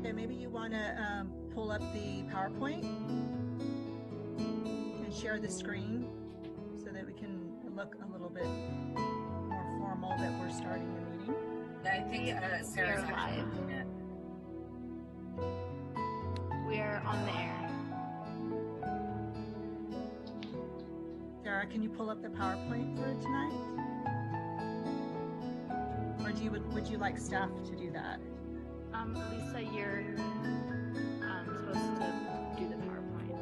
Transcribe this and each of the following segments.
Okay, maybe you want to pull up the PowerPoint and share the screen so that we can look a little bit more formal that we're starting the meeting. I think Sarah's live. We are on the air. Sarah, can you pull up the PowerPoint for tonight? Or would you like staff to do that? Lisa, you're supposed to do the PowerPoint.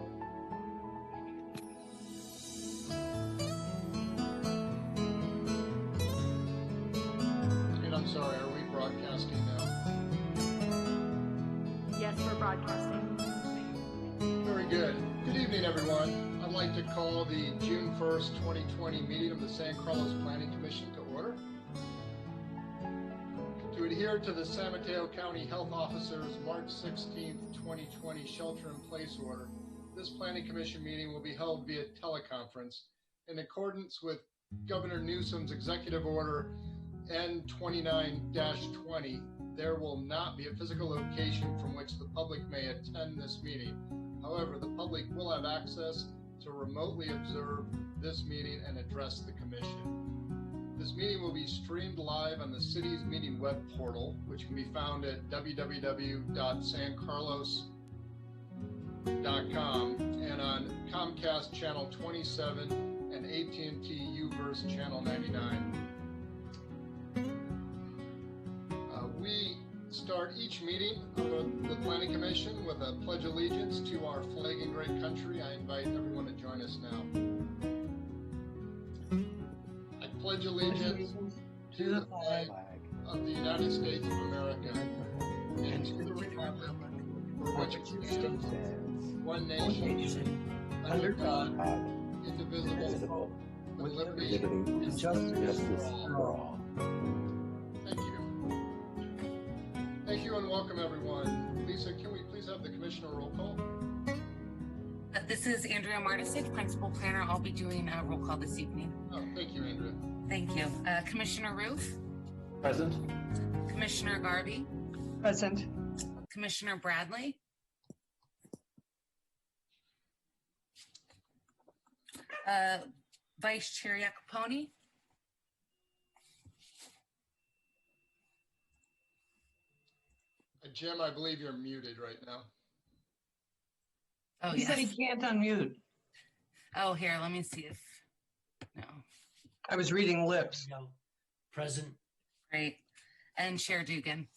And I'm sorry, are we broadcasting now? Yes, we're broadcasting. Very good. Good evening, everyone. I'd like to call the June 1st, 2020 meeting of the San Carlos Planning Commission to order. To adhere to the San Mateo County Health Officer's March 16th, 2020 shelter-in-place order, this Planning Commission meeting will be held via teleconference in accordance with Governor Newsom's Executive Order N29-20. There will not be a physical location from which the public may attend this meeting. However, the public will have access to remotely observe this meeting and address the commission. This meeting will be streamed live on the city's meeting web portal, which can be found at www.sancarlos.com and on Comcast Channel 27 and AT&T UVerse Channel 99. We start each meeting of the Planning Commission with a pledge of allegiance to our flag and great country. I invite everyone to join us now. I pledge allegiance to the flag of the United States of America and to the republic for which it stands, one nation, under God, indivisible, with liberty and justice for all. Thank you. Thank you and welcome, everyone. Lisa, can we please have the commissioner roll call? This is Andrea Martisic, Principal Planner. I'll be doing a roll call this evening. Oh, thank you, Andrea. Thank you. Commissioner Roof? Present. Commissioner Garvey? Present. Commissioner Bradley? Vice Chair Iacoponi? Jim, I believe you're muted right now. Oh, He said he can't unmute. Oh, here, let me see if, no. I was reading lips. Present. Great. And Chair Dugan?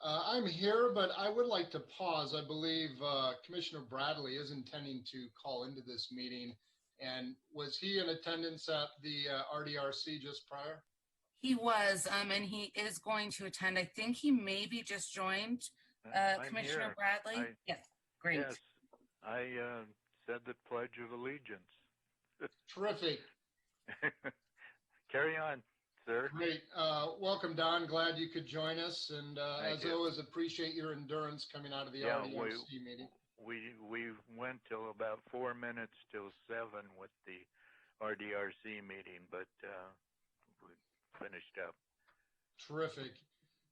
I'm here, but I would like to pause. I believe Commissioner Bradley is intending to call into this meeting. And was he in attendance at the RDRC just prior? He was, and he is going to attend. I think he maybe just joined. Commissioner here. Bradley? Yes, great. Yes, I said the Pledge of Allegiance. Terrific. Carry on, sir. Great. Welcome, Don. Glad you could join us. And as you. always, appreciate your endurance coming out of the RDRC meeting. We went till about 4 minutes till 7 with the RDRC meeting, but we finished up. Terrific.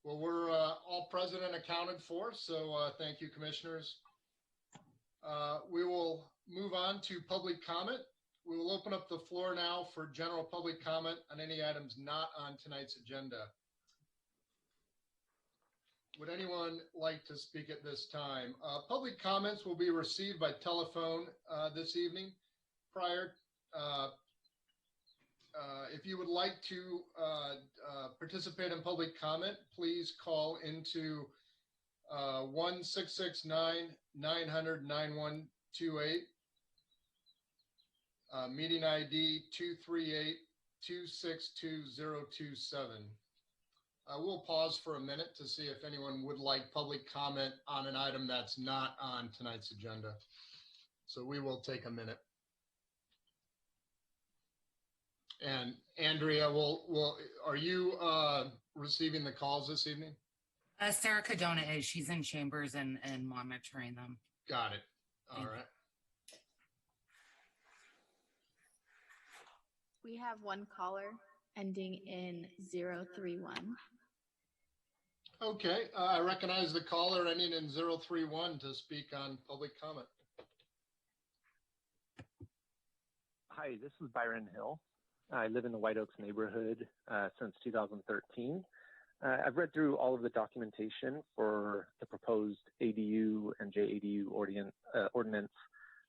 Well, we're all present and accounted for, so thank you, commissioners. We will move on to public comment. We will open up the floor now for general public comment on any items not on tonight's agenda. Would anyone like to speak at this time? Public comments will be received by telephone this evening. If you would like to participate in public comment, please call into 1-669-900-9128, meeting ID 238-262027. We'll pause for a minute to see if anyone would like public comment on an item that's not on tonight's agenda. So we will take a minute. And Andrea, are you receiving the calls this evening? Sarah Cadona is. She's in chambers and monitoring them. Got it. All right. We have one caller ending in 031. Okay, I recognize the caller ending in 031 to speak on public comment. Hi, this is Byron Hill. I live in the White Oaks neighborhood since 2013. I've read through all of the documentation for the proposed ADU and JADU ordinance,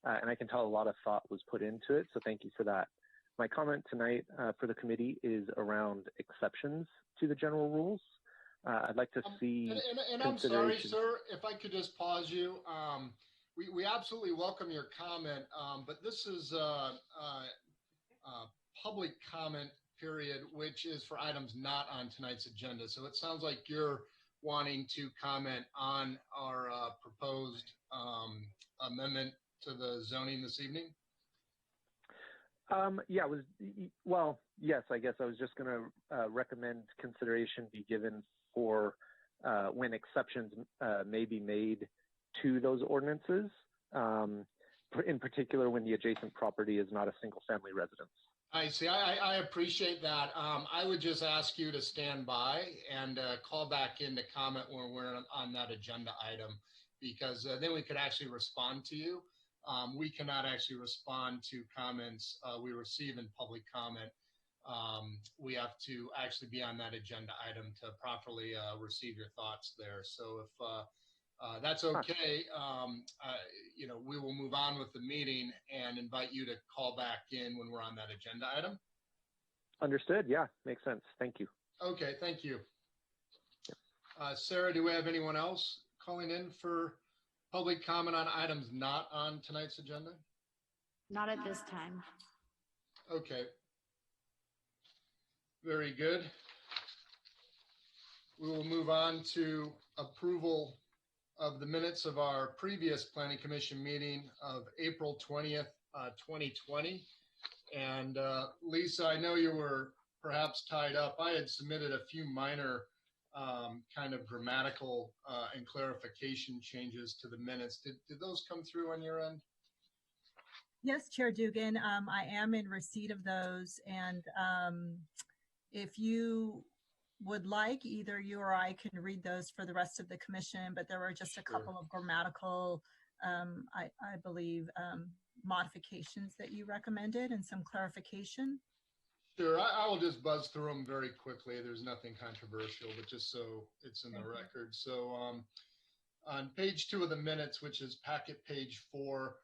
and I can tell a lot of thought was put into it, so thank you for that. My comment tonight for the committee is around exceptions to the general rules. I'd like to see and I'm sorry, sir, if I could just pause you. We absolutely welcome your comment, but this is a public comment period, which is for items not on tonight's agenda. So it sounds like you're wanting to comment on our proposed amendment to the zoning this evening. Yeah, yes, I guess I was just going to recommend consideration be given for when exceptions may be made to those ordinances, in particular when the adjacent property is not a single family residence. I see. I appreciate that. I would just ask you to stand by and call back in to comment when we're on that agenda item, because then we could actually respond to you. We cannot actually respond to comments we receive in public comment. We have to actually be on that agenda item to properly receive your thoughts there. So if that's okay, we will move on with the meeting and invite you to call back in when we're on that agenda item. Understood. Yeah, makes sense. Thank you. Okay, thank you. Sarah, do we have anyone else calling in for public comment on items not on tonight's agenda? Not at this time. Okay. Very good. We will move on to approval of the minutes of our previous Planning Commission meeting of April 20th, 2020. And Lisa, I know you were perhaps tied up. I had submitted a few minor kind of grammatical and clarification changes to the minutes. Did those come through on your end? Yes, Chair Dugan, I am in receipt of those. And if you would like, either you or I can read those for the rest of the commission, but there were just a couple of grammatical, I believe, modifications that you recommended and some clarification. Sure, I will just buzz through them very quickly. There's nothing controversial, but just so it's in the record. So on page 2 of the minutes, which is packet page 4,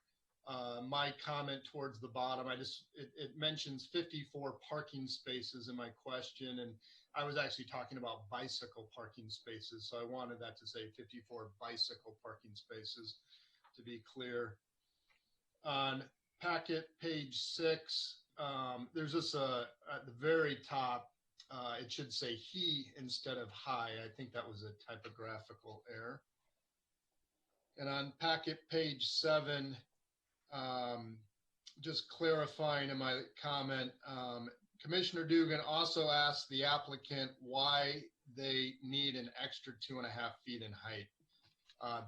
my comment towards the bottom, it mentions 54 parking spaces in my question, and I was actually talking about bicycle parking spaces, so I wanted that to say 54 bicycle parking spaces, to be clear. On packet page 6, there's this at the very top, it should say he instead of hi. I think that was a typographical error. And on packet page 7, just clarifying in my comment, Commissioner Dugan also asked the applicant why they need an extra 2.5 feet in height.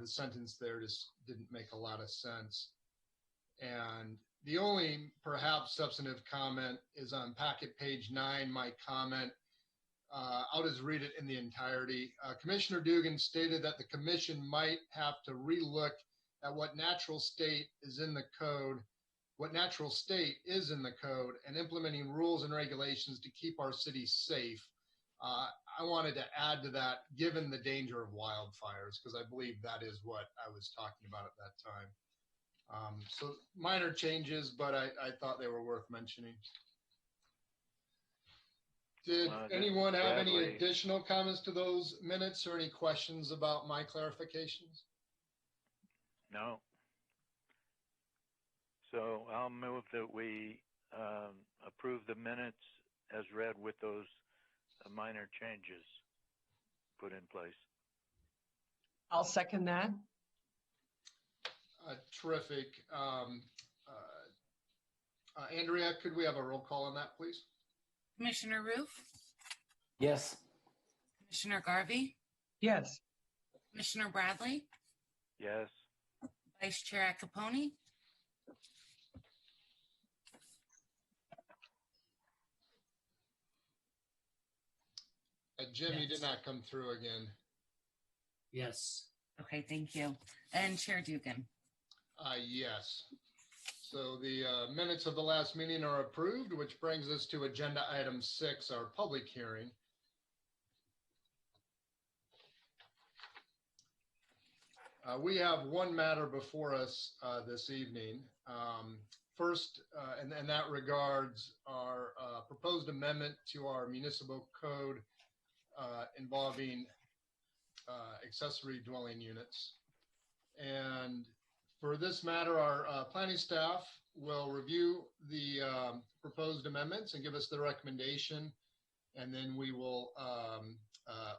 The sentence there just didn't make a lot of sense. And the only perhaps substantive comment is on packet page 9, my comment. I'll just read it in the entirety. Commissioner Dugan stated that the commission might have to relook at what natural state is in the code, and implementing rules and regulations to keep our city safe. I wanted to add to that, given the danger of wildfires, because I believe that is what I was talking about at that time. So minor changes, but I thought they were worth mentioning. Did anyone have any additional comments to those minutes or any questions about my clarifications? No. So I'll move that we approve the minutes as read with those minor changes put in place. I'll second that. Terrific. Andrea, could we have a roll call on that, please? Commissioner Roof, Yes. Commissioner Garvey, Yes. Commissioner Bradley, Yes. Vice Chair Capone, Jim, you Yes. did not come through again. Yes. Okay, thank you. And Chair Dugan. Yes. So the minutes of the last meeting are approved, which brings us to agenda item 6, our public hearing. We have one matter before us this evening. First, and that regards our proposed amendment to our municipal code involving accessory dwelling units. And for this matter, our planning staff will review the proposed amendments and give us the recommendation. And then we will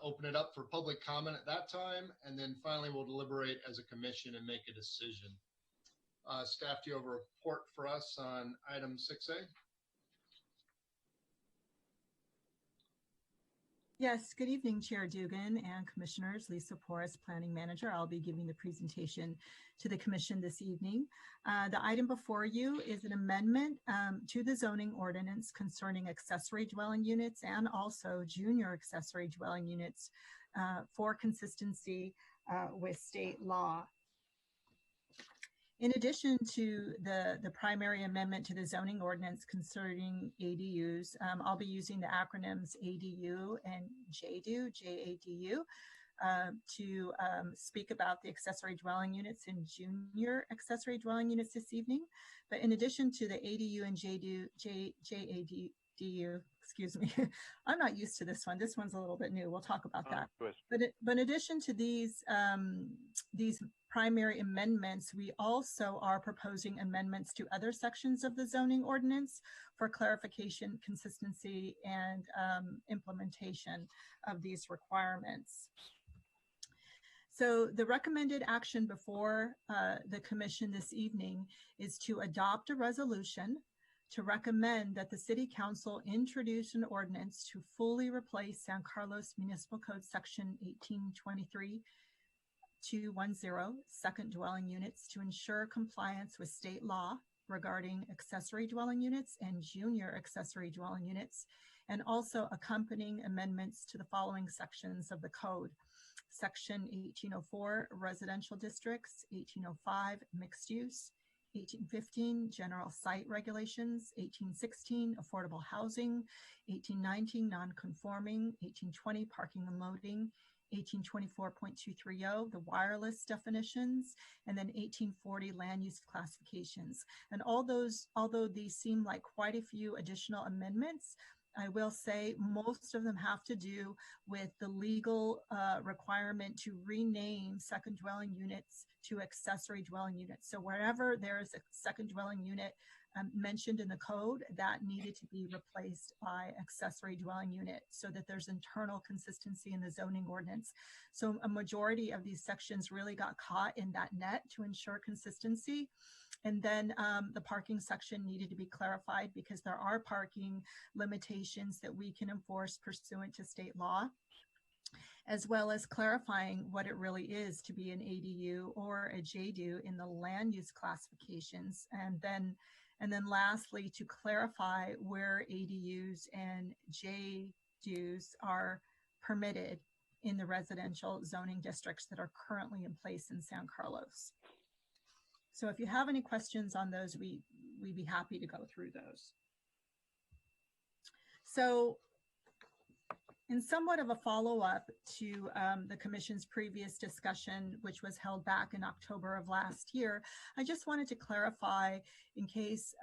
open it up for public comment at that time. And then finally, we'll deliberate as a commission and make a decision. Staff, do you have a report for us on item 6A? Yes, good evening, Chair Dugan and Commissioners. Lisa Porras, Planning Manager. I'll be giving the presentation to the Commission this evening. The item before you is an amendment to the zoning ordinance concerning accessory dwelling units and also junior accessory dwelling units for consistency with state law. In addition to the primary amendment to the zoning ordinance concerning ADUs, I'll be using the acronyms ADU and JADU, J-A-D-U, to speak about the accessory dwelling units and junior accessory dwelling units this evening. But in addition to the ADU and JADU, J-A-D-U, excuse me, I'm not used to this one. This one's a little bit new. We'll talk about that. But in addition to these primary amendments, we also are proposing amendments to other sections of the zoning ordinance for clarification, consistency, and implementation of these requirements. So the recommended action before the Commission this evening is to adopt a resolution to recommend that the City Council introduce an ordinance to fully replace San Carlos Municipal Code Section 1823-210, second dwelling units, to ensure compliance with state law regarding accessory dwelling units and junior accessory dwelling units, and also accompanying amendments to the following sections of the code. Section 1804, residential districts, 1805, mixed use, 1815, general site regulations, 1816, affordable housing, 1819, non-conforming, 1820, parking and loading, 1824.230, the wireless definitions, and then 1840 land use classifications. And all those, although these seem like quite a few additional amendments, I will say most of them have to do with the legal requirement to rename second dwelling units to accessory dwelling units. So wherever there is a second dwelling unit mentioned in the code, that needed to be replaced by accessory dwelling unit so that there's internal consistency in the zoning ordinance. So a majority of these sections really got caught in that net to ensure consistency. And then the parking section needed to be clarified because there are parking limitations that we can enforce pursuant to state law, as well as clarifying what it really is to be an ADU or a JADU in the land use classifications. And then lastly, to clarify where ADUs and JADUs are permitted in the residential zoning districts that are currently in place in San Carlos. So if you have any questions on those, we'd be happy to go through those. So in somewhat of a follow-up to the Commission's previous discussion, which was held back in October of last year, I just wanted to clarify in case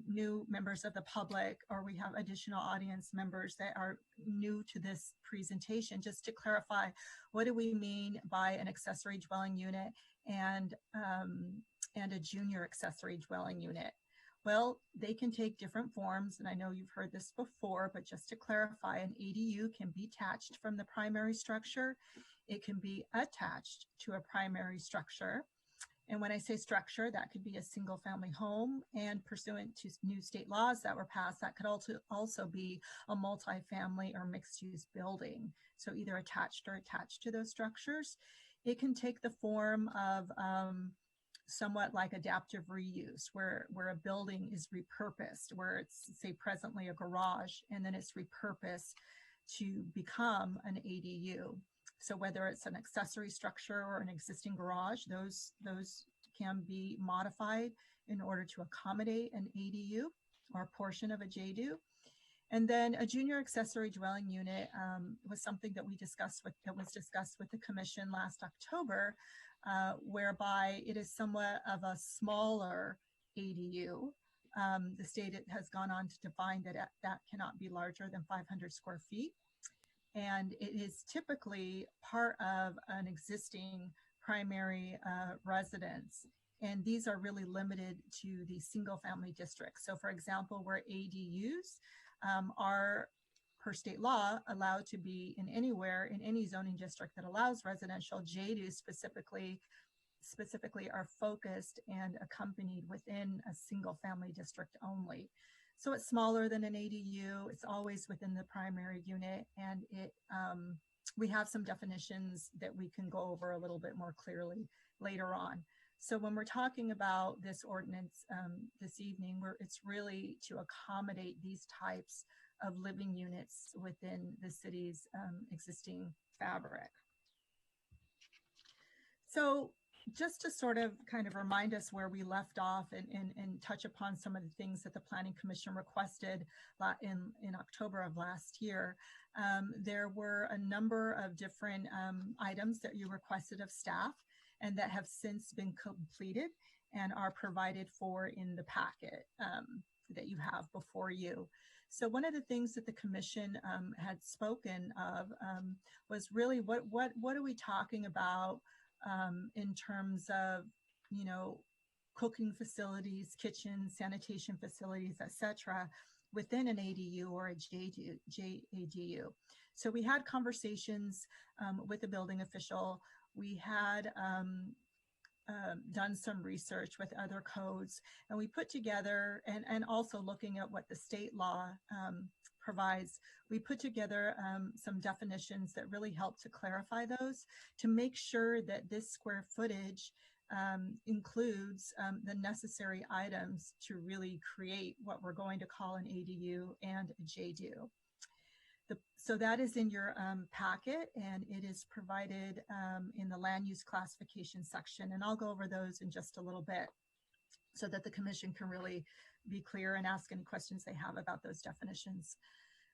new members of the public, or we have additional audience members that are new to this presentation, just to clarify, what do we mean by an accessory dwelling unit and a junior accessory dwelling unit? Well, they can take different forms, and I know you've heard this before, but just to clarify, an ADU can be detached from the primary structure. It can be attached to a primary structure. And when I say structure, that could be a single family home, and pursuant to new state laws that were passed, that could also be a multifamily or mixed use building. So either attached or attached to those structures. It can take the form of somewhat like adaptive reuse, where a building is repurposed, where it's, say, presently a garage, and then it's repurposed to become an ADU. So whether it's an accessory structure or an existing garage, those can be modified in order to accommodate an ADU or a portion of a JDU. And then a junior accessory dwelling unit was something that was discussed with the commission last October, whereby it is somewhat of a smaller ADU. The state has gone on to define that cannot be larger than 500 square feet. And it is typically part of an existing primary residence. And these are really limited to the single family districts. So for example, where ADUs are per state law allowed to be in anywhere in any zoning district that allows residential, JDUs specifically are focused and accompanied within a single family district only. So it's smaller than an ADU. It's always within the primary unit, and we have some definitions that we can go over a little bit more clearly later on. So when we're talking about this ordinance this evening, it's really to accommodate these types of living units within the city's existing fabric. So just to sort of kind of remind us where we left off and touch upon some of the things that the Planning Commission requested in October of last year, there were a number of different items that you requested of staff and that have since been completed and are provided for in the packet that you have before you. So one of the things that the commission had spoken of was really what are we talking about in terms of, you know, cooking facilities, kitchens, sanitation facilities, etc., within an ADU or a JADU. So we had conversations with the building official. We had done some research with other codes, and we put together, and also looking at what the state law provides, we put together some definitions that really help to clarify those, to make sure that this square footage includes the necessary items to really create what we're going to call an ADU and a JDU. So that is in your packet, and it is provided in the land use classification section. And I'll go over those in just a little bit so that the commission can really be clear and ask any questions they have about those definitions.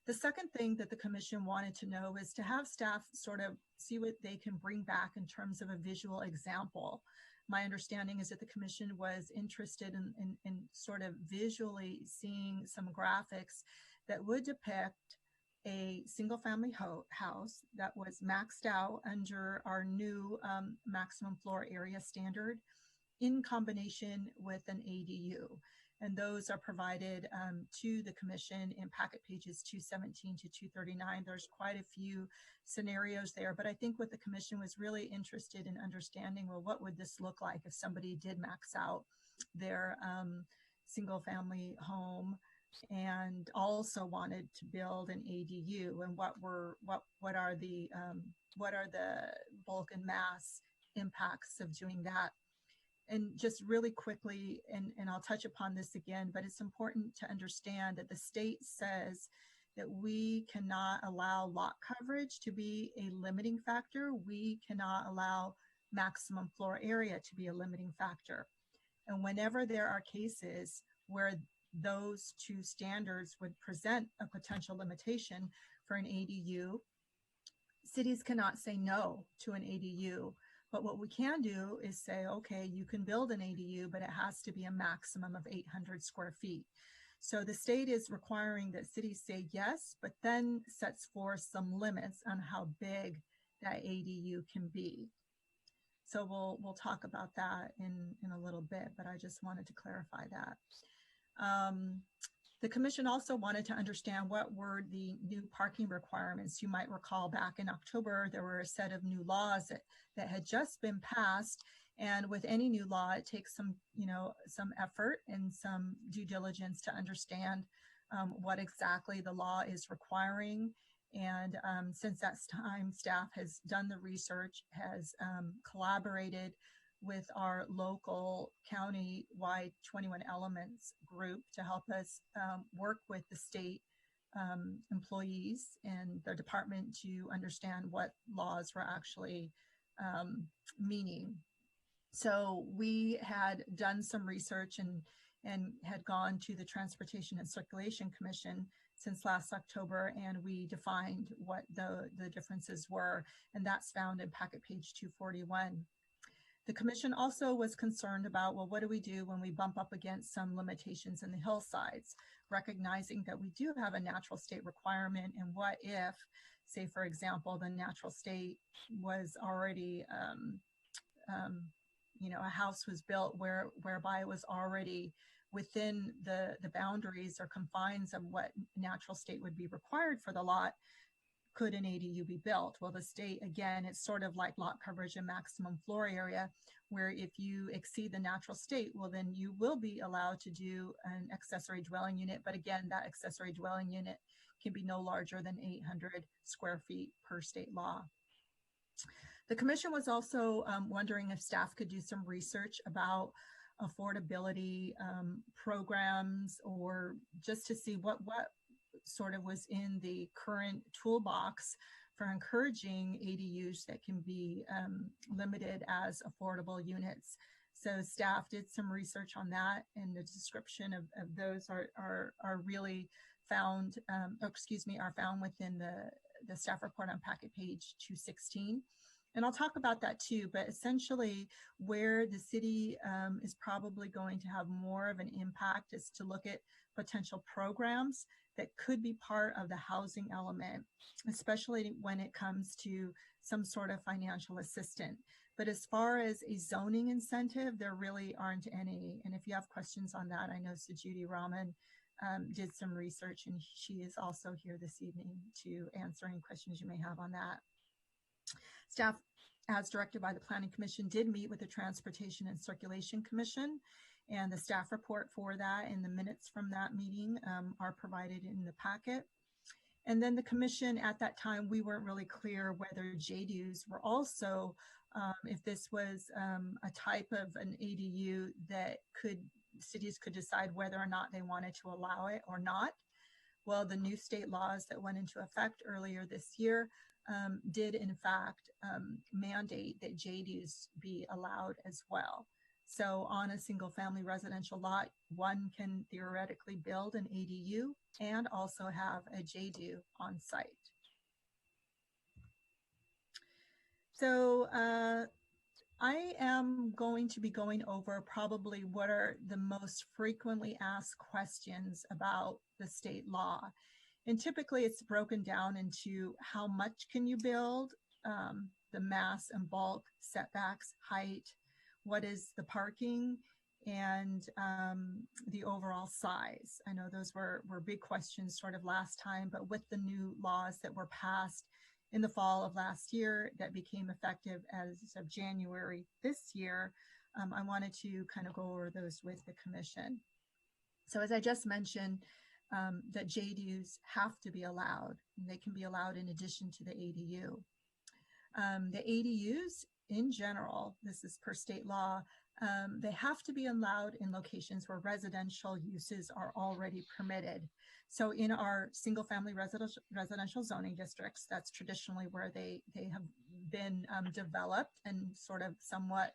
The second thing that the commission wanted to know is to have staff sort of see what they can bring back in terms of a visual example. My understanding is that the commission was interested in sort of visually seeing some graphics that would depict a single family house that was maxed out under our new maximum floor area standard in combination with an ADU. And those are provided to the commission in packet pages 217 to 239. There's quite a few scenarios there, but I think what the commission was really interested in understanding, well, what would this look like if somebody did max out their single family home and also wanted to build an ADU, and what are the bulk and mass impacts of doing that. And just really quickly, and I'll touch upon this again, but it's important to understand that the state says that we cannot allow lot coverage to be a limiting factor. We cannot allow maximum floor area to be a limiting factor. And whenever there are cases where those two standards would present a potential limitation for an ADU, cities cannot say no to an ADU. But what we can do is say, okay, you can build an ADU, but it has to be a maximum of 800 square feet. So the state is requiring that cities say yes, but then sets forth some limits on how big that ADU can be. So we'll talk about that in a little bit, but I just wanted to clarify that. The commission also wanted to understand what were the new parking requirements. You might recall back in October, there were a set of new laws that had just been passed. And with any new law, it takes some effort and some due diligence to understand what exactly the law is requiring. And since that time, staff has done the research, has collaborated with our local county-wide 21 Elements group to help us work with the state employees in the department to understand what laws were actually meaning. So we had done some research and had gone to the Transportation and Circulation Commission since last October, and we defined what the differences were, and that's found in packet page 241. The commission also was concerned about, well, what do we do when we bump up against some limitations in the hillsides, recognizing that we do have a natural state requirement, and what if, say, for example, the natural state was already, a house was built whereby it was already within the boundaries or confines of what natural state would be required for the lot. Could an ADU be built? Well, the state, again, it's sort of like lot coverage and maximum floor area, where if you exceed the natural state, well, then you will be allowed to do an accessory dwelling unit. But again, that accessory dwelling unit can be no larger than 800 square feet per state law. The commission was also wondering if staff could do some research about affordability programs, or just to see what sort of was in the current toolbox for encouraging ADUs that can be limited as affordable units. So staff did some research on that, and the description of those are really found, are found within the staff report on packet page 216. And I'll talk about that too, but essentially where the city is probably going to have more of an impact is to look at potential programs that could be part of the housing element, especially when it comes to some sort of financial assistance. But as far as a zoning incentive, there really aren't any. And if you have questions on that, I know Sajudi Rahman did some research, and she is also here this evening to answer any questions you may have on that. Staff, as directed by the Planning Commission, did meet with the Transportation and Circulation Commission, and the staff report for that and the minutes from that meeting are provided in the packet. And then the commission at that time, we weren't really clear whether JDUs were also, if this was a type of an ADU that cities could decide whether or not they wanted to allow it or not. Well, the new state laws that went into effect earlier this year did in fact mandate that JDUs be allowed as well. So on a single family residential lot, one can theoretically build an ADU and also have a JDU on site. So I am going to be going over probably what are the most frequently asked questions about the state law. And typically it's broken down into how much can you build, the mass and bulk, setbacks, height, what is the parking, and the overall size. I know those were big questions sort of last time, but with the new laws that were passed in the fall of last year that became effective as of January this year, I wanted to kind of go over those with the commission. So as I just mentioned, that JDUs have to be allowed, and they can be allowed in addition to the ADU. The ADUs in general, this is per state law, they have to be allowed in locations where residential uses are already permitted. So in our single family residential zoning districts, that's traditionally where they have been developed and sort of somewhat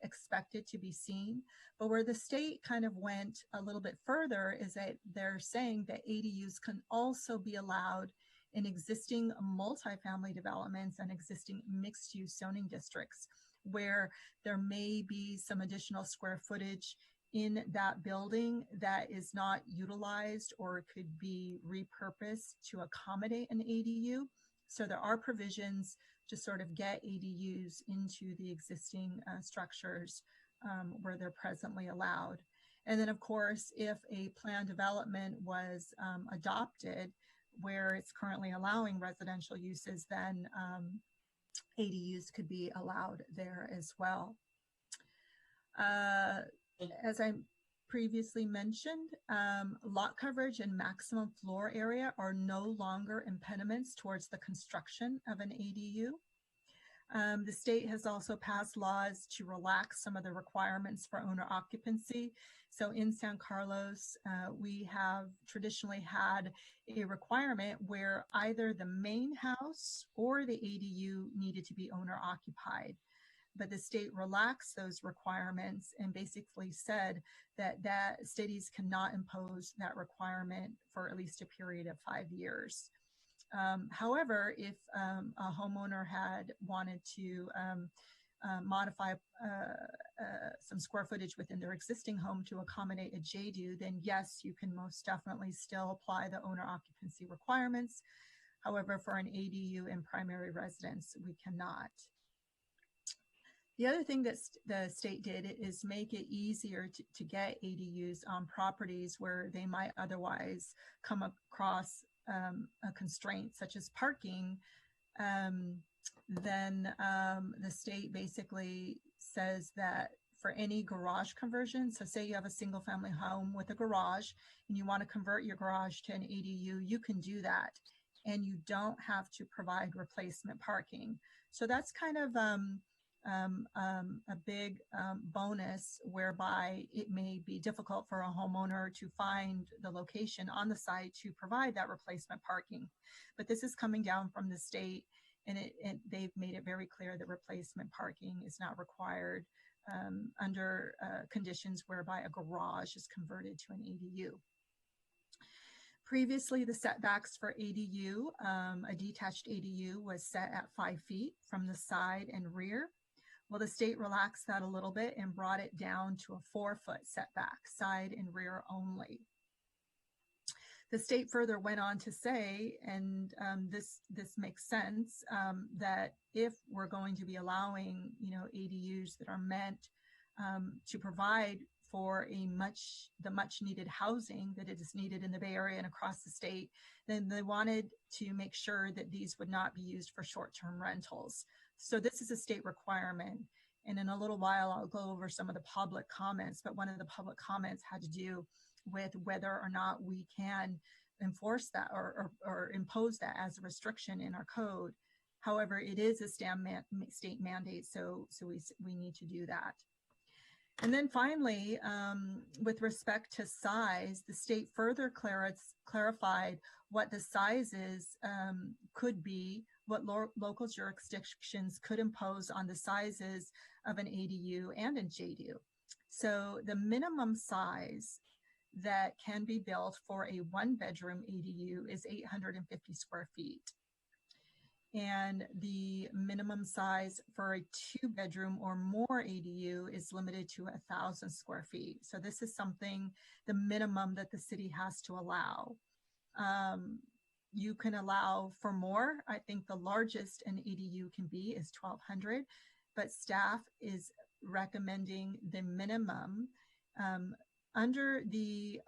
expected to be seen. But where the state kind of went a little bit further is that they're saying that ADUs can also be allowed in existing multifamily developments and existing mixed-use zoning districts, where there may be some additional square footage in that building that is not utilized or could be repurposed to accommodate an ADU. So there are provisions to sort of get ADUs into the existing structures where they're presently allowed. And then of course, if a planned development was adopted where it's currently allowing residential uses, then ADUs could be allowed there as well. As I previously mentioned, lot coverage and maximum floor area are no longer impediments towards the construction of an ADU. The state has also passed laws to relax some of the requirements for owner occupancy. So in San Carlos, we have traditionally had a requirement where either the main house or the ADU needed to be owner occupied. But the state relaxed those requirements and basically said that cities cannot impose that requirement for at least a period of 5 years. However, if a homeowner had wanted to modify some square footage within their existing home to accommodate a JDU, then yes, you can most definitely still apply the owner occupancy requirements. However, for an ADU in primary residence, we cannot. The other thing that the state did is make it easier to get ADUs on properties where they might otherwise come across a constraint such as parking. Then the state basically says that for any garage conversion, so say you have a single family home with a garage and you want to convert your garage to an ADU, you can do that. And you don't have to provide replacement parking. So that's kind of a big bonus whereby it may be difficult for a homeowner to find the location on the site to provide that replacement parking. But this is coming down from the state, and they've made it very clear that replacement parking is not required under conditions whereby a garage is converted to an ADU. Previously, the setbacks for ADU, a detached ADU was set at 5 feet from the side and rear. Well, the state relaxed that a little bit and brought it down to a 4-foot setback, side and rear only. The state further went on to say, and this makes sense, that if we're going to be allowing, ADUs that are meant to provide for the much needed housing that is needed in the Bay Area and across the state, then they wanted to make sure that these would not be used for short-term rentals. So this is a state requirement. And in a little while, I'll go over some of the public comments, but one of the public comments had to do with whether or not we can enforce that or impose that as a restriction in our code. However, it is a state mandate, so we need to do that. And then finally, with respect to size, the state further clarified what the sizes could be, what local jurisdictions could impose on the sizes of an ADU and a JDU. So the minimum size that can be built for a 1-bedroom ADU is 850 square feet. And the minimum size for a 2-bedroom or more ADU is limited to 1,000 square feet. So this is something, the minimum that the city has to allow. You can allow for more. I think the largest an ADU can be is 1,200, but staff is recommending the minimum under the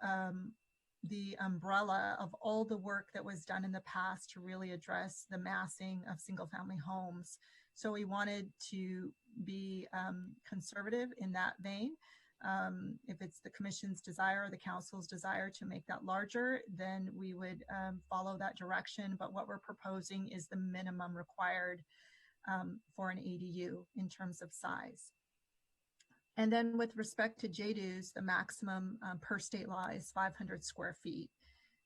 umbrella of all the work that was done in the past to really address the massing of single-family homes. So we wanted to be conservative in that vein. If it's the commission's desire or the council's desire to make that larger, then we would follow that direction. But what we're proposing is the minimum required for an ADU in terms of size. And then with respect to JDUs, the maximum per state law is 500 square feet.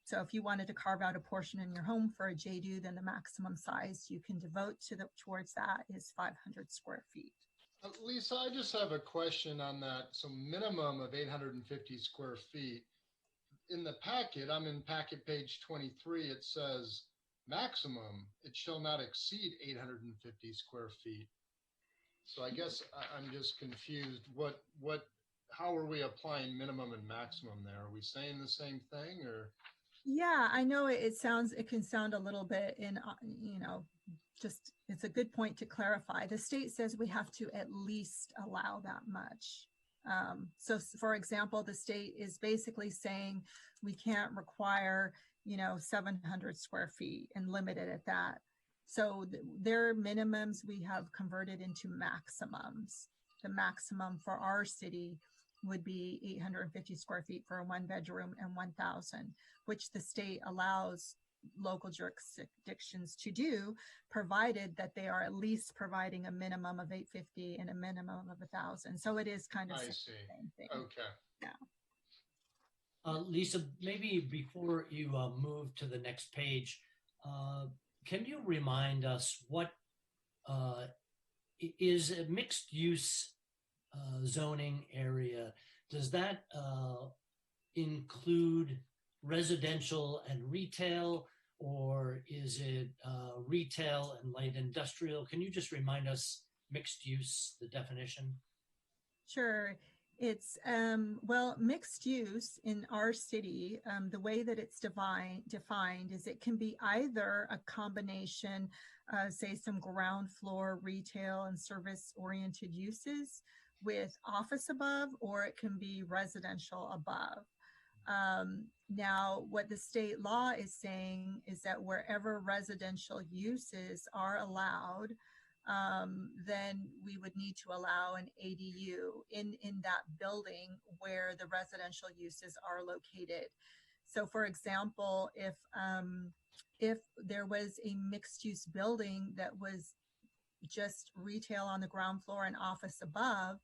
So if you wanted to carve out a portion in your home for a JDU, then the maximum size you can devote towards that is 500 square feet. Lisa, I just have a question on that. So minimum of 850 square feet. In the packet, I'm in packet page 23, it says maximum, it shall not exceed 850 square feet. So I guess I'm just confused. How are we applying minimum and maximum there? Are we saying the same thing, or? Yeah, I know it can sound a little bit just, it's a good point to clarify. The state says we have to at least allow that much. So for example, the state is basically saying we can't require, 700 square feet and limit it at that. So their minimums we have converted into maximums. The maximum for our city would be 850 square feet for a 1-bedroom and 1,000, which the state allows local jurisdictions to do, provided that they are at least providing a minimum of 850 and a minimum of 1,000. So it is kind of I the see. same thing. Okay. Lisa, maybe before you move to the next page, can you remind us what is a mixed use zoning area? Does that include residential and retail, or is it retail and light industrial? Can you just remind us mixed use, the definition? Sure. It's, well, mixed use in our city, the way that it's defined is it can be either a combination, say some ground floor retail and service oriented uses with office above, or it can be residential above. Now, what the state law is saying is that wherever residential uses are allowed, then we would need to allow an ADU in that building where the residential uses are located. So, for example, if there was a mixed-use building that was just retail on the ground floor and office above,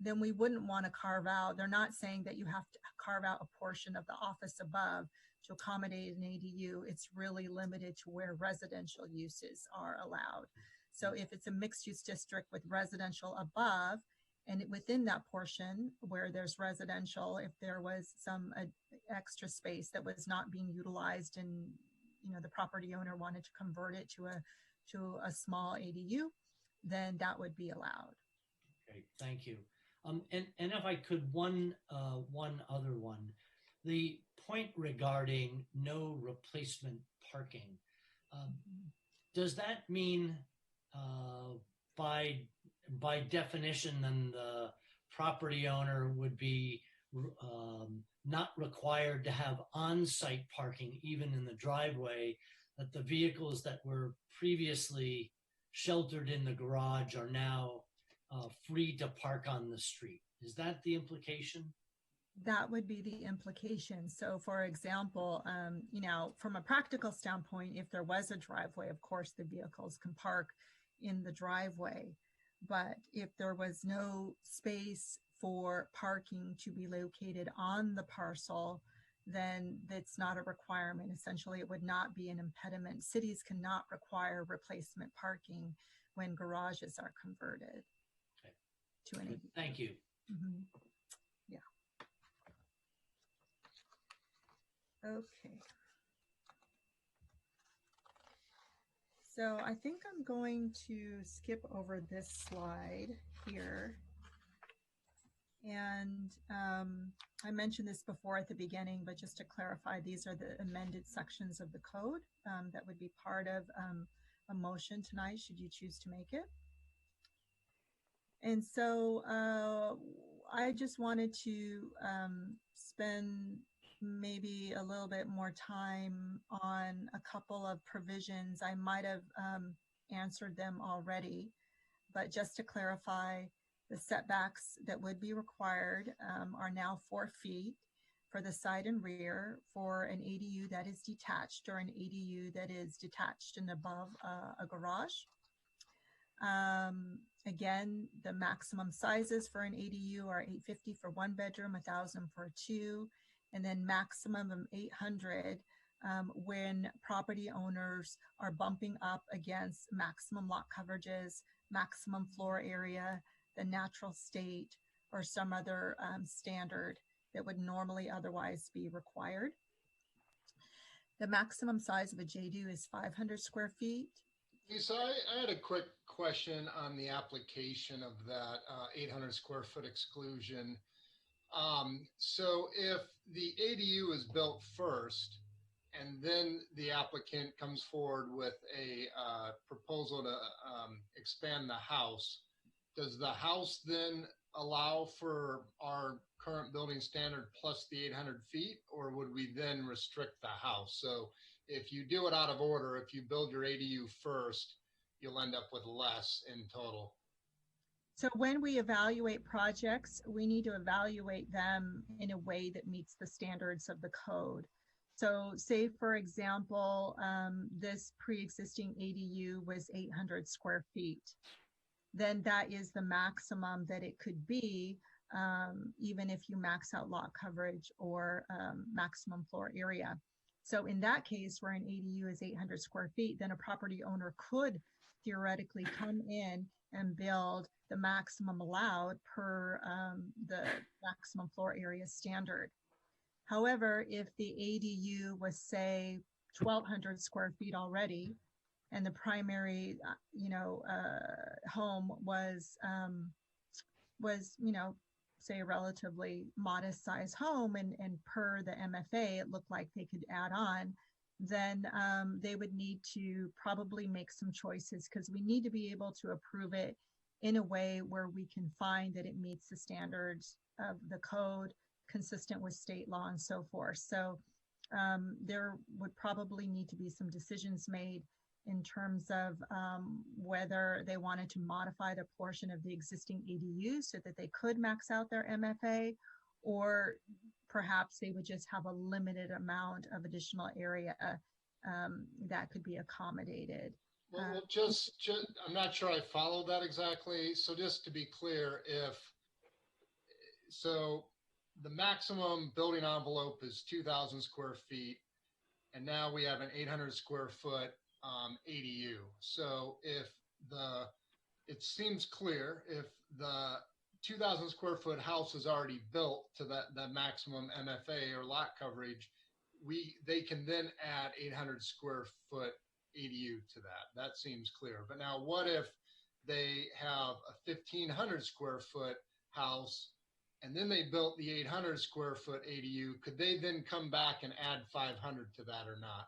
then we wouldn't want to carve out. They're not saying that you have to carve out a portion of the office above to accommodate an ADU. It's really limited to where residential uses are allowed. So if it's a mixed use district with residential above, and within that portion where there's residential, if there was some extra space that was not being utilized and the property owner wanted to convert it to a small ADU, then that would be allowed. Okay, thank you. And if I could, one other one, the point regarding no replacement parking, does that mean by definition then the property owner would be not required to have on-site parking even in the driveway, that the vehicles that were previously sheltered in the garage are now free to park on the street? Is that the implication? That would be the implication. So for example, from a practical standpoint, if there was a driveway, of course, the vehicles can park in the driveway. But if there was no space for parking to be located on the parcel, then that's not a requirement. Essentially, it would not be an impediment. Cities cannot require replacement parking when garages are converted to an ADU. Thank you. Mm-hmm. Yeah. Okay. So I think I'm going to skip over this slide here. And I mentioned this before at the beginning, but just to clarify, these are the amended sections of the code that would be part of a motion tonight, should you choose to make it. And so I just wanted to spend maybe a little bit more time on a couple of provisions. I might have answered them already, but just to clarify, the setbacks that would be required are now 4 feet for the side and rear for an ADU that is detached, or an ADU that is detached and above a garage. Again, the maximum sizes for an ADU are 850 for 1 bedroom, 1,000 for 2, and then maximum of 800 when property owners are bumping up against maximum lot coverages, maximum floor area, the natural state, or some other standard that would normally otherwise be required. The maximum size of a JDU is 500 square feet. Lisa, I had a quick question on the application of that 800 square foot exclusion. So if the ADU is built first, and then the applicant comes forward with a proposal to expand the house, does the house then allow for our current building standard plus the 800 feet, or would we then restrict the house? So if you do it out of order, if you build your ADU first, you'll end up with less in total. So when we evaluate projects, we need to evaluate them in a way that meets the standards of the code. So say, for example, this pre-existing ADU was 800 square feet. Then that is the maximum that it could be, even if you max out lot coverage or maximum floor area. So in that case, where an ADU is 800 square feet, then a property owner could theoretically come in and build the maximum allowed per the maximum floor area standard. However, if the ADU was, say, 1,200 square feet already, and the primary, home was, say, a relatively modest size home, and per the MFA, it looked like they could add on, then they would need to probably make some choices, because we need to be able to approve it in a way where we can find that it meets the standards of the code, consistent with state law and so forth. So there would probably need to be some decisions made in terms of whether they wanted to modify the portion of the existing ADU so that they could max out their MFA, or perhaps they would just have a limited amount of additional area that could be accommodated. Well, just, I'm not sure I followed that exactly. So just to be clear, so the maximum building envelope is 2,000 square feet, and now we have an 800 square foot ADU. So it seems clear, if the 2,000 square foot house is already built to that maximum MFA or lot coverage, they can then add 800 square foot ADU to that. That seems clear. But now what if they have a 1,500 square foot house and then they built the 800 square foot ADU? Could they then come back and add 500 to that or not?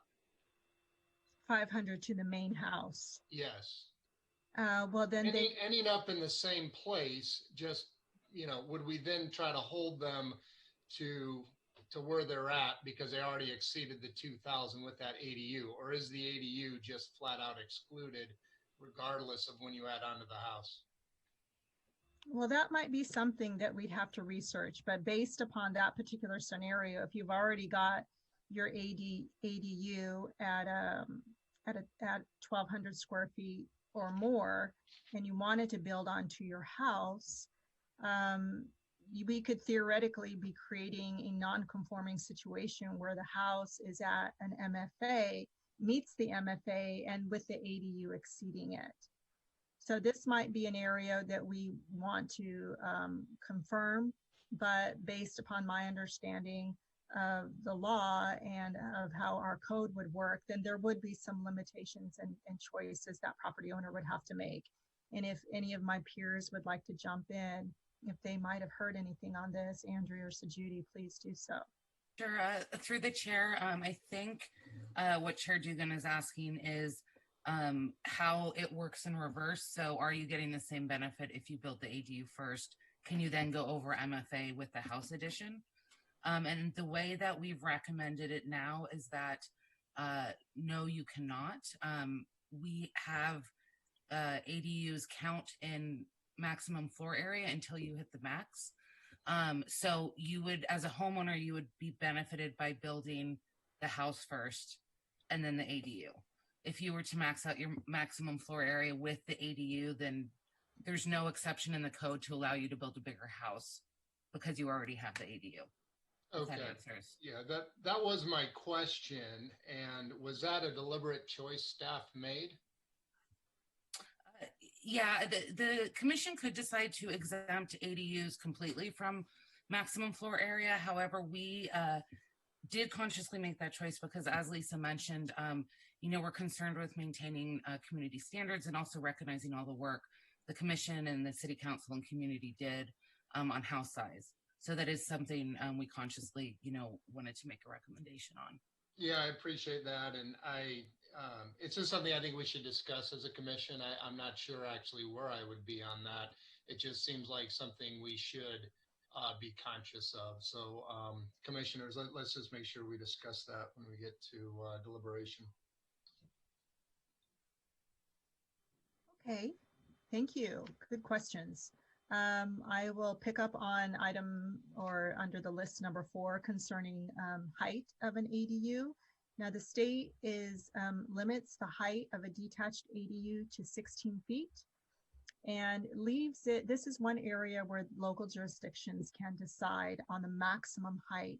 500 to the main house. Yes. Well, then ending up in the same place, just, would we then try to hold them to where they're at because they already exceeded the 2,000 with that ADU? Or is the ADU just flat out excluded regardless of when you add onto the house? Well, that might be something that we'd have to research, but based upon that particular scenario, if you've already got your ADU at 1,200 square feet or more, and you wanted to build onto your house, we could theoretically be creating a non-conforming situation where the house is at an MFA, meets the MFA, and with the ADU exceeding it. So this might be an area that we want to confirm, but based upon my understanding of the law and of how our code would work, then there would be some limitations and choices that property owner would have to make. And if any of my peers would like to jump in, if they might have heard anything on this, Andrea or Sajudi, please do so. Sure. Through the chair, I think what Chair Dugan is asking is how it works in reverse. So are you getting the same benefit if you build the ADU first? Can you then go over MFA with the house addition? And the way that we've recommended it now is that no, you cannot. We have ADUs count in maximum floor area until you hit the max. So you would, as a homeowner, you would be benefited by building the house first and then the ADU. If you were to max out your maximum floor area with the ADU, then there's no exception in the code to allow you to build a bigger house because you already have the ADU. Okay. Yeah, that was my question. And was that a deliberate choice staff made? Yeah, the commission could decide to exempt ADUs completely from maximum floor area. However, we did consciously make that choice because, as Lisa mentioned, we're concerned with maintaining community standards and also recognizing all the work the commission and the city council and community did on house size. So that is something we consciously, wanted to make a recommendation on. Yeah, I appreciate that. And it's just something I think we should discuss as a commission. I'm not sure actually where I would be on that. It just seems like something we should be conscious of. So commissioners, let's just make sure we discuss that when we get to deliberation. Okay, thank you. Good questions. I will pick up on item or under the list number 4 concerning height of an ADU. Now the state limits the height of a detached ADU to 16 feet and leaves it. This is one area where local jurisdictions can decide on the maximum height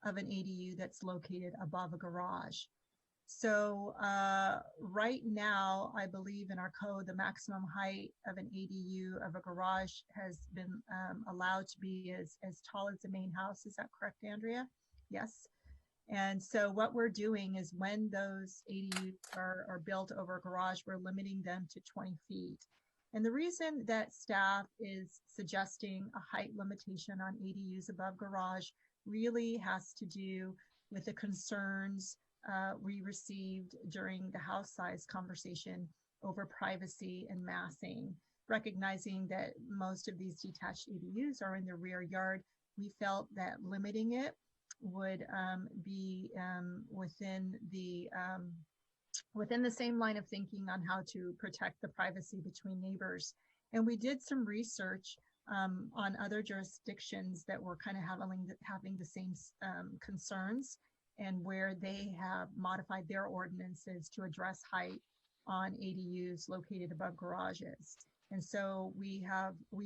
of an ADU that's located above a garage. So right now, I believe in our code, the maximum height of an ADU of a garage has been allowed to be as tall as the main house. Is that correct, Andrea? Yes. And so what we're doing is when those ADUs are built over a garage, we're limiting them to 20 feet. And the reason that staff is suggesting a height limitation on ADUs above garage really has to do with the concerns we received during the house size conversation over privacy and massing. Recognizing that most of these detached ADUs are in the rear yard, we felt that limiting it would be within the same line of thinking on how to protect the privacy between neighbors. And we did some research on other jurisdictions that were kind of having the same concerns, and where they have modified their ordinances to address height on ADUs located above garages. And so we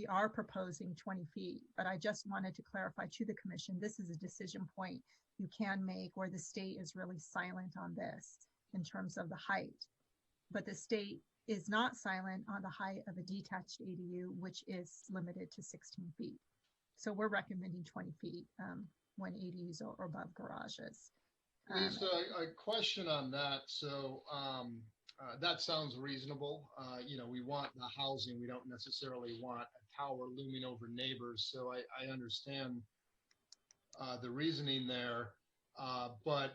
are proposing 20 feet, but I just wanted to clarify to the commission, this is a decision point you can make where the state is really silent on this in terms of the height. But the state is not silent on the height of a detached ADU, which is limited to 16 feet. So we're recommending 20 feet when ADUs are above garages. Lisa, a question on that. So that sounds reasonable. We want the housing. We don't necessarily want a tower looming over neighbors. So I understand the reasoning there. But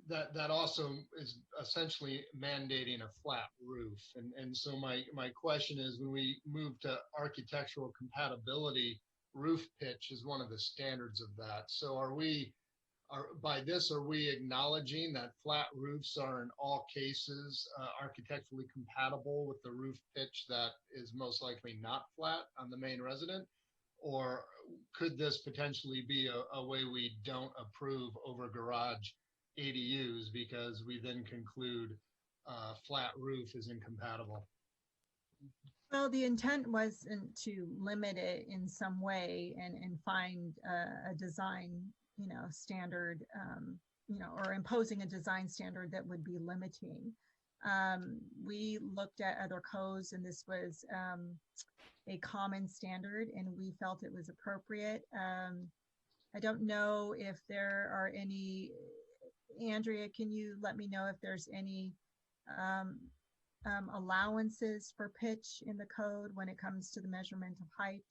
that also is essentially mandating a flat roof. And so my question is, when we move to architectural compatibility, roof pitch is one of the standards of that. So are we acknowledging that flat roofs are in all cases architecturally compatible with the roof pitch that is most likely not flat on the main resident? Or could this potentially be a way we don't approve over garage ADUs because we then conclude flat roof is incompatible? Well, the intent wasn't to limit it in some way and find a design standard, or imposing a design standard that would be limiting. We looked at other codes, and this was a common standard, and we felt it was appropriate. I don't know if there are any, Andrea, can you let me know if there's any allowances for pitch in the code when it comes to the measurement of height?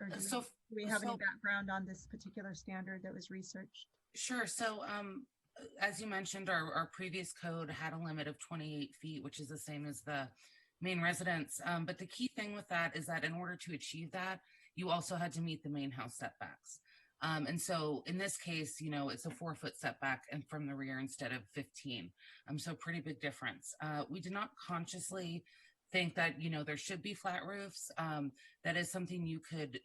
Or do we have any background on this particular standard that was researched? Sure. So as you mentioned, our previous code had a limit of 28 feet, which is the same as the main residence. But the key thing with that is that in order to achieve that, you also had to meet the main house setbacks. And so in this case, it's a 4-foot setback and from the rear instead of 15. So pretty big difference. We did not consciously think that there should be flat roofs. That is something you could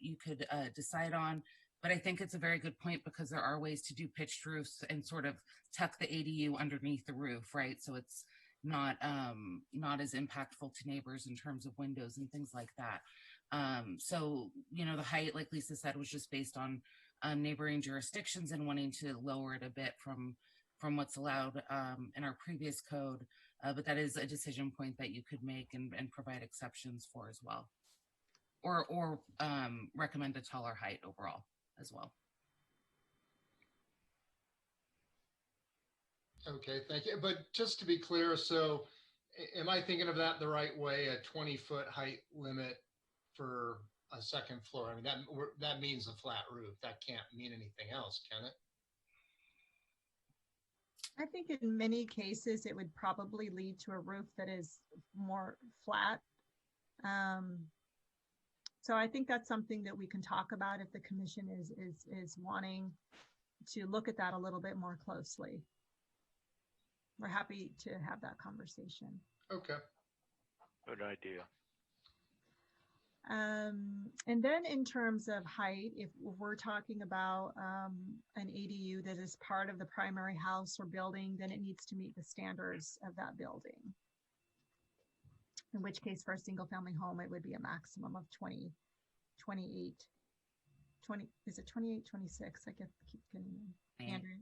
decide on, but I think it's a very good point because there are ways to do pitched roofs and sort of tuck the ADU underneath the roof, right? So it's not as impactful to neighbors in terms of windows and things like that. So the height, like Lisa said, was just based on neighboring jurisdictions and wanting to lower it a bit from what's allowed in our previous code. But that is a decision point that you could make and provide exceptions for as well, or recommend a taller height overall as well. Okay, thank you. But just to be clear, so am I thinking of that the right way? A 20-foot height limit for a second floor? I mean, that means a flat roof. That can't mean anything else, can it? I think in many cases it would probably lead to a roof that is more flat. So I think that's something that we can talk about if the commission is wanting to look at that a little bit more closely. We're happy to have that conversation. Okay. Good idea. And then in terms of height, if we're talking about an ADU that is part of the primary house or building, then it needs to meet the standards of that building. In which case, for a single family home, it would be a maximum of 20, 28, 20, is it 28, 26? I keep getting Andrew,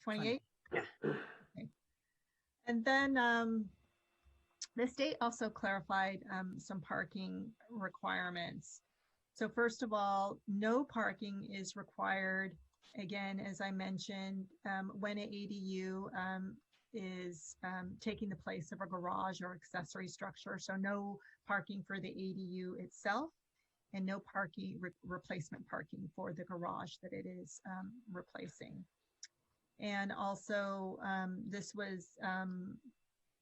28? Yeah. Okay. And then the state also clarified some parking requirements. So first of all, no parking is required, again, as I mentioned, when an ADU is taking the place of a garage or accessory structure. So no parking for the ADU itself, and no parking, replacement parking for the garage that it is replacing. And also, this was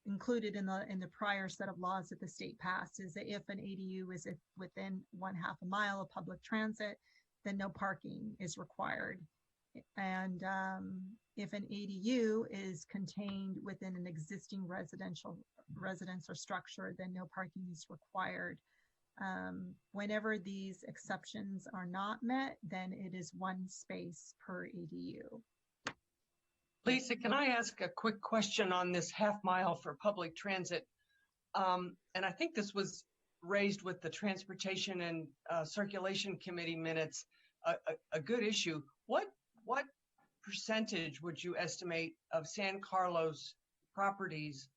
included in the prior set of laws that the state passed, is that if an ADU is within 1/2 a mile of public transit, then no parking is required. And if an ADU is contained within an existing residence or structure, then no parking is required. Whenever these exceptions are not met, then it is 1 space per ADU. Lisa, can I ask a quick question on this 1/2 mile for public transit? And I think this was raised with the Transportation and Circulation Committee minutes, a good issue. What percentage would you estimate of San Carlos properties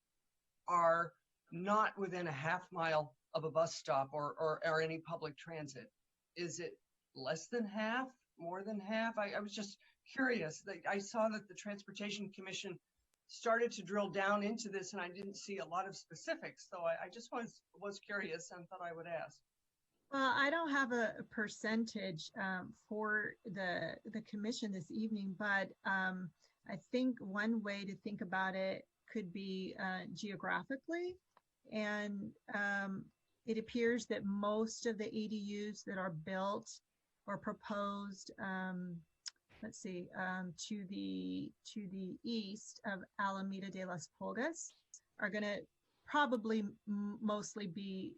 are not within a 1/2 mile of a bus stop or any public transit? Is it less than half, more than half? I was just curious. I saw that the Transportation Commission started to drill down into this, and I didn't see a lot of specifics. So I just was curious and thought I would ask. Well, I don't have a percentage for the commission this evening, but I think one way to think about it could be geographically. And it appears that most of the ADUs that are built or proposed, let's see, to the east of Alameda de las Pulgas are going to probably mostly be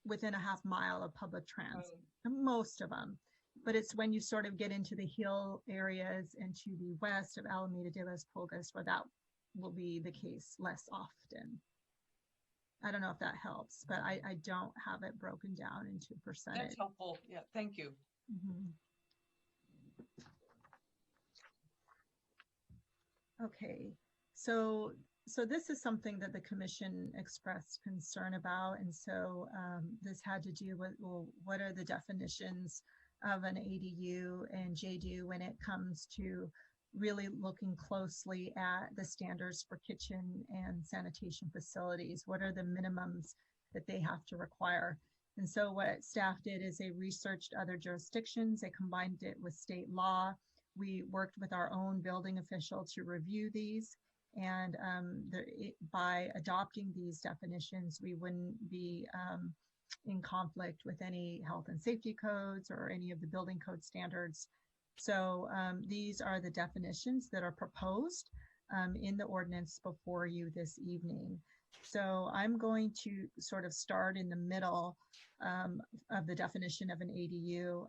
within a 1/2 mile of public transit, most of them. But it's when you sort of get into the hill areas and to the west of Alameda de las Pulgas where that will be the case less often. I don't know if that helps, but I don't have it broken down into percentage. That's helpful. Yeah, thank you. Mm-hmm. Okay, so this is something that the commission expressed concern about, and so this had to do with, well, what are the definitions of an ADU and JDU when it comes to really looking closely at the standards for kitchen and sanitation facilities? What are the minimums that they have to require? And so what staff did is they researched other jurisdictions, they combined it with state law. We worked with our own building official to review these, and by adopting these definitions, we wouldn't be in conflict with any health and safety codes or any of the building code standards. So these are the definitions that are proposed in the ordinance before you this evening. So I'm going to sort of start in the middle of the definition of an ADU,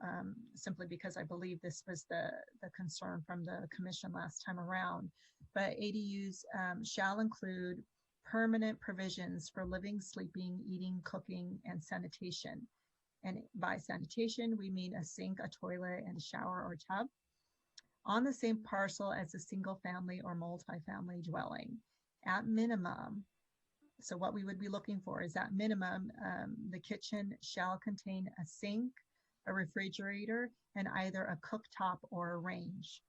simply because I believe this was the concern from the commission last time around. But ADUs shall include permanent provisions for living, sleeping, eating, cooking, and sanitation. And by sanitation, we mean a sink, a toilet, and a shower or tub on the same parcel as a single family or multifamily dwelling. At minimum, so what we would be looking for is at minimum, the kitchen shall contain a sink, a refrigerator, and either a cooktop or a range.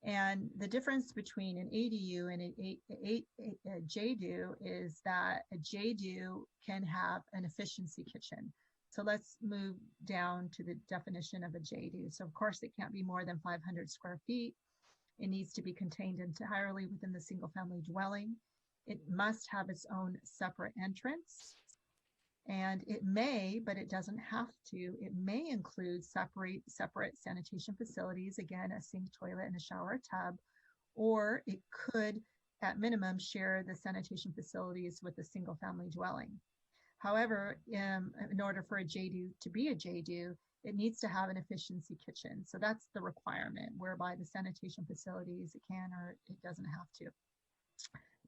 And the difference between an ADU and a JDU is that a JDU can have an efficiency kitchen. So let's move down to the definition of a JDU. So of course it can't be more than 500 square feet. It needs to be contained entirely within the single family dwelling. It must have its own separate entrance. And it may, but it doesn't have to, it may include separate sanitation facilities, again, a sink, toilet, and a shower tub, or it could, at minimum, share the sanitation facilities with a single family dwelling. However, in order for a JDU to be a JDU, it needs to have an efficiency kitchen. So that's the requirement, whereby the sanitation facilities, it can or it doesn't have to.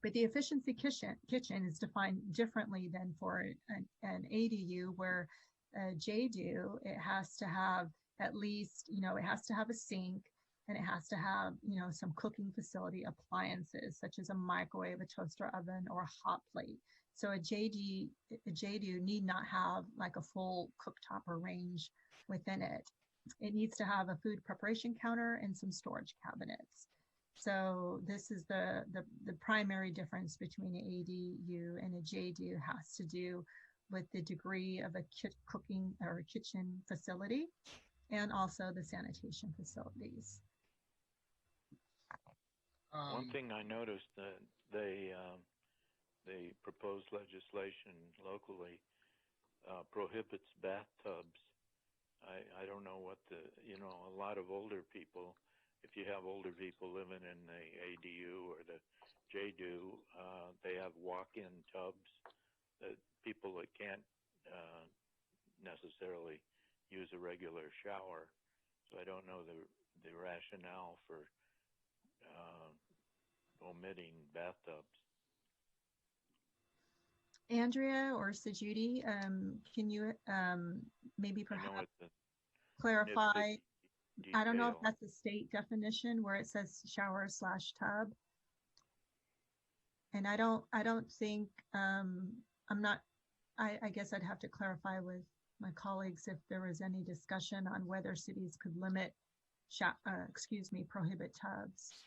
But the efficiency kitchen is defined differently than for an ADU, where a JDU, it has to have at least, it has to have a sink, and it has to have, some cooking facility appliances, such as a microwave, a toaster oven, or a hot plate. So a JDU need not have like a full cooktop or range within it. It needs to have a food preparation counter and some storage cabinets. So this is the primary difference between an ADU and a JDU, has to do with the degree of a cooking or a kitchen facility, and also the sanitation facilities. One thing I noticed that they proposed legislation locally prohibits bathtubs. I don't know what a lot of older people, if you have older people living in the ADU or the JDU, they have walk-in tubs that people that can't necessarily use a regular shower. So I don't know the rationale for omitting bathtubs. Andrea or Sajudi, can you maybe perhaps clarify? I don't know if that's a state definition where it says shower/tub. And I don't think, I guess I'd have to clarify with my colleagues if there was any discussion on whether cities could prohibit tubs.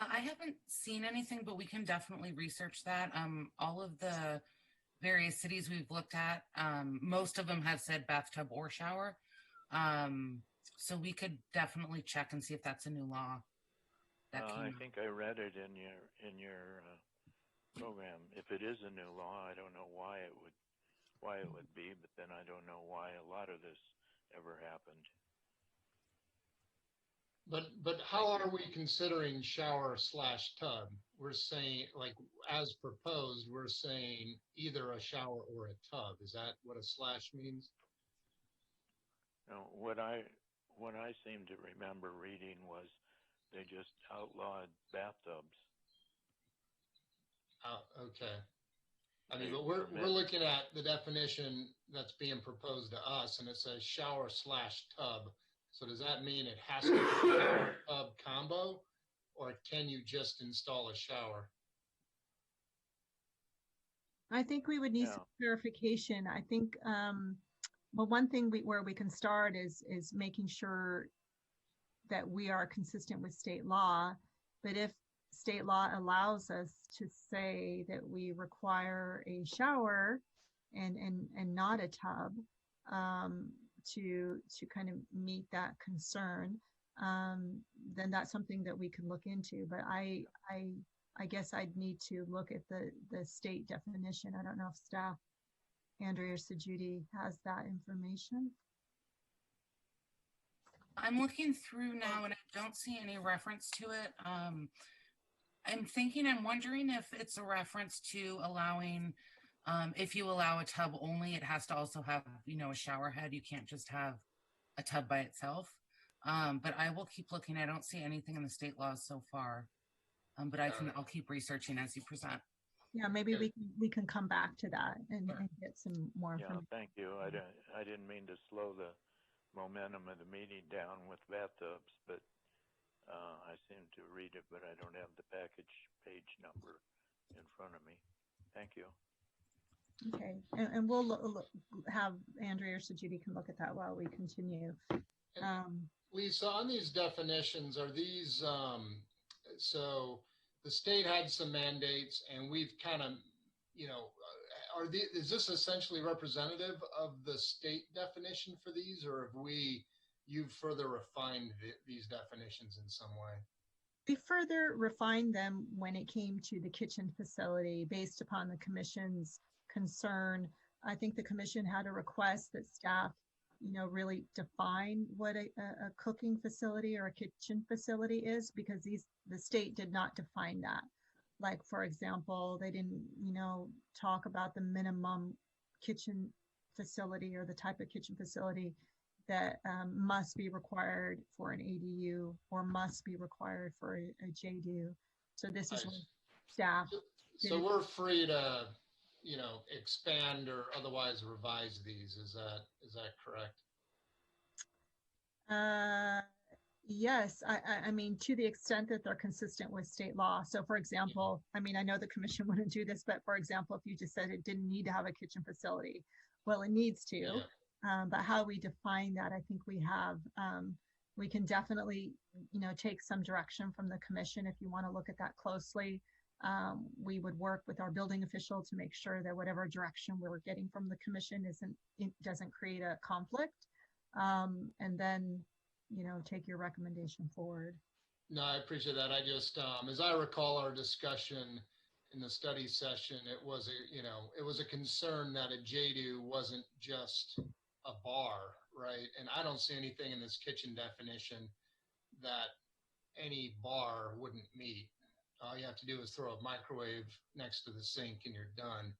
I haven't seen anything, but we can definitely research that. All of the various cities we've looked at, most of them have said bathtub or shower. So we could definitely check and see if that's a new law. I think I read it in your program. If it is a new law, I don't know why it would be, but then I don't know why a lot of this ever happened. But how are we considering shower/tub? We're saying, like, as proposed, we're saying either a shower or a tub. Is that what a slash means? No, what I seem to remember reading was they just outlawed bathtubs. Okay. I mean, but we're looking at the definition that's being proposed to us, and it says shower/tub. So does that mean it has to be a shower-tub combo, or can you just install a shower? I think we would need some clarification. I think, well, one thing where we can start is making sure that we are consistent with state law. But if state law allows us to say that we require a shower and not a tub, to kind of meet that concern, then that's something that we can look into. But I guess I'd need to look at the state definition. I don't know if staff, Andrea or Sajudi, has that information. I'm looking through now and I don't see any reference to it. I'm wondering if it's a reference to allowing, if you allow a tub only, it has to also have, a shower head. You can't just have a tub by itself. But I will keep looking. I don't see anything in the state laws so far. But I'll keep researching as you present. Yeah, maybe we can come back to that and get some more information. Yeah, thank you. I didn't mean to slow the momentum of the meeting down with bathtubs, but I seem to read it, but I don't have the package page number in front of me. Thank you. Okay, and we'll have Andrea or Sajudi can look at that while we continue. Lisa, on these definitions, are these, so the state had some mandates and we've kind of, is this essentially representative of the state definition for these, or have you've further refined these definitions in some way? We further refined them when it came to the kitchen facility based upon the commission's concern. I think the commission had a request that staff, really define what a cooking facility or a kitchen facility is, because the state did not define that. like, for example, they didn't, talk about the minimum kitchen facility or the type of kitchen facility that must be required for an ADU or must be required for a JDU. So this is where staff. So we're free to, expand or otherwise revise these. Is that correct? Yes, I mean, to the extent that they're consistent with state law. So for example, I mean, I know the commission wouldn't do this, but for example, if you just said it didn't need to have a kitchen facility, well, it needs to. Yeah. But how we define that, I think we can definitely, take some direction from the commission if you want to look at that closely. We would work with our building official to make sure that whatever direction we're getting from the commission doesn't create a conflict. And then, take your recommendation forward. No, I appreciate that. I just, as I recall our discussion in the study session, it was a concern that a JDU wasn't just a bar, right? And I don't see anything in this kitchen definition that any bar wouldn't meet. All you have to do is throw a microwave next to the sink and you're done.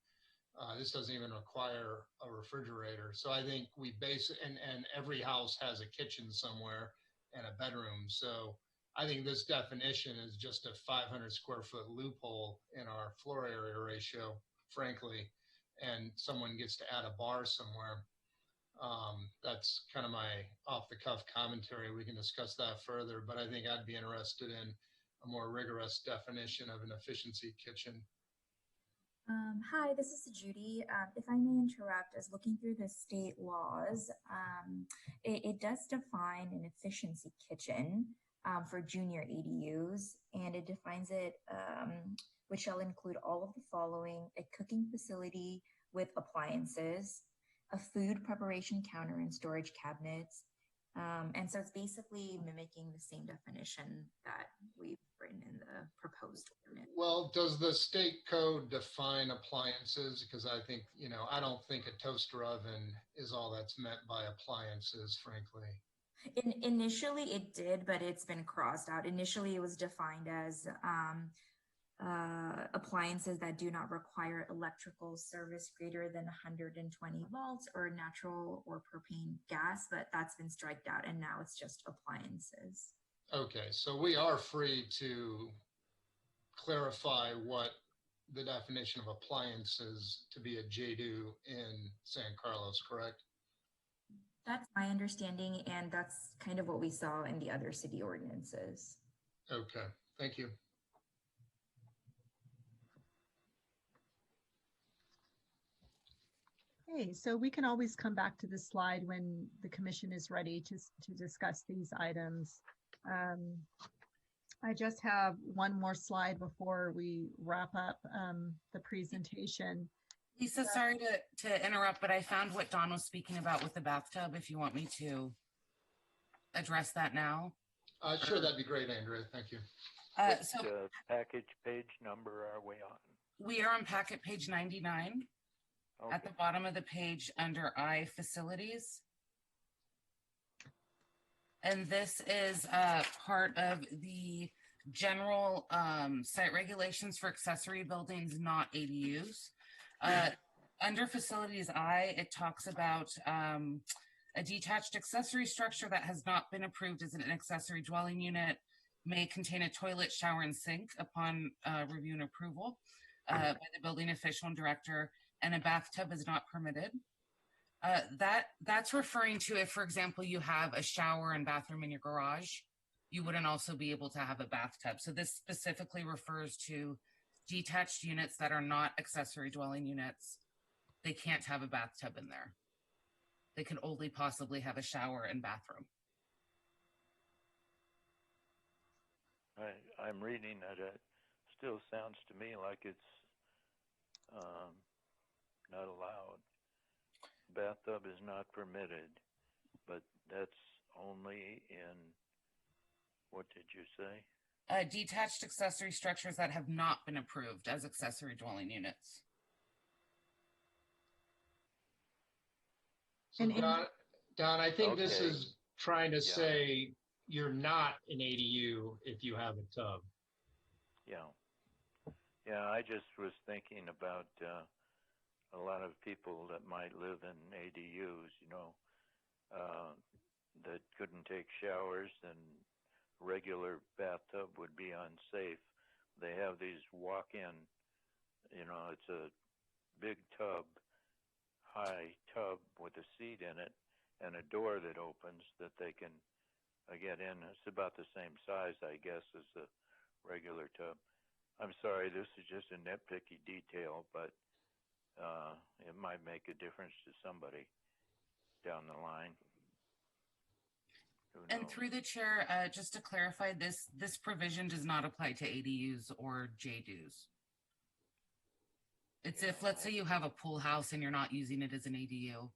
This doesn't even require a refrigerator. So I think we base it, and every house has a kitchen somewhere and a bedroom. So I think this definition is just a 500 square foot loophole in our floor area ratio, frankly, and someone gets to add a bar somewhere. That's kind of my off the cuff commentary. We can discuss that further, but I think I'd be interested in a more rigorous definition of an efficiency kitchen. Hi, this is Judy. If I may interrupt, as looking through the state laws, it does define an efficiency kitchen for junior ADUs, and it defines it, which shall include all of the following: a cooking facility with appliances, a food preparation counter and storage cabinets. And so it's basically mimicking the same definition that we've written in the proposed ordinance. Well, does the state code define appliances? Because I think, I don't think a toaster oven is all that's meant by appliances, frankly. Initially it did, but it's been crossed out. Initially it was defined as appliances that do not require electrical service greater than 120 volts or natural or propane gas, but that's been striked out and now it's just appliances. Okay, so we are free to clarify what the definition of appliances to be a JDU in San Carlos, correct? That's my understanding, and that's kind of what we saw in the other city ordinances. Okay, thank you. Okay, so we can always come back to this slide when the commission is ready to discuss these items. I just have one more slide before we wrap up the presentation. Lisa, sorry to interrupt, but I found what Don was speaking about with the bathtub, if you want me to address that now. Sure, that'd be great, Andrea. Thank you. What package page number are we on? We are on packet page 99. Okay. At the bottom of the page under I, facilities. And this is part of the general site regulations for accessory buildings, not ADUs. Under facilities I, it talks about a detached accessory structure that has not been approved as an accessory dwelling unit may contain a toilet, shower, and sink upon review and approval by the building official and director, and a bathtub is not permitted. That's referring to if, for example, you have a shower and bathroom in your garage, you wouldn't also be able to have a bathtub. So this specifically refers to detached units that are not accessory dwelling units. They can't have a bathtub in there. They can only possibly have a shower and bathroom. I'm reading that. It still sounds to me like it's not allowed. Bathtub is not permitted, but that's only in, what did you say? Detached accessory structures that have not been approved as accessory dwelling units. So Don, I think this is trying to say you're not an ADU if you have a tub. Yeah. Yeah, I just was thinking about a lot of people that might live in ADUs, that couldn't take showers, and regular bathtub would be unsafe. They have these walk-in, it's a big tub, high tub with a seat in it and a door that opens that they can get in. It's about the same size, I guess, as the regular tub. I'm sorry, this is just a nitpicky detail, but it might make a difference to somebody down the line. Who And knows? through the chair, just to clarify, this provision does not apply to ADUs or JDUs. It's if, let's say, you have a pool house and you're not using it as an ADU,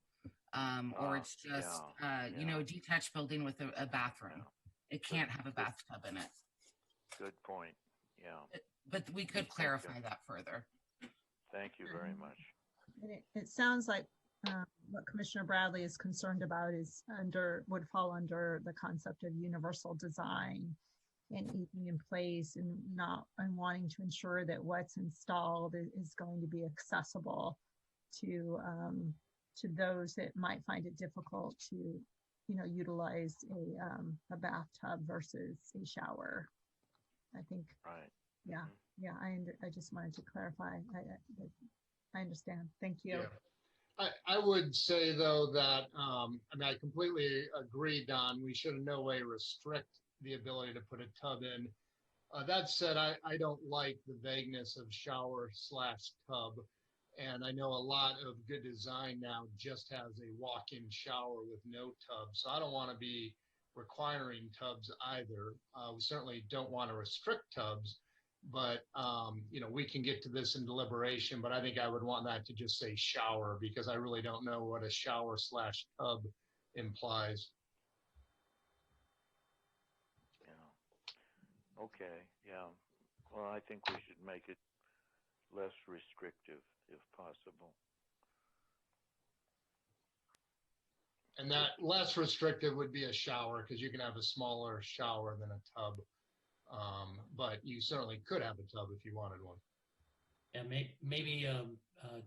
or it's just, a detached building with a bathroom. It can't have a bathtub in it. Good point. Yeah. But we could clarify that further. Thank you very much. And it sounds like what Commissioner Bradley is concerned about would fall under the concept of universal design and keeping in place and wanting to ensure that what's installed is going to be accessible to those that might find it difficult to utilize a bathtub versus a shower. I think. Right. Yeah. Mm-hmm. Yeah. I just wanted to clarify. I understand. Thank you. Yeah. I would say though that, I completely agree, Don. We should in no way restrict the ability to put a tub in. That said, I don't like the vagueness of shower/tub. And I know a lot of good design now just has a walk-in shower with no tub. So I don't want to be requiring tubs either. We certainly don't want to restrict tubs, but we can get to this in deliberation, but I think I would want that to just say shower, because I really don't know what a shower/tub implies. Yeah. Okay. Yeah. Well, I think we should make it less restrictive if possible. And that less restrictive would be a shower, because you can have a smaller shower than a tub. But you certainly could have a tub if you wanted one. And maybe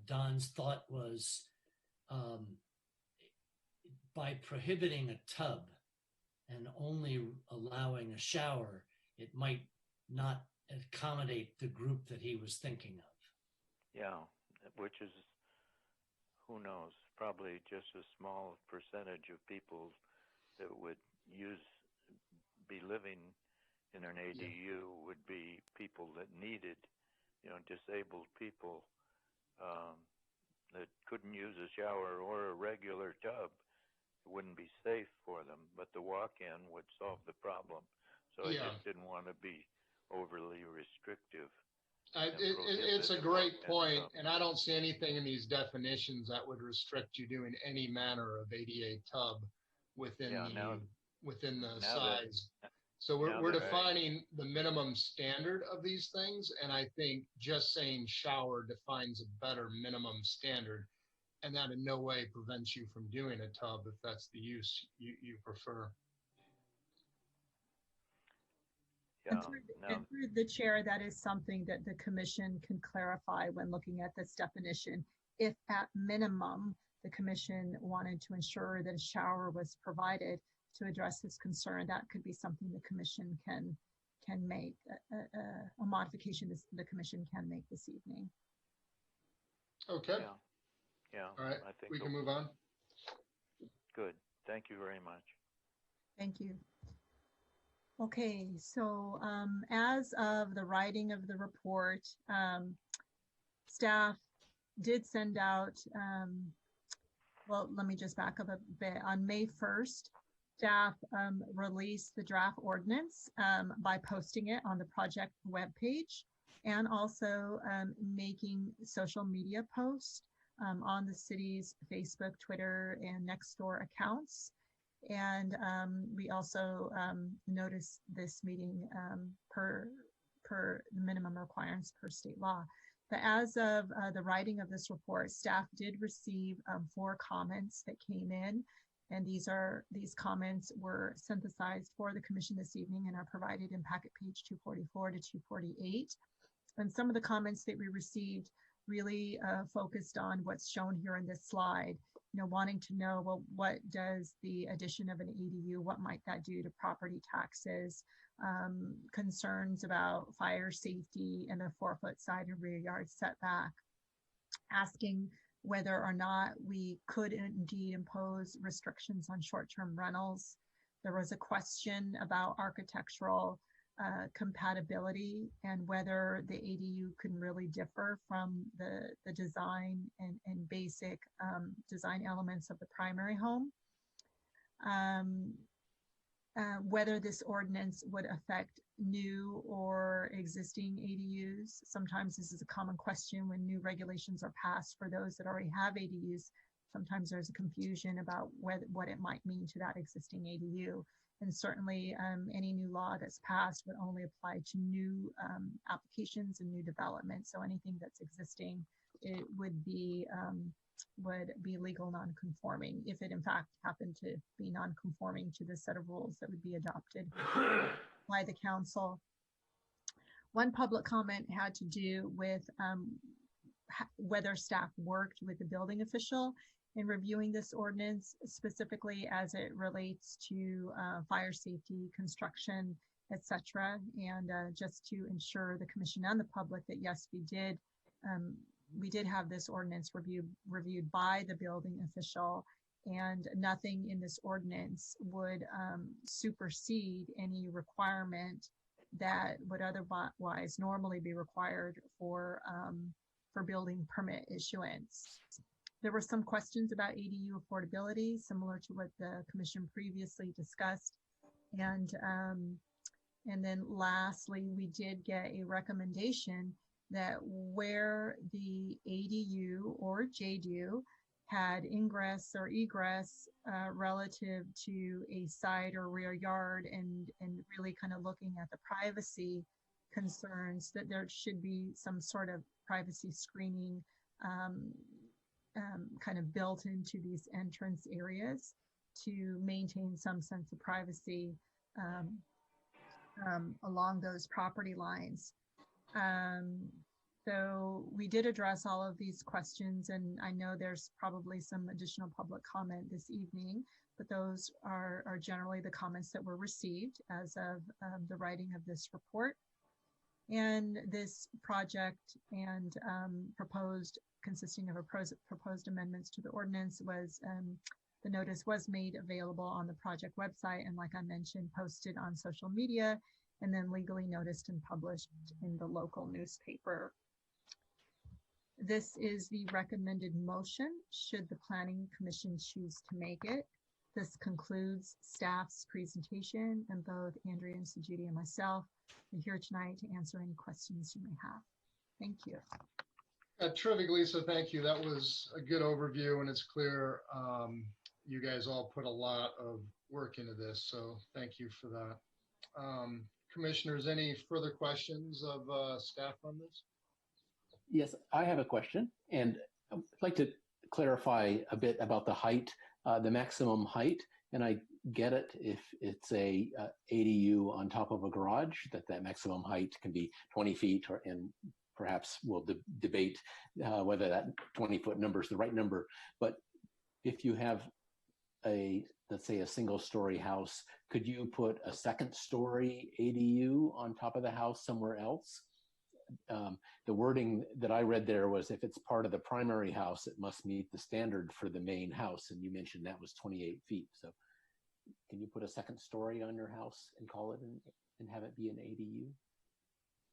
Don's thought was by prohibiting a tub and only allowing a shower, it might not accommodate the group that he was thinking of. Yeah, which is, who knows, probably just a small percentage of people that would be living in an ADU would be people that needed, disabled people that couldn't use a shower or a regular tub. It wouldn't be safe for them, but the walk-in would solve the problem. So I just didn't want to be overly restrictive. It's a great point, and I don't see anything in these definitions that would restrict you doing any manner of ADA tub within the size. So we're defining the minimum standard of these things, and I think just saying shower defines a better minimum standard, and that in no way prevents you from doing a tub if that's the use you prefer. Yeah. And through the chair, that is something that the commission can clarify when looking at this definition. If at minimum, the commission wanted to ensure that a shower was provided to address this concern, that could be something the commission can make, a modification the commission can make this evening. Okay. Yeah. All right, I think we can move on. Good. Thank you very much. Thank you. Okay, so as of the writing of the report, staff did send out, well, let me just back up a bit. On May 1st, staff released the draft ordinance by posting it on the project webpage, and also making social media posts on the city's Facebook, Twitter, and Nextdoor accounts. And we also noticed this meeting per the minimum requirements per state law. But as of the writing of this report, staff did receive 4 comments that came in, and these comments were synthesized for the commission this evening and are provided in packet page 244 to 248. And some of the comments that we received really focused on what's shown here in this slide, wanting to know, well, what does the addition of an ADU, what might that do to property taxes, concerns about fire safety and the 4-foot side and rear yard setback, asking whether or not we could indeed impose restrictions on short-term rentals. There was a question about architectural compatibility and whether the ADU can really differ from the design and basic design elements of the primary home. Whether this ordinance would affect new or existing ADUs. Sometimes this is a common question when new regulations are passed for those that already have ADUs. Sometimes there's a confusion about what it might mean to that existing ADU. And certainly any new law that's passed would only apply to new applications and new development. So anything that's existing, it would be legal non-conforming if it in fact happened to be non-conforming to the set of rules that would be adopted by the council. One public comment had to do with whether staff worked with the building official in reviewing this ordinance, specifically as it relates to fire safety, construction, etc. And just to ensure the commission and the public that yes, we did have this ordinance reviewed by the building official, and nothing in this ordinance would supersede any requirement that would otherwise normally be required for building permit issuance. There were some questions about ADU affordability, similar to what the commission previously discussed. And then lastly, we did get a recommendation that where the ADU or JDU had ingress or egress relative to a side or rear yard and really kind of looking at the privacy concerns, that there should be some sort of privacy screening kind of built into these entrance areas to maintain some sense of privacy along those property lines. So we did address all of these questions, and I know there's probably some additional public comment this evening, but those are generally the comments that were received as of the writing of this report. And this project and consisting of proposed amendments to the ordinance was, the notice was made available on the project website, and like I mentioned, posted on social media, and then legally noticed and published in the local newspaper. This is the recommended motion should the Planning Commission choose to make it. This concludes staff's presentation, and both Andrea and Sajidi and myself are here tonight to answer any questions you may have. Thank you. Terrific, Lisa. Thank you. That was a good overview, and it's clear you guys all put a lot of work into this, so thank you for that. Commissioners, any further questions of staff on this? Yes, I have a question, and I'd like to clarify a bit about the height, the maximum height. And I get it if it's a ADU on top of a garage, that maximum height can be 20 feet, and perhaps we'll debate whether that 20-foot number is the right number. But if you have let's say a single-story house, could you put a second-story ADU on top of the house somewhere else? The wording that I read there was if it's part of the primary house, it must meet the standard for the main house. And you mentioned that was 28 feet. So can you put a second story on your house and call it and have it be an ADU?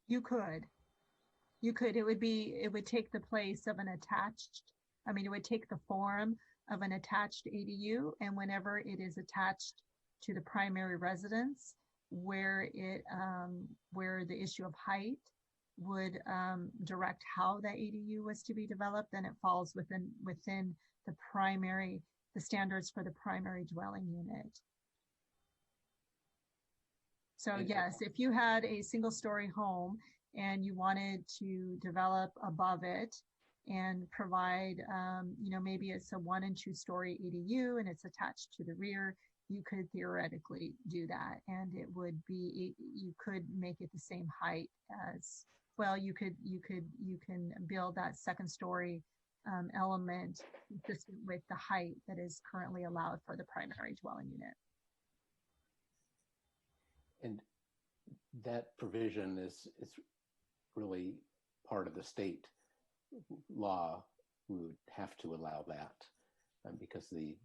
You could. It would take the place of an attached, it would take the form of an attached ADU, and whenever it is attached to the primary residence, where the issue of height would direct how that ADU was to be developed, then it falls within the standards for the primary dwelling unit. So yes, if you had a single-story home and you wanted to develop above it and provide, maybe it's a 1 and 2 story ADU and it's attached to the rear, you could theoretically do that, and it would be, you could make it the same height as well, you can build that second story element consistent with the height that is currently allowed for the primary dwelling unit. And that provision is really part of the state law. We would have to allow that because is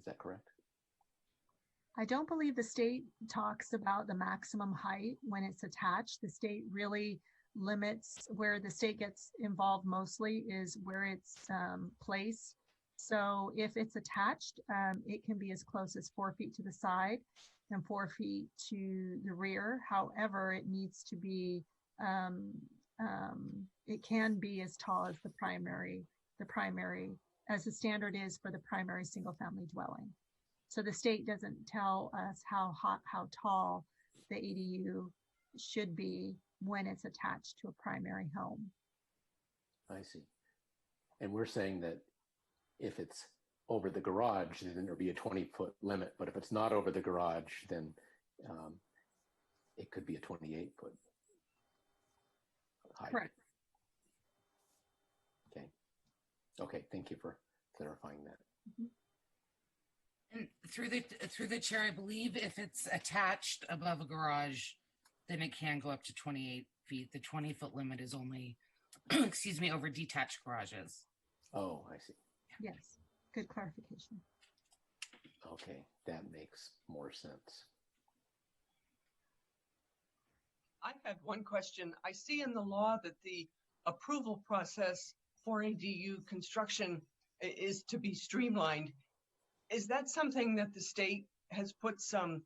that correct? I don't believe the state talks about the maximum height when it's attached. The state really limits where the state gets involved mostly is where it's placed. So if it's attached, it can be as close as 4 feet to the side and 4 feet to the rear. However, it needs to be, it can be as tall as the primary, as the standard is for the primary single family dwelling. So the state doesn't tell us how tall the ADU should be when it's attached to a primary home. I see. And we're saying that if it's over the garage, then there'll be a 20-foot limit. But if it's not over the garage, then it could be a 28-foot height. Correct. Okay. Okay. Thank you for clarifying that. Mm-hmm. And through the chair, I believe if it's attached above a garage, then it can go up to 28 feet. The 20-foot limit is only, excuse me, over detached garages. Oh, I see. Yes, good clarification. Okay, that makes more sense. I had one question. I see in the law that the approval process for ADU construction is to be streamlined. Is that something that the state has put some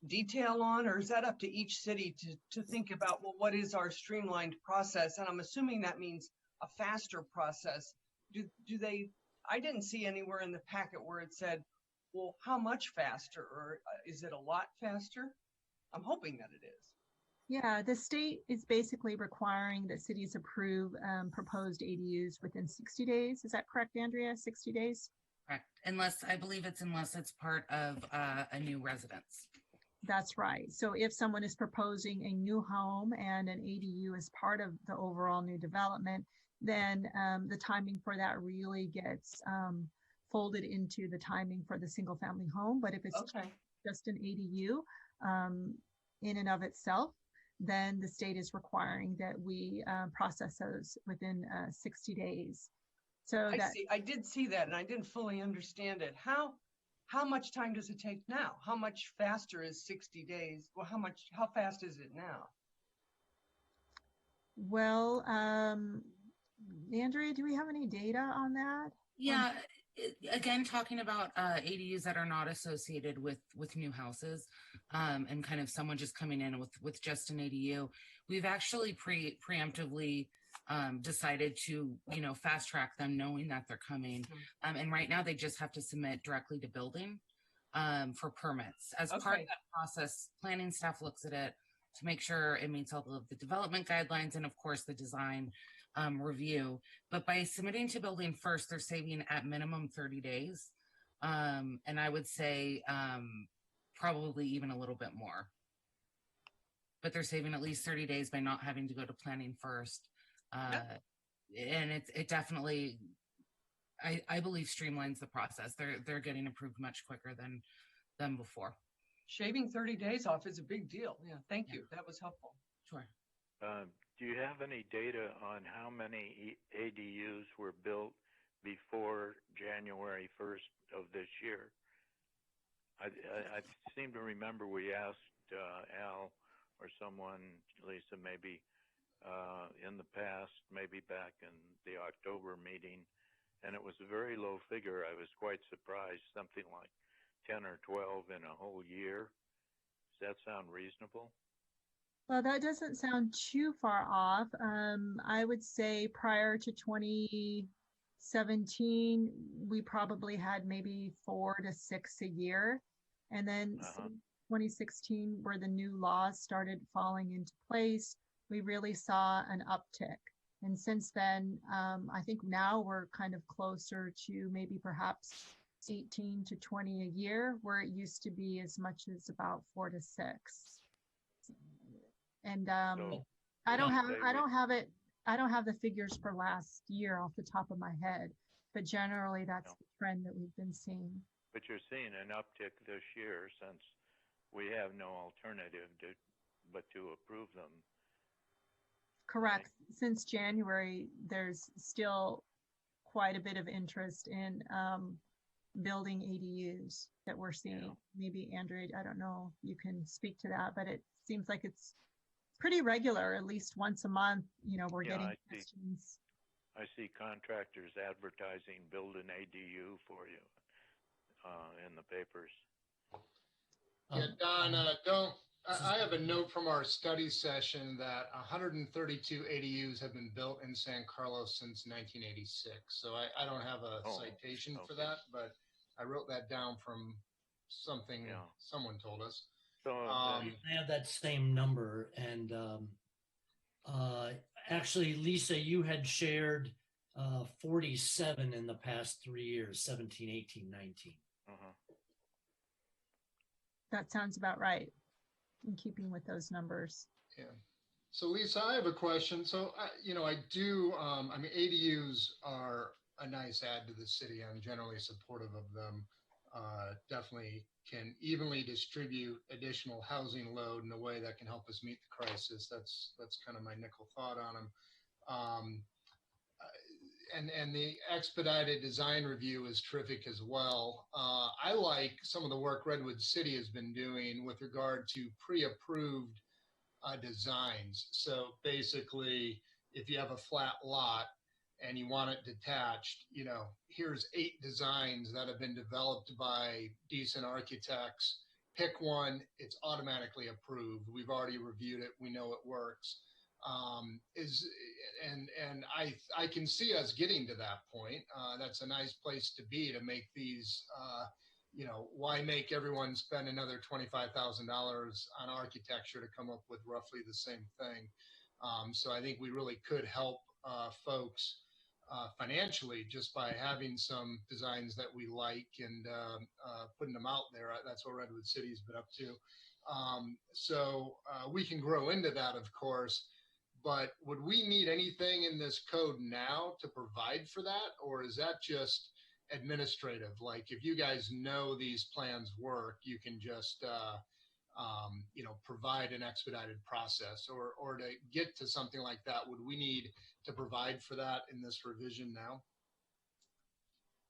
detail on, or is that up to each city to think about, well, what is our streamlined process? And I'm assuming that means a faster process. Do they, I didn't see anywhere in the packet where it said, well, how much faster, or is it a lot faster? I'm hoping that it is. Yeah, the state is basically requiring that cities approve proposed ADUs within 60 days. Is that correct, Andrea? 60 days? Correct. Unless it's part of a new residence. That's right. So if someone is proposing a new home and an ADU is part of the overall new development, then the timing for that really gets folded into the timing for the single family home. But if it's just an ADU in and of itself, then the state is requiring that we process those within 60 days. So I did see that, and I didn't fully understand it. How much time does it take now? How much faster is 60 days? Well, how fast is it now? Well, Andrea, do we have any data on that? Yeah, again, talking about ADUs that are not associated with new houses, and kind of someone just coming in with just an ADU, we've actually preemptively decided to, fast track them, knowing that they're coming. And right now they just have to submit directly to building for permits. As part of that process, planning staff looks at it to make sure it meets all of the development guidelines and, of course, the design review. But by submitting to building first, they're saving at minimum 30 days. And I would say probably even a little bit more. But they're saving at least 30 days by not having to go to planning first. And it definitely, I believe, streamlines the process. They're getting approved much quicker than before. Shaving 30 days off is a big deal. Yeah, thank you. That was helpful. Sure. Do you have any data on how many ADUs were built before January 1st of this year? I seem to remember we asked Al or someone, Lisa, maybe in the past, maybe back in the October meeting, and it was a very low figure. I was quite surprised, something like 10 or 12 in a whole year. Does that sound reasonable? Well, that doesn't sound too far off. I would say prior to 2017, we probably had maybe 4 to 6 a year. And then 2016, where the new laws started falling into place, we really saw an uptick. And since then, I think now we're kind of closer to maybe perhaps 18 to 20 a year, where it used to be as much as about 4 to 6. And So I don't have they I would- don't have it. I don't have the figures for last year off the top of my head, but generally that's No. the trend that we've been seeing. But you're seeing an uptick this year since we have no alternative but to approve them. Correct. Since January, there's still quite a bit of interest in building ADUs that we're seeing. Yeah. Maybe Andrea, I don't know, you can speak to that, but it seems like it's pretty regular, at least once a month, we're Yeah, getting I see. questions. I see contractors advertising build an ADU for you in the papers. Yeah, Don, I have a note from our study session that 132 ADUs have been built in San Carlos since 1986. So I don't have a Oh, citation for okay. that, but I wrote that down from something Yeah. someone told us. So I have that same number. And actually, Lisa, you had shared 47 in the past 3 years, 17, 18, 19. uh-huh. That sounds about right, in keeping with those numbers. Yeah. So Lisa, I have a question. So, I do, ADUs are a nice add to the city. I'm generally supportive of them. Definitely can evenly distribute additional housing load in a way that can help us meet the crisis. That's kind of my nickel thought on them. And the expedited design review is terrific as well. I like some of the work Redwood City has been doing with regard to pre-approved designs. So basically, if you have a flat lot and you want it detached, here's 8 designs that have been developed by decent architects. Pick one, it's automatically approved. We've already reviewed it. We know it works. And I can see us getting to that point. That's a nice place to be, to make these, why make everyone spend another $25,000 on architecture to come up with roughly the same thing? So I think we really could help folks financially just by having some designs that we like and putting them out there. That's what Redwood City's been up to. So we can grow into that, of course. But would we need anything in this code now to provide for that? Or is that just administrative? Like if you guys know these plans work, you can just, provide an expedited process, or to get to something like that, would we need to provide for that in this revision now?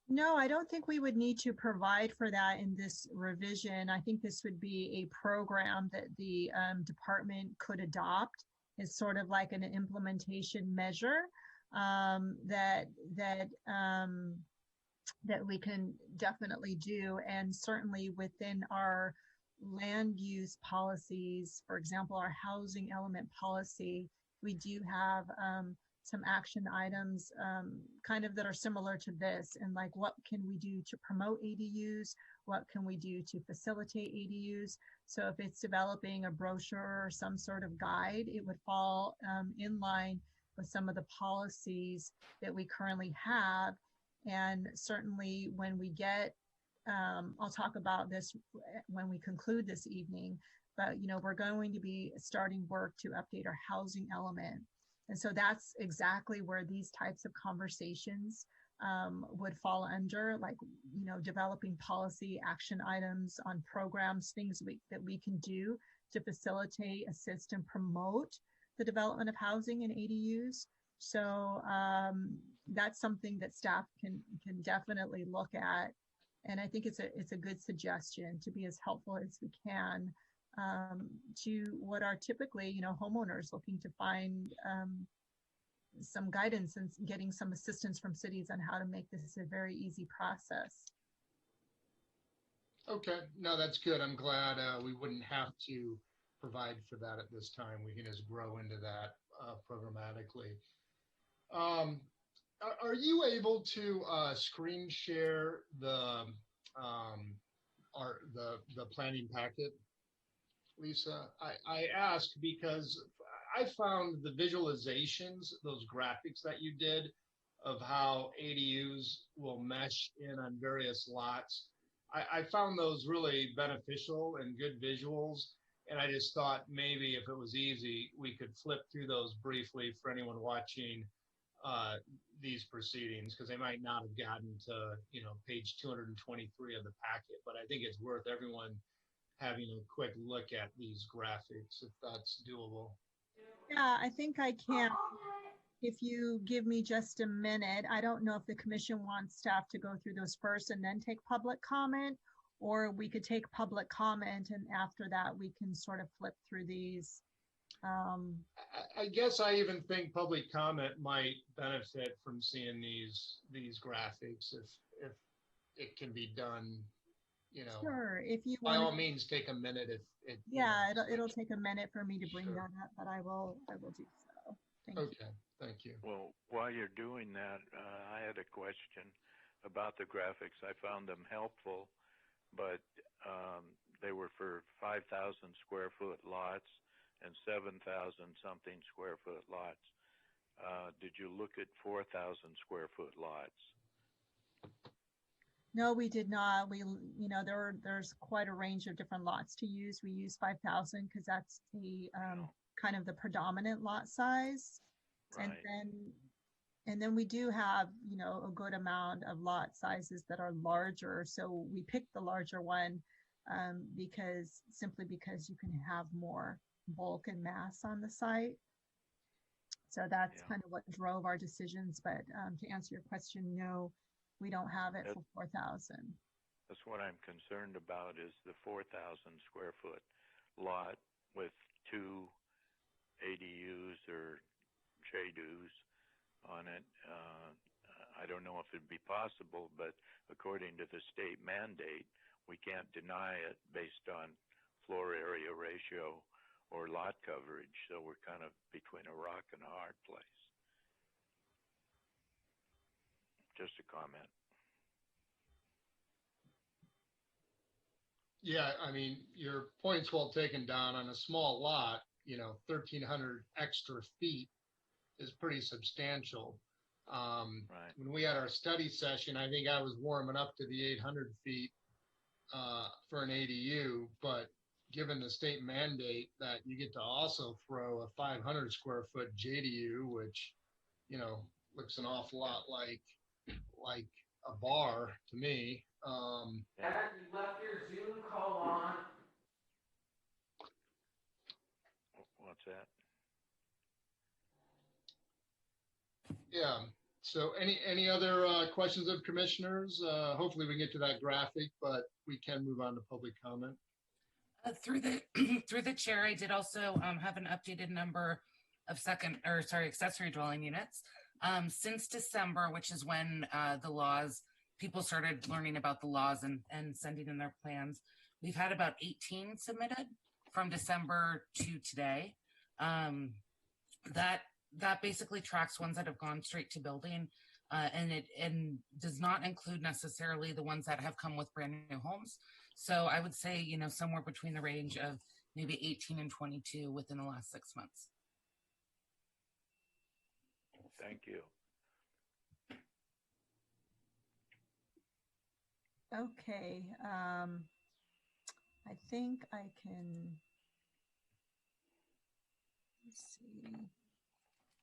No, I don't think we would need to provide for that in this revision. I think this would be a program that the department could adopt. It's sort of like an implementation measure that we can definitely do. And certainly within our land use policies, for example, our housing element policy, we do have some action items kind of that are similar to this, and like what can we do to promote ADUs, what can we do to facilitate ADUs. So if it's developing a brochure or some sort of guide, it would fall in line with some of the policies that we currently have. And certainly when we get, I'll talk about this when we conclude this evening, but we're going to be starting work to update our housing element. And so that's exactly where these types of conversations would fall under, like, developing policy action items on programs, things that we can do to facilitate, assist, and promote the development of housing and ADUs. So that's something that staff can definitely look at. And I think it's a good suggestion to be as helpful as we can to what are typically, homeowners looking to find some guidance and getting some assistance from cities on how to make this a very easy process. Okay, no, that's good. I'm glad we wouldn't have to provide for that at this time. We can just grow into that programmatically. Are you able to screen share the planning packet, Lisa? I ask because I found the visualizations, those graphics that you did of how ADUs will mesh in on various lots. I found those really beneficial and good visuals. And I just thought maybe if it was easy, we could flip through those briefly for anyone watching these proceedings, because they might not have gotten to, page 223 of the packet. But I think it's worth everyone having a quick look at these graphics, if that's doable. Yeah, I think I can. If you give me just a minute, I don't know if the commission wants staff to go through those first and then take public comment, or we could take public comment and after that we can sort of flip through these. I guess I even think public comment might benefit from seeing these graphics if it can be done. Sure, if you by want, all means, take a minute. If it, yeah, it'll take a minute for me to bring that up, but I will do so. Thank you. Okay, thank you. Well, while you're doing that, I had a question about the graphics. I found them helpful, but they were for 5,000 square foot lots and 7,000 something square foot lots. Did you look at 4,000 square foot lots? No, we did not. There's quite a range of different lots to use. We use 5,000 because that's the kind of the predominant lot size. Right. And then we do have, a good amount of lot sizes that are larger. So we picked the larger one simply because you can have more bulk and mass on the site. So that's kind of what drove our decisions. But to answer your question, no, we don't have it for 4,000. That's what I'm concerned about, is the 4,000 square foot lot with 2 ADUs or JDUs on it. I don't know if it'd be possible, but according to the state mandate, we can't deny it based on floor area ratio or lot coverage. So we're kind of between a rock and a hard place. Just a comment. Yeah, I mean, your point's well taken, Don. On a small lot, 1,300 extra feet is pretty substantial. Right. When we had our study session, I think I was warming up to the 800 feet for an ADU, but given the state mandate that you get to also throw a 500 square foot JDU, which, looks an awful lot like a bar to me. Dad, you left your Zoom call on. What's that? Yeah. So any other questions of commissioners? Hopefully we can get to that graphic, but we can move on to public comment. Through the chair, I did also have an updated number of accessory dwelling units. Since December, which is when people started learning about the laws and sending in their plans, we've had about 18 submitted from December to today. That basically tracks ones that have gone straight to building, and does not include necessarily the ones that have come with brand new homes. So I would say, somewhere between the range of maybe 18 and 22 within the last 6 months. Thank you. Okay. I think I can, let's see.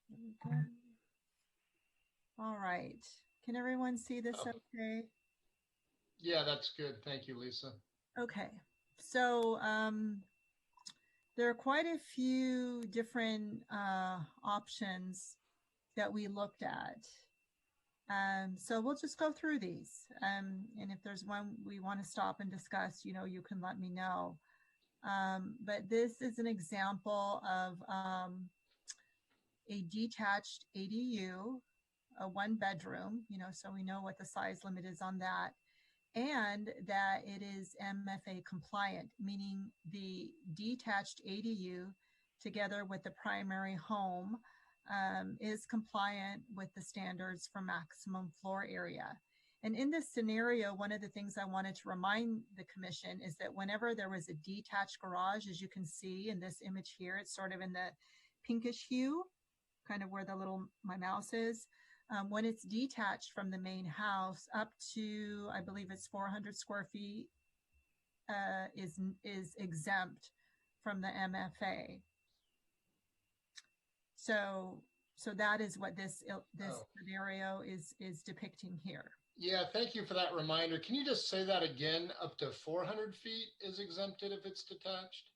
There we go. All right. Can everyone see this okay? Yeah, that's good. Thank you, Lisa. Okay. So there are quite a few different options that we looked at. So we'll just go through these. And if there's one we want to stop and discuss, you can let me know. But this is an example of a detached ADU, a 1-bedroom, so we know what the size limit is on that, and that it is MFA compliant, meaning the detached ADU together with the primary home is compliant with the standards for maximum floor area. And in this scenario, one of the things I wanted to remind the commission is that whenever there was a detached garage, as you can see in this image here, it's sort of in the pinkish hue, kind of where my mouse is. When it's detached from the main house up to, I believe it's 400 square feet, is exempt from the MFA. So that is what this scenario is depicting here. Yeah, thank you for that reminder. Can you just say that again? Up to 400 feet is exempted if it's detached?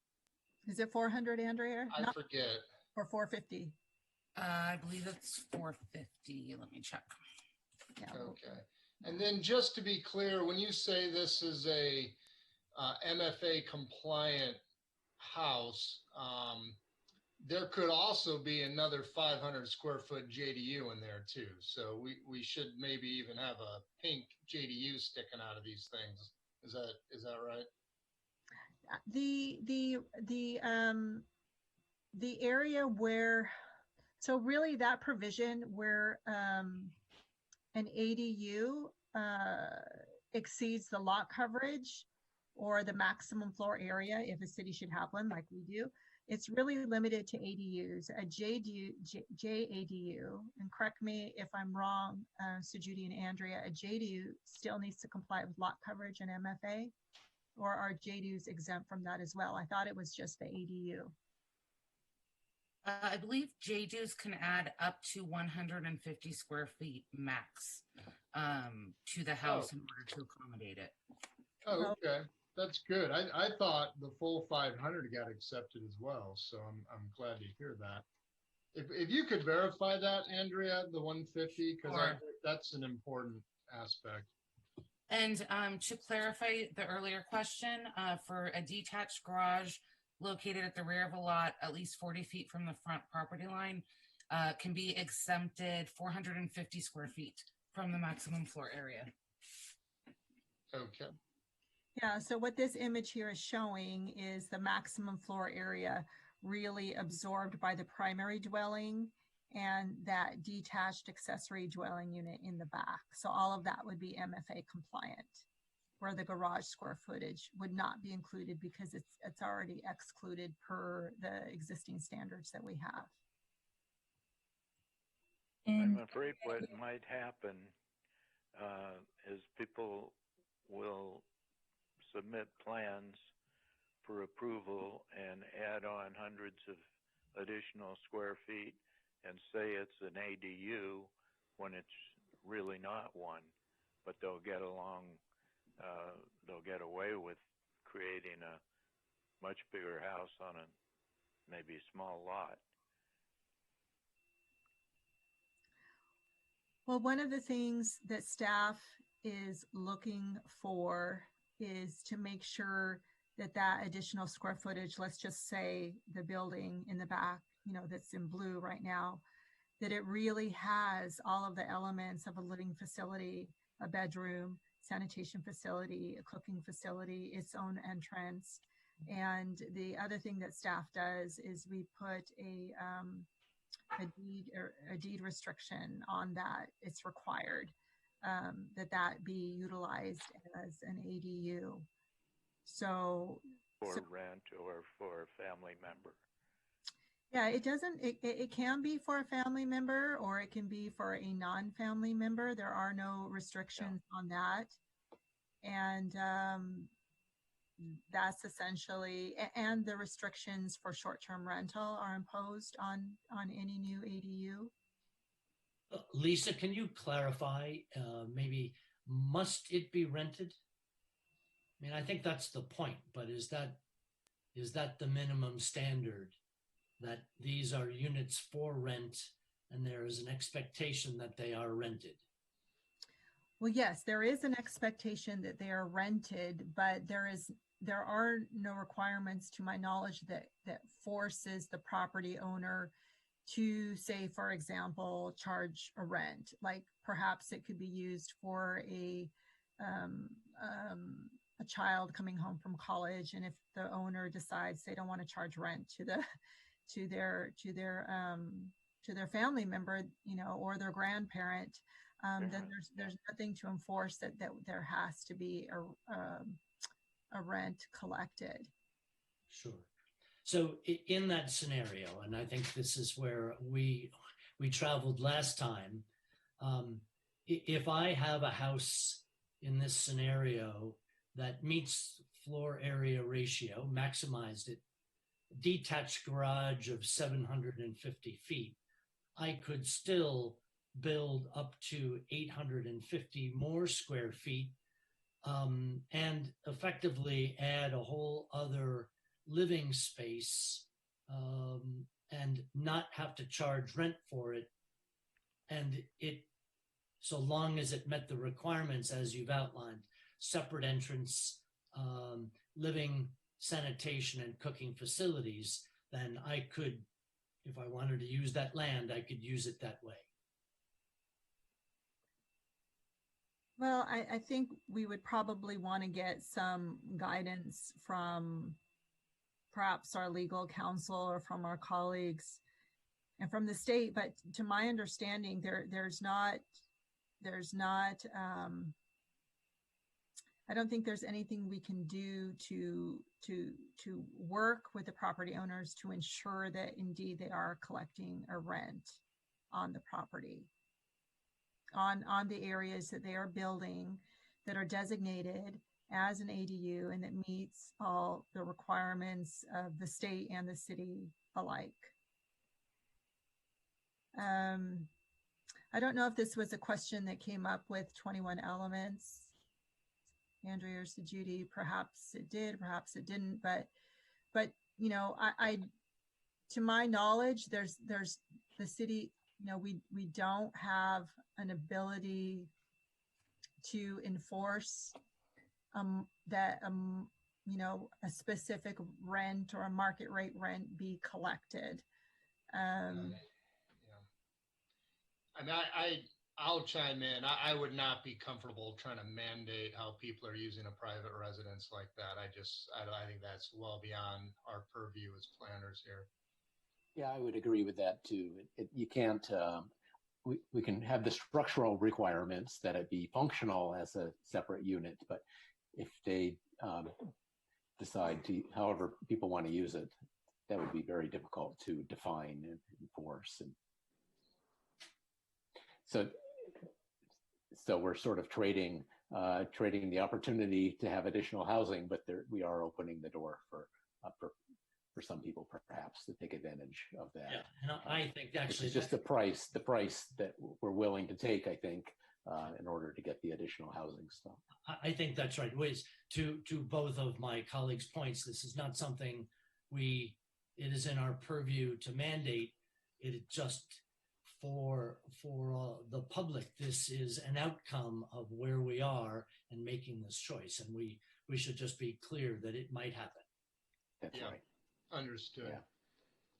Is it 400, Andrea? I forget. Or 450? I believe it's 450. Let me check. Yeah. Okay. And then just to be clear, when you say this is a MFA compliant house, there could also be another 500 square foot JDU in there too. So we should maybe even have a pink JDU sticking out of these things. Is that right? The area where, so really that provision where an ADU exceeds the lot coverage or the maximum floor area, if a city should have one like we do, it's really limited to ADUs. A JADU, and correct me if I'm wrong, so Judy and Andrea, a JDU still needs to comply with lot coverage and MFA, or are JDUs exempt from that as well? I thought it was just the ADU. I believe JDUs can add up to 150 square feet max to the house in order to accommodate it. Oh, okay. That's good. I thought the full 500 got accepted as well, so I'm glad to hear that. If you could verify that, Andrea, the 150, because Sure. That's an important aspect. And to clarify the earlier question, for a detached garage located at the rear of a lot, at least 40 feet from the front property line, can be exempted 450 square feet from the maximum floor area. Okay. Yeah, so what this image here is showing is the maximum floor area really absorbed by the primary dwelling and that detached accessory dwelling unit in the back. So all of that would be MFA compliant, where the garage square footage would not be included because it's already excluded per the existing standards that we have. I'm afraid what might happen is people will submit plans for approval and add on hundreds of additional square feet and say it's an ADU when it's really not one, but they'll get away with creating a much bigger house on a maybe small lot. Well, one of the things that staff is looking for is to make sure that that additional square footage, let's just say the building in the back, that's in blue right now, that it really has all of the elements of a living facility, a bedroom, sanitation facility, a cooking facility, its own entrance. And the other thing that staff does is we put a deed restriction on that. It's required that be utilized as an ADU. So for rent or for a family member. Yeah, it can be for a family member or it can be for a non-family member. There are no restrictions on that. And that's essentially, and the restrictions for short-term rental are imposed on any new ADU. Lisa, can you clarify, maybe must it be rented? I mean, I think that's the point, but is that the minimum standard, that these are units for rent and there is an expectation that they are rented? Well, yes, there is an expectation that they are rented, but there are no requirements, to my knowledge, that forces the property owner to, say, for example, charge a rent. Like perhaps it could be used for a child coming home from college, and if the owner decides they don't want to charge rent to their family member, or their grandparent, then there's nothing to enforce that there has to be a rent collected. Sure. So in that scenario, and I think this is where we traveled last time, if I have a house in this scenario that meets floor area ratio, maximized it, detached garage of 750 feet, I could still build up to 850 more square feet and effectively add a whole other living space and not have to charge rent for it. And it, so long as it met the requirements as you've outlined, separate entrance, living, sanitation, and cooking facilities, then I could, if I wanted to use that land, I could use it that way. Well, I think we would probably want to get some guidance from perhaps our legal counsel or from our colleagues and from the state. But to my understanding, there's not, I don't think there's anything we can do to work with the property owners to ensure that indeed they are collecting a rent on the property, on the areas that they are building that are designated as an ADU and that meets all the requirements of the state and the city alike. I don't know if this was a question that came up with 21 Elements, Andrea or Judy. Perhaps it did, perhaps it didn't. But you know, I to my knowledge, there's the city. You know, we don't have an ability to enforce that you know, a specific rent or a market rate rent be collected. Yeah. I mean, I'll chime in. I would not be comfortable trying to mandate how people are using a private residence like that. I think that's well beyond our purview as planners here. Yeah, I would agree with that too. You can't, we can have the structural requirements that it be functional as a separate unit, but if they decide to, however people want to use it, that would be very difficult to define and enforce. And so we're sort of trading the opportunity to have additional housing, but we are opening the door for some people perhaps to take advantage of that. Yeah, and I think actually it's just the price that we're willing to take, I think, in order to get the additional housing stuff. I think that's right. Wiz, to both of my colleagues' points, this is not something it is in our purview to mandate. It is just for the public, this is an outcome of where we are and making this choice, and we should just be clear that it might happen. That's right. Understood. Yeah.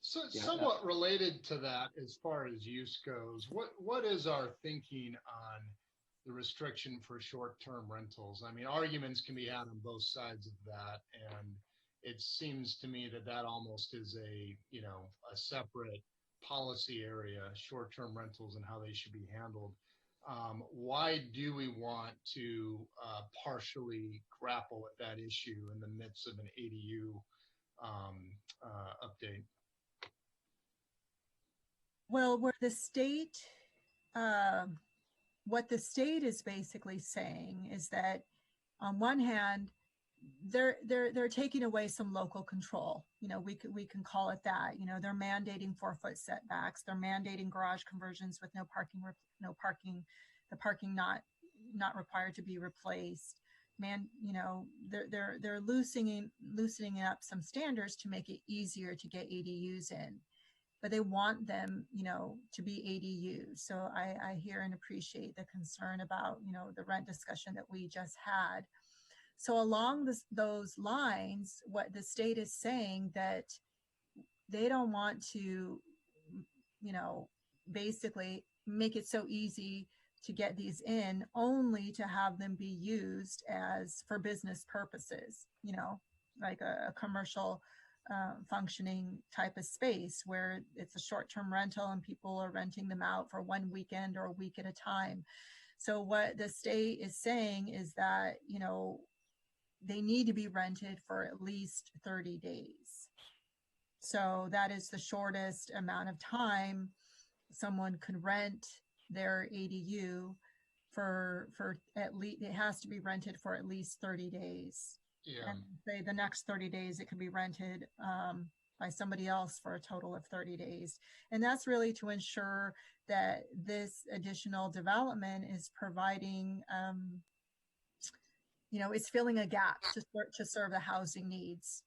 So somewhat related to that, as far as use goes, what is our thinking on the restriction for short-term rentals? I mean, arguments can be had on both sides of that, and it seems to me that almost is a separate policy area, short-term rentals and how they should be handled. Why do we want to partially grapple with that issue in the midst of an ADU update? Well, what the state is basically saying is that on one hand, they're taking away some local control. You know, we can call it that. You know, they're mandating 4-foot setbacks. They're mandating garage conversions with no parking, the parking not required to be replaced. You know, they're loosening up some standards to make it easier to get ADUs in, but they want them, you know, to be ADUs. So I hear and appreciate the concern about, you know, the rent discussion that we just had. So along those lines, what the state is saying that they don't want to, you know, basically make it so easy to get these in, only to have them be used as for business purposes, you know, like a commercial functioning type of space where it's a short-term rental and people are renting them out for one weekend or a week at a time. So what the state is saying is that, you know, they need to be rented for at least 30 days. So that is the shortest amount of time someone could rent their ADU for at least, it has to be rented for at least 30 days. Yeah. And say the next 30 days it can be rented by somebody else for a total of 30 days. And that's really to ensure that this additional development is providing, it's filling a gap to serve the housing needs.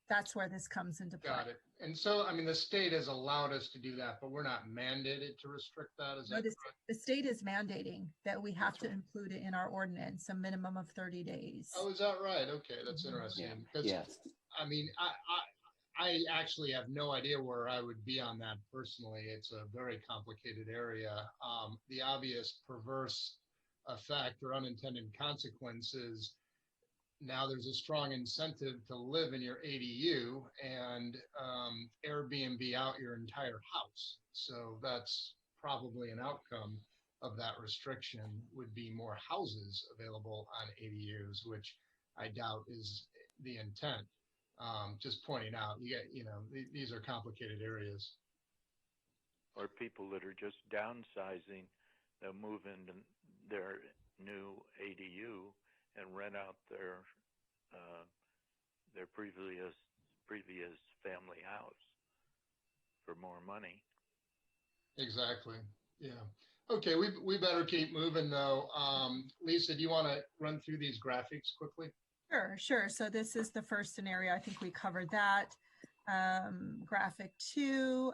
That's where this comes into play. Got it. And so, I mean, the state has allowed us to do that, but we're not mandated to restrict that. Is that correct? The state is mandating that we have to include it in our ordinance, a minimum of 30 days. Oh, is that right? Okay, that's interesting. Because, Yes. I mean, I actually have no idea where I would be on that personally. It's a very complicated area. The obvious perverse effect or unintended consequences, now there's a strong incentive to live in your ADU and Airbnb out your entire house. So that's probably an outcome of that restriction, would be more houses available on ADUs, which I doubt is the intent. Just pointing out, these are complicated areas. Or people that are just downsizing, they'll move into their new ADU and rent out their previous family house for more money. Exactly. Yeah. Okay, we better keep moving though. Lisa, do you want to run through these graphics quickly? Sure. So this is the first scenario. I think we covered that. Graphic 2.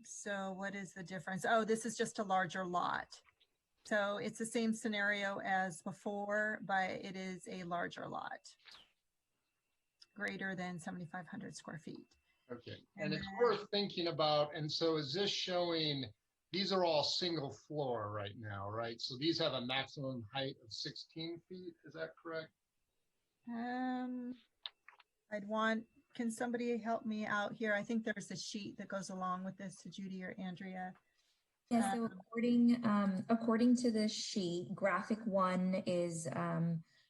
So what is the difference? Oh, this is just a larger lot. So it's the same scenario as before, but it is a larger lot, greater than 7,500 square feet. Okay, and it's worth thinking about. And so is this showing, these are all single floor right now, right? So these have a maximum height of 16 feet. Is that correct? Can somebody help me out here? I think there's a sheet that goes along with this, Judy or Andrea. Yeah, so according to this sheet, graphic 1 is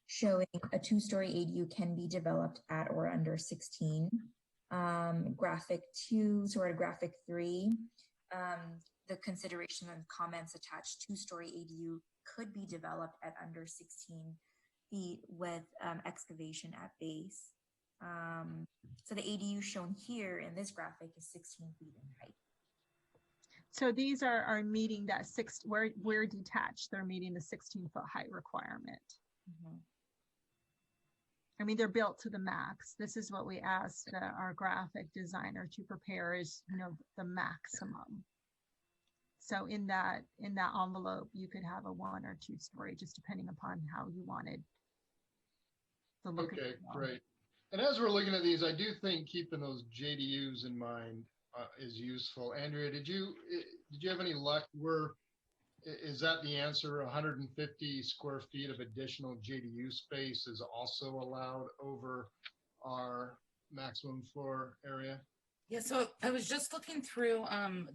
showing a 2-story ADU can be developed at or under 16. Graphic 2, graphic 3, the consideration and comments attached, 2-story ADU could be developed at under 16 feet with excavation at base. So the ADU shown here in this graphic is 16 feet in height. So these are meeting that we're detached. They're meeting the 16-foot height requirement. Mm-hmm. I mean, they're built to the max. This is what we asked our graphic designer to prepare is, the maximum. So in that envelope, you could have a 1 or 2-story, just depending upon how you wanted the look. Okay, great. And as we're looking at these, I do think keeping those JDUs in mind is useful. Andrea, did you have any luck? Is that the answer? 150 square feet of additional JDU space is also allowed over our maximum floor area? Yeah, so I was just looking through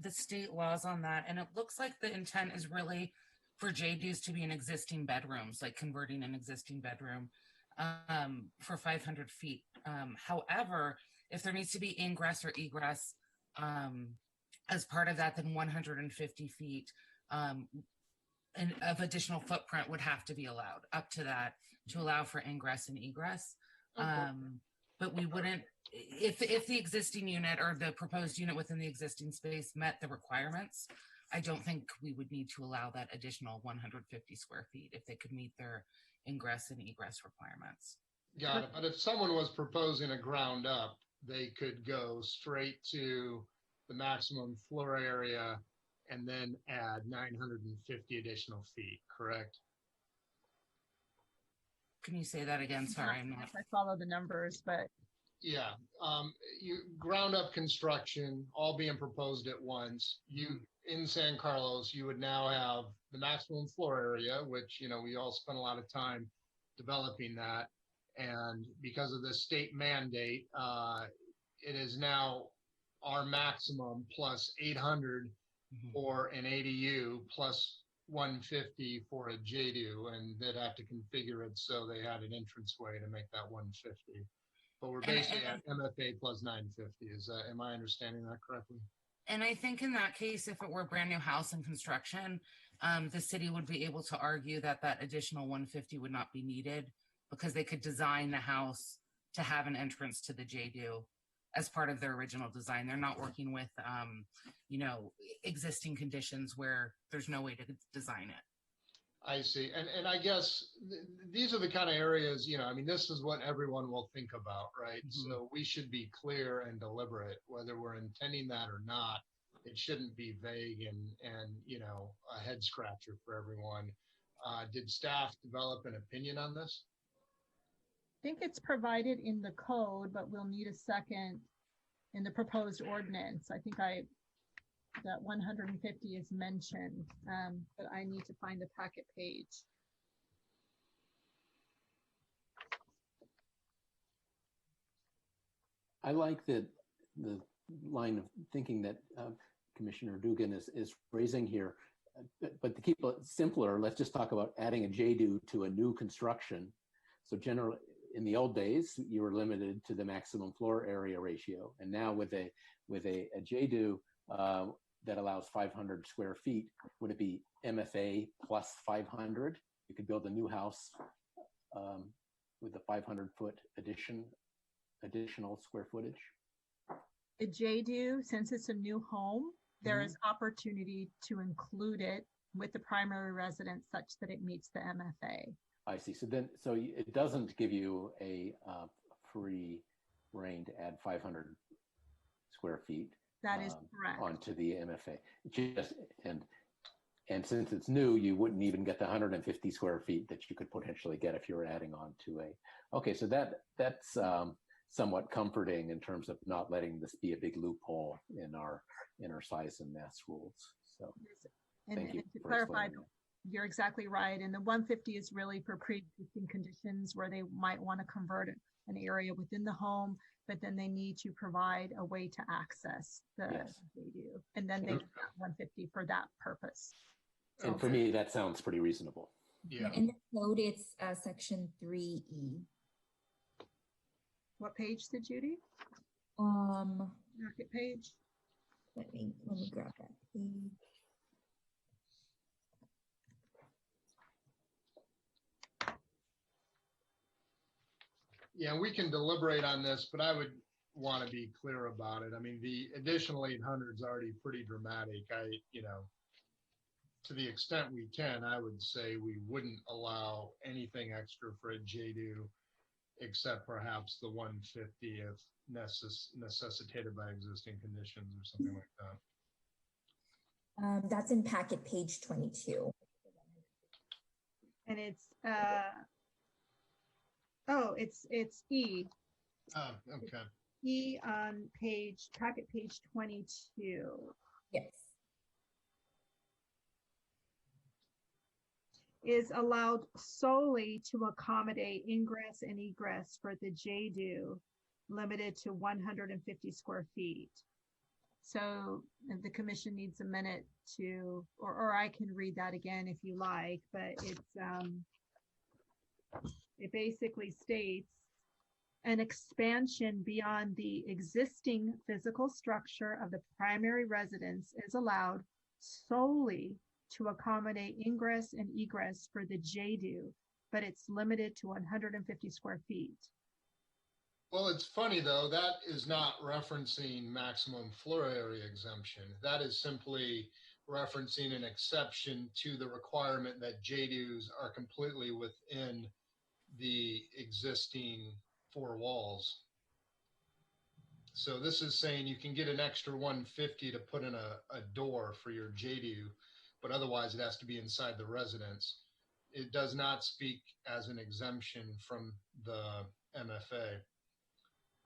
the state laws on that, and it looks like the intent is really for JDUs to be in existing bedrooms, like converting an existing bedroom for 500 feet. However, if there needs to be ingress or egress as part of that, then 150 feet of additional footprint would have to be allowed up to that to allow for ingress and egress. Okay. But we wouldn't, if the existing unit or the proposed unit within the existing space met the requirements, I don't think we would need to allow that additional 150 square feet if they could meet their ingress and egress requirements. Got it. But if someone was proposing a ground up, they could go straight to the maximum floor area and then add 950 additional feet, correct? Can you say that again? Sorry, I'm not. I follow the numbers, but Yeah, ground up construction, all being proposed at once. In San Carlos, you would now have the maximum floor area, which, we all spent a lot of time developing that. And because of the state mandate, it is now our maximum plus 800 for an ADU plus 150 for a JDU, and they'd have to configure it so they had an entranceway to make that 150. But we're basically at MFA plus 950. Am I understanding that correctly? And I think in that case, if it were a brand new house in construction, the city would be able to argue that that additional 150 would not be needed because they could design the house to have an entrance to the JDU as part of their original design. They're not working with, existing conditions where there's no way to design it. I see. And I guess these are the kind of areas, this is what everyone will think about, right? Mm-hmm. So we should be clear and deliberate, whether we're intending that or not. It shouldn't be vague and a head scratcher for everyone. Did staff develop an opinion on this? I think it's provided in the code, but we'll need a second in the proposed ordinance. I think that 150 is mentioned, but I need to find the packet page. I like the line of thinking that Commissioner Dugan is raising here. But to keep it simpler, let's just talk about adding a JDU to a new construction. So generally, in the old days, you were limited to the maximum floor area ratio, and now with a JDU that allows 500 square feet, would it be MFA plus 500? You could build a new house with a 500-foot additional square footage. A JDU, since it's a new home, there is opportunity to include it with the primary residence such that it meets the MFA. I see. So it doesn't give you a free rein to add 500 square feet. That is correct. Onto the MFA. And since it's new, you wouldn't even get the 150 square feet that you could potentially get if you were adding on to a. Okay, so that's somewhat comforting in terms of not letting this be a big loophole in our size and mass rules. So thank you. To clarify, you're exactly right. And the 150 is really for pre-existing conditions where they might want to convert an area within the home, but then they need to provide a way to access the JDU. And then they do 150 for that purpose. And for me, that sounds pretty reasonable. Yeah. In the code, it's section 3E. What page did Judy? Market page. Let me grab that page. Yeah, we can deliberate on this, but I would want to be clear about it. I mean, the additional 800 is already pretty dramatic. To the extent we can, I would say we wouldn't allow anything extra for a JDU except perhaps the 150 if necessitated by existing conditions or something like that. That's in packet page 22. And it's it's E. Oh, okay. E on packet page 22. Yes. Is allowed solely to accommodate ingress and egress for the JDU, limited to 150 square feet. So if the commission needs a minute to, or I can read that again if you like, but it basically states an expansion beyond the existing physical structure of the primary residence is allowed solely to accommodate ingress and egress for the JDU, but it's limited to 150 square feet. Well, it's funny though, that is not referencing maximum floor area exemption. That is simply referencing an exception to the requirement that JDUs are completely within the existing four walls. So this is saying you can get an extra 150 to put in a door for your JDU, but otherwise it has to be inside the residence. It does not speak as an exemption from the MFA.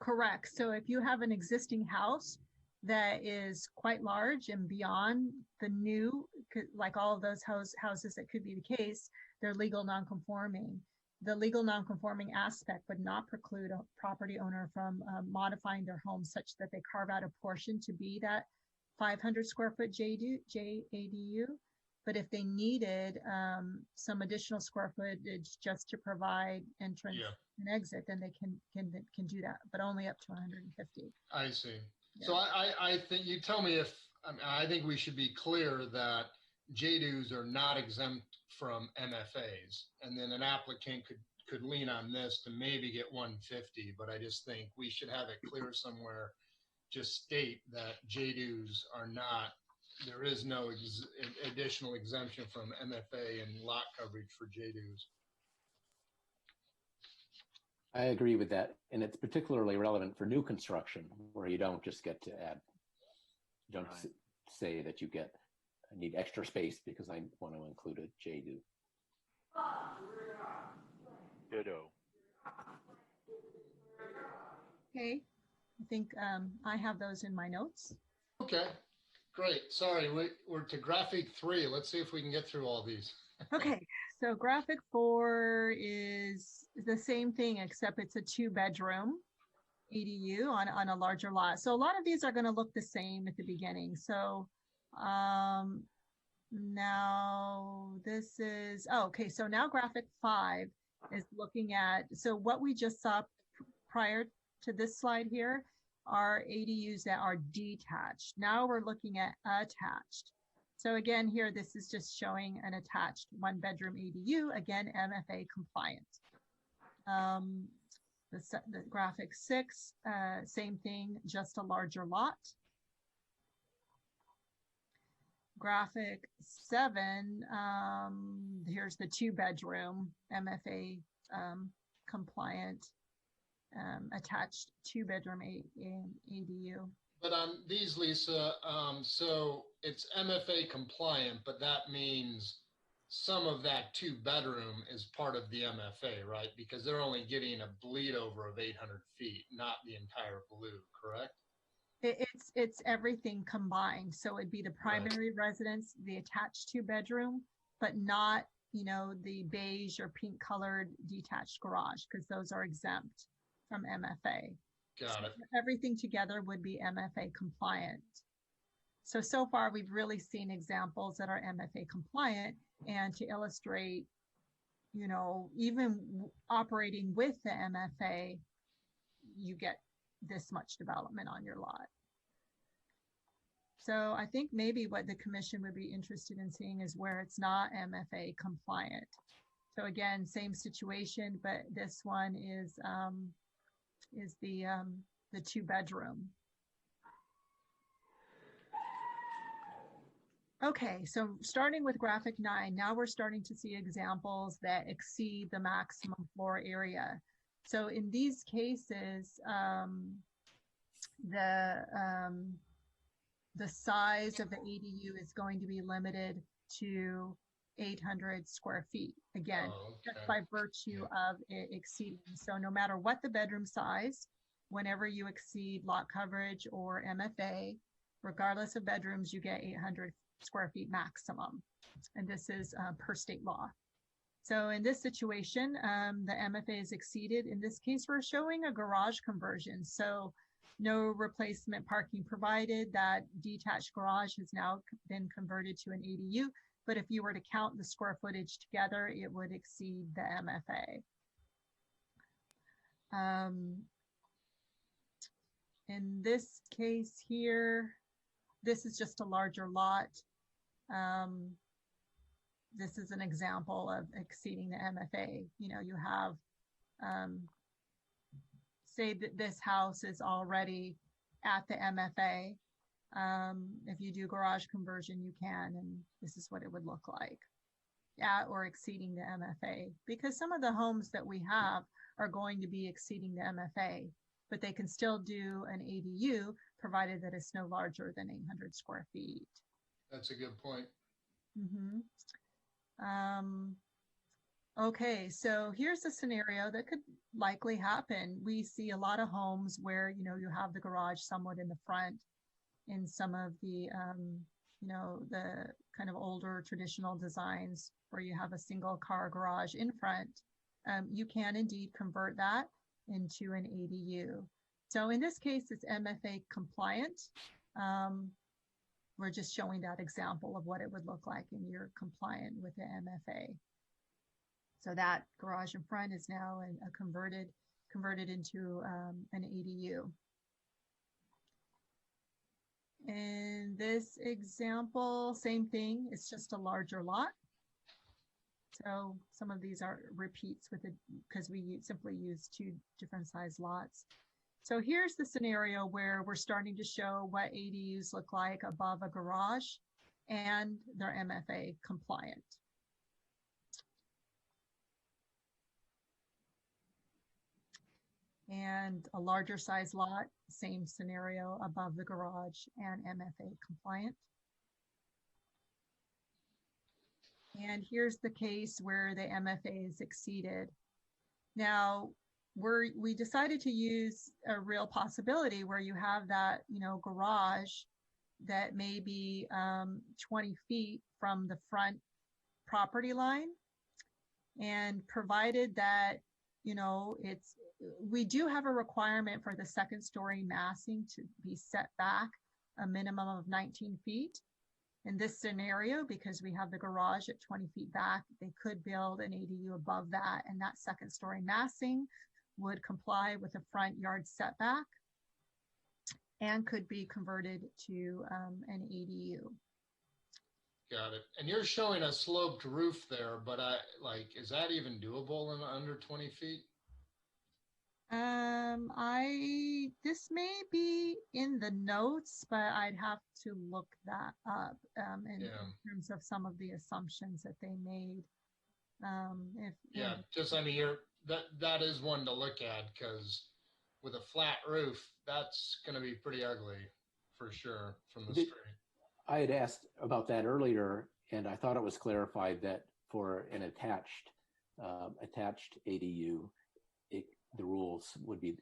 Correct. So if you have an existing house that is quite large and beyond the new, like all of those houses that could be the case, they're legal non-conforming. The legal non-conforming aspect would not preclude a property owner from modifying their home such that they carve out a portion to be that 500 square foot JADU. But if they needed some additional square footage just to provide entrance and exit, then they can do that, but only up to 150. I see. Yeah. So I think, you tell me if, I think we should be clear that JDUs are not exempt from MFAs, and then an applicant could lean on this to maybe get 150, but I just think we should have it clear somewhere. Just state that JDUs are not, there is no additional exemption from MFA and lot coverage for JDUs. I agree with that. And it's particularly relevant for new construction where you don't just get to add, you don't Right. say that you get, I need extra space because I want to include a JDU. Ditto. Okay, I think I have those in my notes. Okay, great. Sorry, we're to graphic 3. Let's see if we can get through all these. Okay, so graphic 4 is the same thing, except it's a 2-bedroom ADU on a larger lot. So a lot of these are going to look the same at the beginning. So now this is, oh, okay, so now graphic 5 is looking at, so what we just saw prior to this slide here are ADUs that are detached. Now we're looking at attached. So again, here, this is just showing an attached 1-bedroom ADU, again, MFA compliant. The graphic 6, same thing, just a larger lot. Graphic 7, here's the 2-bedroom MFA compliant attached 2-bedroom ADU. But on these, Lisa, so it's MFA compliant, but that means some of that 2-bedroom is part of the MFA, right? Because they're only getting a bleed over of 800 feet, not the entire blue, correct? It's everything combined. So it'd be the primary residence, the attached 2-bedroom, but not, you know, the beige or pink colored detached garage, because those are exempt from MFA. Got it. Everything together would be MFA compliant. So far, we've really seen examples that are MFA compliant, and to illustrate, you know, even operating with the MFA, you get this much development on your lot. So I think maybe what the commission would be interested in seeing is where it's not MFA compliant. So again, same situation, but this one is the 2-bedroom. Okay, so starting with graphic 9, now we're starting to see examples that exceed the maximum floor area. So in these cases, the size of the ADU is going to be limited to 800 square feet. Again, just by virtue of it exceeding. So no matter what the bedroom size, whenever you exceed lot coverage or MFA, regardless of bedrooms, you get 800 square feet maximum. And this is per state law. So in this situation, the MFA is exceeded. In this case, we're showing a garage conversion. So no replacement parking provided. That detached garage has now been converted to an ADU. But if you were to count the square footage together, it would exceed the MFA. In this case here, this is just a larger lot. This is an example of exceeding the MFA. You know, you have, say that this house is already at the MFA. If you do garage conversion, you can, and this is what it would look like, at or exceeding the MFA. Because some of the homes that we have are going to be exceeding the MFA, but they can still do an ADU provided that it's no larger than 800 square feet. That's a good point. Mm-hmm. Okay, so here's a scenario that could likely happen. We see a lot of homes where, you know, you have the garage somewhat in the front. In some of the, you know, the kind of older traditional designs where you have a single car garage in front, you can indeed convert that into an ADU. So in this case, it's MFA compliant. We're just showing that example of what it would look like and you're compliant with the MFA. So that garage in front is now converted into an ADU. In this example, same thing, it's just a larger lot. So some of these are repeats with it because we simply use two different size lots. So here's the scenario where we're starting to show what ADUs look like above a garage and they're MFA compliant. And a larger size lot, same scenario, above the garage and MFA compliant. And here's the case where the MFA is exceeded. Now, we decided to use a real possibility where you have that, garage that may be 20 feet from the front property line. And provided that, we do have a requirement for the second story massing to be set back a minimum of 19 feet. In this scenario, because we have the garage at 20 feet back, they could build an ADU above that, and that second story massing would comply with a front yard setback and could be converted to an ADU. Got it. And you're showing a sloped roof there, but is that even doable in under 20 feet? This may be in the notes, but I'd have to look that up in terms of some of the assumptions that they made. That is one to look at, because with a flat roof, that's going to be pretty ugly for sure from the street. I had asked about that earlier, and I thought it was clarified that for an attached ADU, the rules would be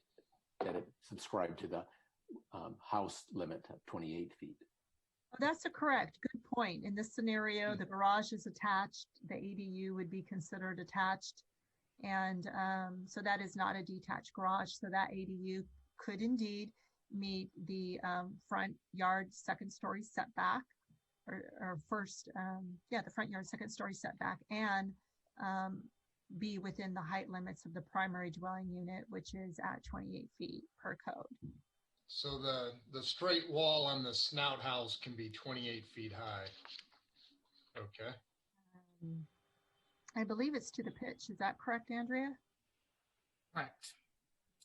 that it subscribed to the house limit of 28 feet. Oh, that's correct. Good point. In this scenario, the garage is attached. The ADU would be considered attached. And so that is not a detached garage. So that ADU could indeed meet the front yard second story setback or the front yard second story setback and be within the height limits of the primary dwelling unit, which is at 28 feet per code. So the straight wall on the snout house can be 28 feet high. Okay. I believe it's to the pitch. Is that correct, Andrea? Correct.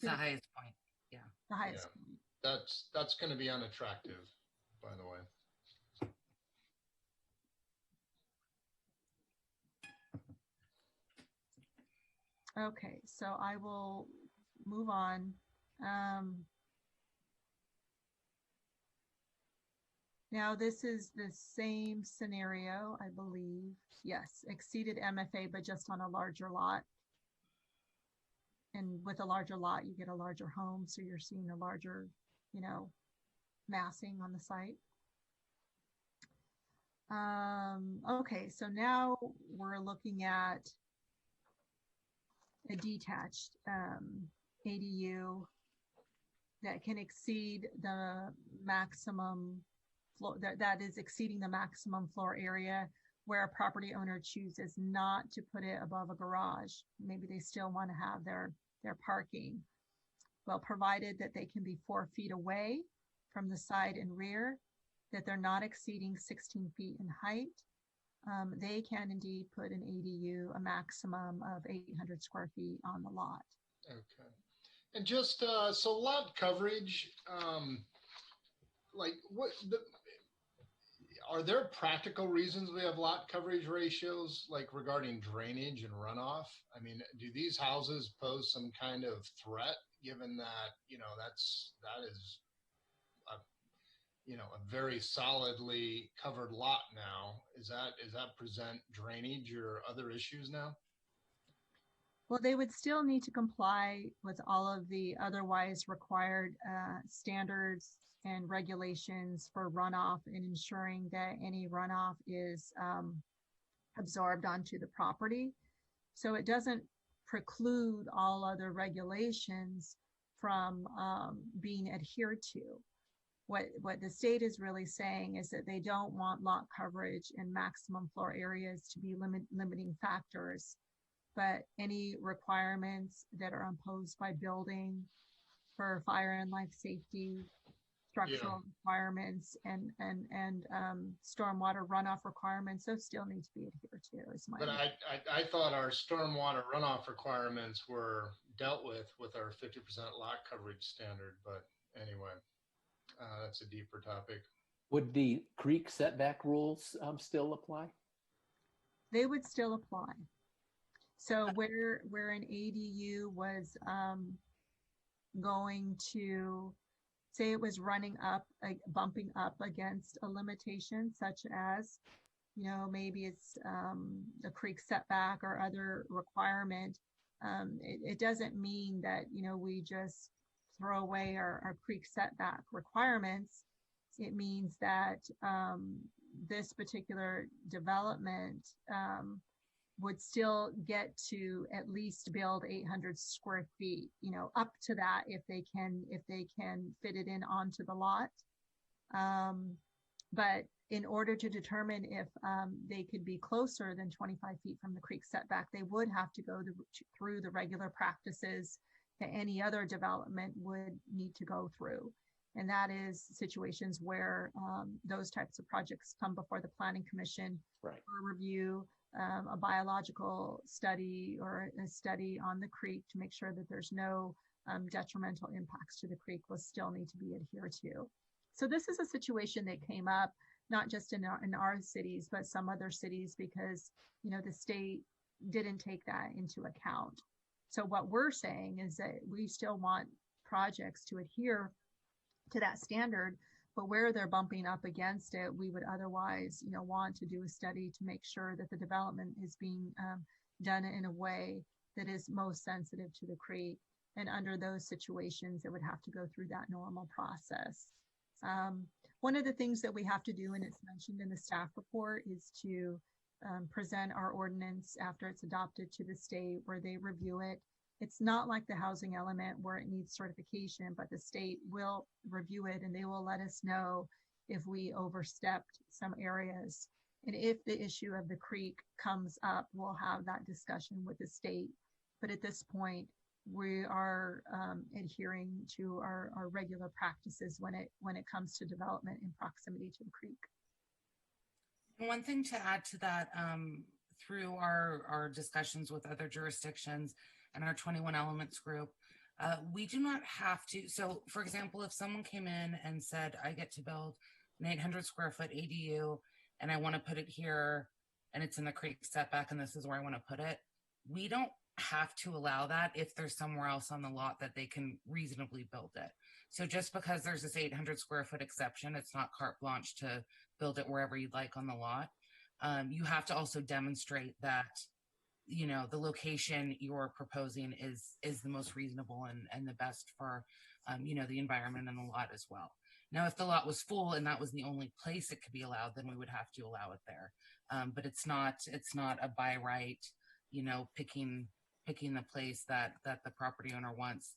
The highest point. Yeah. The highest point. That's going to be unattractive, by the way. Okay, so I will move on. Now this is the same scenario, I believe. Yes, exceeded MFA, but just on a larger lot. And with a larger lot, you get a larger home, so you're seeing a larger, massing on the site. Okay, so now we're looking at a detached ADU that can exceed the maximum floor, that is exceeding the maximum floor area, where a property owner chooses not to put it above a garage. Maybe they still want to have their parking. Well, provided that they can be 4 feet away from the side and rear, that they're not exceeding 16 feet in height, they can indeed put an ADU, a maximum of 800 square feet on the lot. Okay. And just so lot coverage, are there practical reasons we have lot coverage ratios, like regarding drainage and runoff? I mean, do these houses pose some kind of threat, given that, that is a very solidly covered lot now? Is that present drainage or other issues now? Well, they would still need to comply with all of the otherwise required standards and regulations for runoff and ensuring that any runoff is absorbed onto the property. So it doesn't preclude all other regulations from being adhered to. What the state is really saying is that they don't want lot coverage and maximum floor areas to be limiting factors, but any requirements that are imposed by building for fire and life safety structural requirements and stormwater runoff requirements, those still need to be adhered to. Is my But I thought our stormwater runoff requirements were dealt with our 50% lot coverage standard. But anyway, that's a deeper topic. Would the creek setback rules still apply? They would still apply. So where an ADU was going to say it was running up, bumping up against a limitation such as, you know, maybe it's a creek setback or other requirement. It doesn't mean that, you know, we just throw away our creek setback requirements. It means that this particular development would still get to at least build 800 square feet, you know, up to that if they can fit it in onto the lot. But in order to determine if they could be closer than 25 feet from the creek setback, they would have to go through the regular practices that any other development would need to go through. And that is situations where those types of projects come before the Planning Commission for review, a biological study or a study on the creek to make sure that there's no detrimental impacts to the creek will still need to be adhered to. So this is a situation that came up not just in our cities, but some other cities because, you know, the state didn't take that into account. So what we're saying is that we still want projects to adhere to that standard, but where they're bumping up against it, we would otherwise, you know, want to do a study to make sure that the development is being done in a way that is most sensitive to the creek. And under those situations, it would have to go through that normal process. One of the things that we have to do, and it's mentioned in the staff report, is to present our ordinance after it's adopted to the state where they review it. It's not like the housing element where it needs certification, but the state will review it and they will let us know if we overstepped some areas. And if the issue of the creek comes up, we'll have that discussion with the state. But at this point, we are adhering to our regular practices when it comes to development in proximity to the creek. One thing to add to that, through our discussions with other jurisdictions and our 21 Elements group, we do not have to. So, for example, if someone came in and said, I get to build an 800 square foot ADU and I want to put it here and it's in the creek setback and this is where I want to put it, we don't have to allow that if there's somewhere else on the lot that they can reasonably build it. So just because there's this 800 square foot exception, it's not carte blanche to build it wherever you'd like on the lot. You have to also demonstrate that, you know, the location you're proposing is the most reasonable and the best for, you know, the environment and the lot as well. Now, if the lot was full and that was the only place it could be allowed, then we would have to allow it there. But it's not a by right, you know, picking the place that the property owner wants,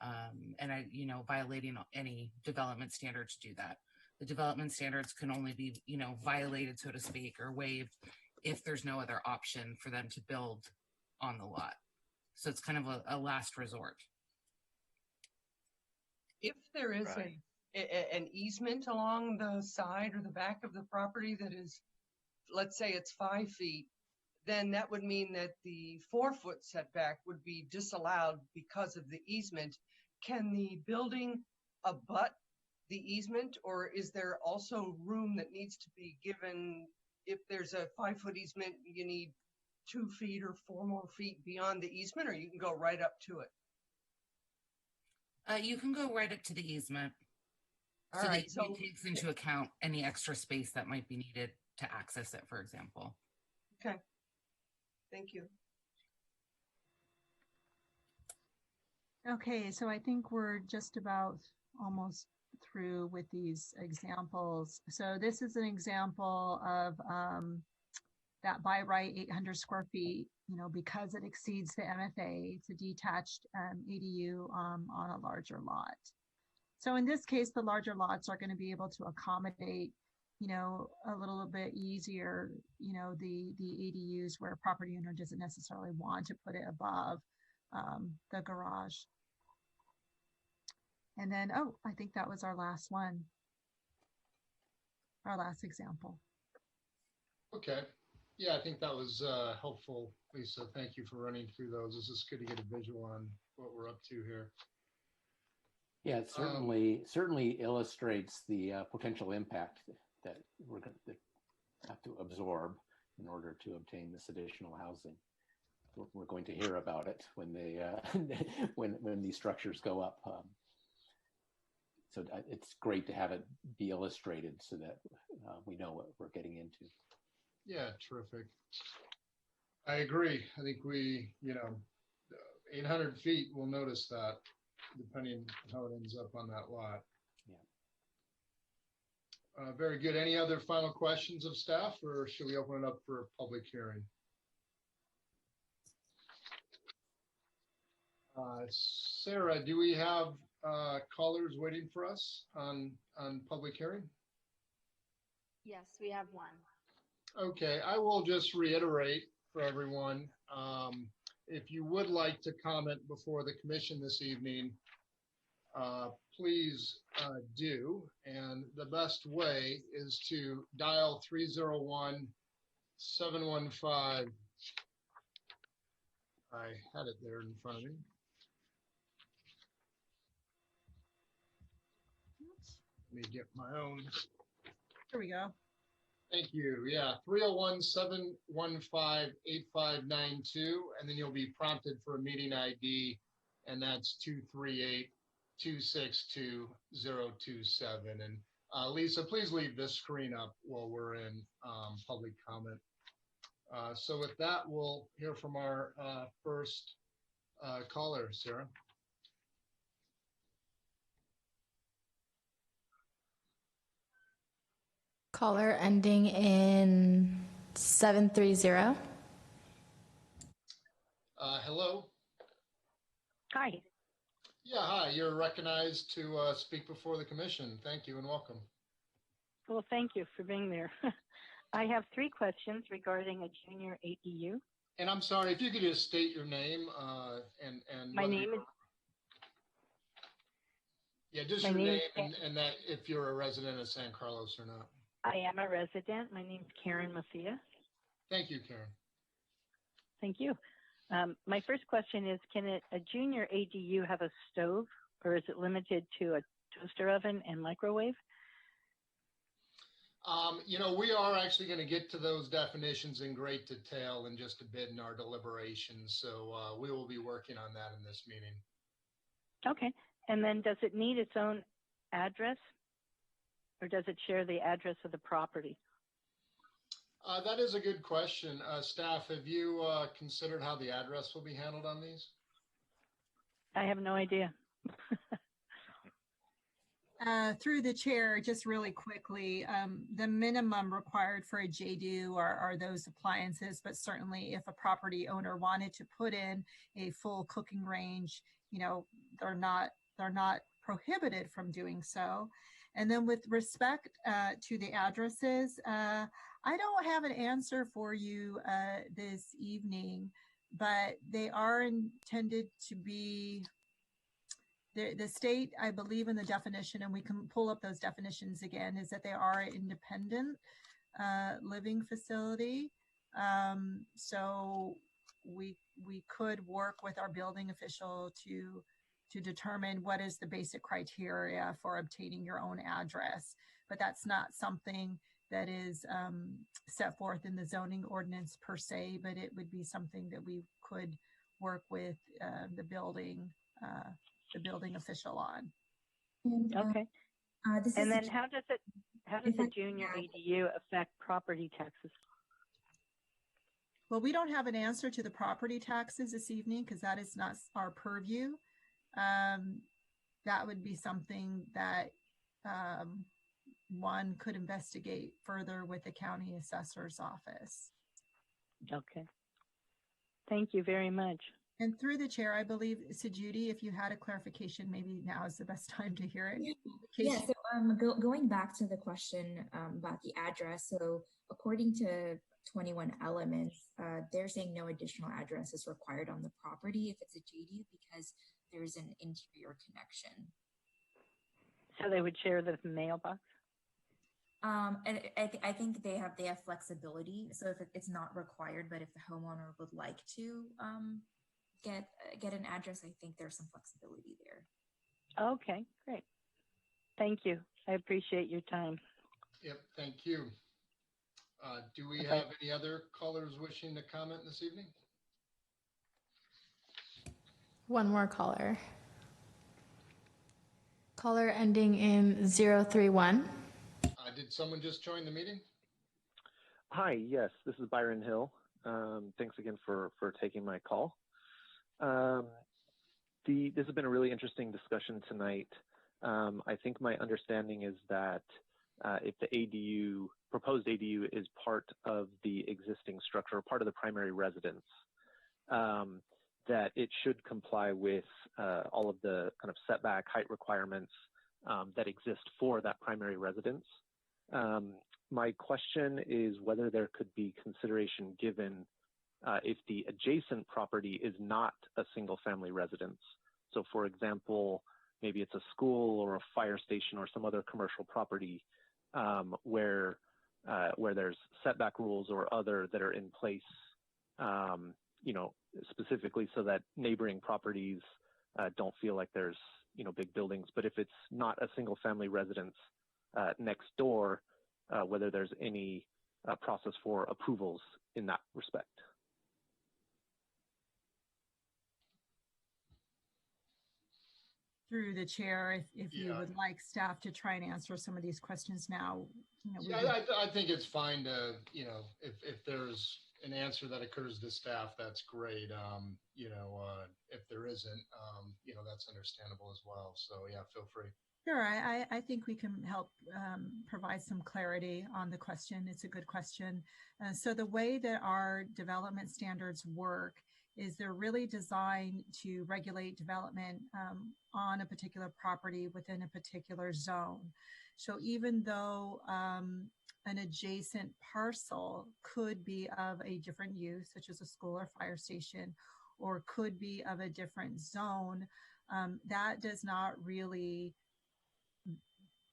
and you know, violating any development standard to do that. The development standards can only be, you know, violated, so to speak, or waived if there's no other option for them to build on the lot. So it's kind of a last resort. If there is an easement along the side or the back of the property that is, let's say it's 5 feet, then that would mean that the 4-foot setback would be disallowed because of the easement. Can the building abut the easement, or is there also room that needs to be given? If there's a 5-foot easement, you need 2 feet or 4 more feet beyond the easement, or you can go right up to it? You can go right up to the easement. All right, so it takes into account any extra space that might be needed to access it, for example. Okay. Thank you. Okay, so I think we're just about almost through with these examples. So this is an example of that by right 800 square feet, you know, because it exceeds the MFA, it's a detached ADU on a larger lot. So in this case, the larger lots are going to be able to accommodate, you know, a little bit easier, you know, the ADUs where a property owner doesn't necessarily want to put it above the garage. And then, oh, I think that was our last one, our last example. Okay. Yeah, I think that was helpful, Lisa. Thank you for running through those. This is good to get a visual on what we're up to here. Yeah, it certainly illustrates the potential impact that we're going to have to absorb in order to obtain this additional housing. We're going to hear about it when they when these structures go up. So it's great to have it be illustrated so that we know what we're getting into. Yeah, terrific. I agree. I think we, 800 feet, we'll notice that depending how it ends up on that lot. Yeah. Very good. Any other final questions of staff, or should we open it up for a public hearing? Sarah, do we have callers waiting for us on public hearing? Yes, we have one. Okay, I will just reiterate for everyone, if you would like to comment before the commission this evening, please do. And the best way is to dial 301-715. I had it there in front of me. Let me get my own. Here we go. Thank you. Yeah, 301-715-8592, and then you'll be prompted for a meeting ID, and that's 238-262-027. And Lisa, please leave this screen up while we're in public comment. So with that, we'll hear from our first caller, Sarah. Caller ending in 730. Hello. Hi. Yeah, hi. You're recognized to speak before the commission. Thank you and welcome. Well, thank you for being there. I have 3 questions regarding a junior ADU. And I'm sorry, if you could just state your name and My name is. Yeah, just your name and that if you're a resident of San Carlos or not. I am a resident. My name is Karen Macia. Thank you, Karen. Thank you. My first question is, can a junior ADU have a stove, or is it limited to a toaster oven and microwave? We are actually going to get to those definitions in great detail in just a bit in our deliberations. So we will be working on that in this meeting. Okay. And then does it need its own address, or does it share the address of the property? That is a good question. Staff, have you considered how the address will be handled on these? I have no idea. Through the chair, just really quickly, the minimum required for a JDU are those appliances, but certainly if a property owner wanted to put in a full cooking range, they're not prohibited from doing so. And then with respect to the addresses, I don't have an answer for you this evening, but they are intended to be the state, I believe in the definition, and we can pull up those definitions again, is that they are an independent living facility. So we could work with our building official to determine what is the basic criteria for obtaining your own address. But that's not something that is set forth in the zoning ordinance per se, but it would be something that we could work with the building official on. Okay. And then how does a junior ADU affect property taxes? Well, we don't have an answer to the property taxes this evening because that is not our purview. That would be something that one could investigate further with the county assessor's office. Okay. Thank you very much. And through the chair, I believe, Judy, if you had a clarification, maybe now is the best time to hear it. Yeah, so going back to the question about the address, so according to 21 elements, they're saying no additional address is required on the property if it's a JDU because there's an interior connection. So they would share the mailbox? And I think they have flexibility. So if it's not required, but if the homeowner would like to get an address, I think there's some flexibility there. Okay, great. Thank you. I appreciate your time. Yep, thank you. Do we have any other callers wishing to comment this evening? One more caller. Caller ending in 031. Did someone just join the meeting? Hi, yes, this is Byron Hill. Thanks again for taking my call. This has been a really interesting discussion tonight. I think my understanding is that if the proposed ADU is part of the existing structure, or part of the primary residence, that it should comply with all of the kind of setback height requirements that exist for that primary residence. My question is whether there could be consideration given if the adjacent property is not a single family residence. So for example, maybe it's a school or a fire station or some other commercial property where there's setback rules or other that are in place, specifically so that neighboring properties don't feel like there's, big buildings. But if it's not a single family residence next door, whether there's any process for approvals in that respect. Through the chair, if you would like staff to try and answer some of these questions now. I think it's fine to, if there's an answer that occurs to staff, that's great. If there isn't, that's understandable as well. So yeah, feel free. Sure, I think we can help provide some clarity on the question. It's a good question. So the way that our development standards work is they're really designed to regulate development on a particular property within a particular zone. So even though an adjacent parcel could be of a different use, such as a school or fire station, or could be of a different zone, that does not really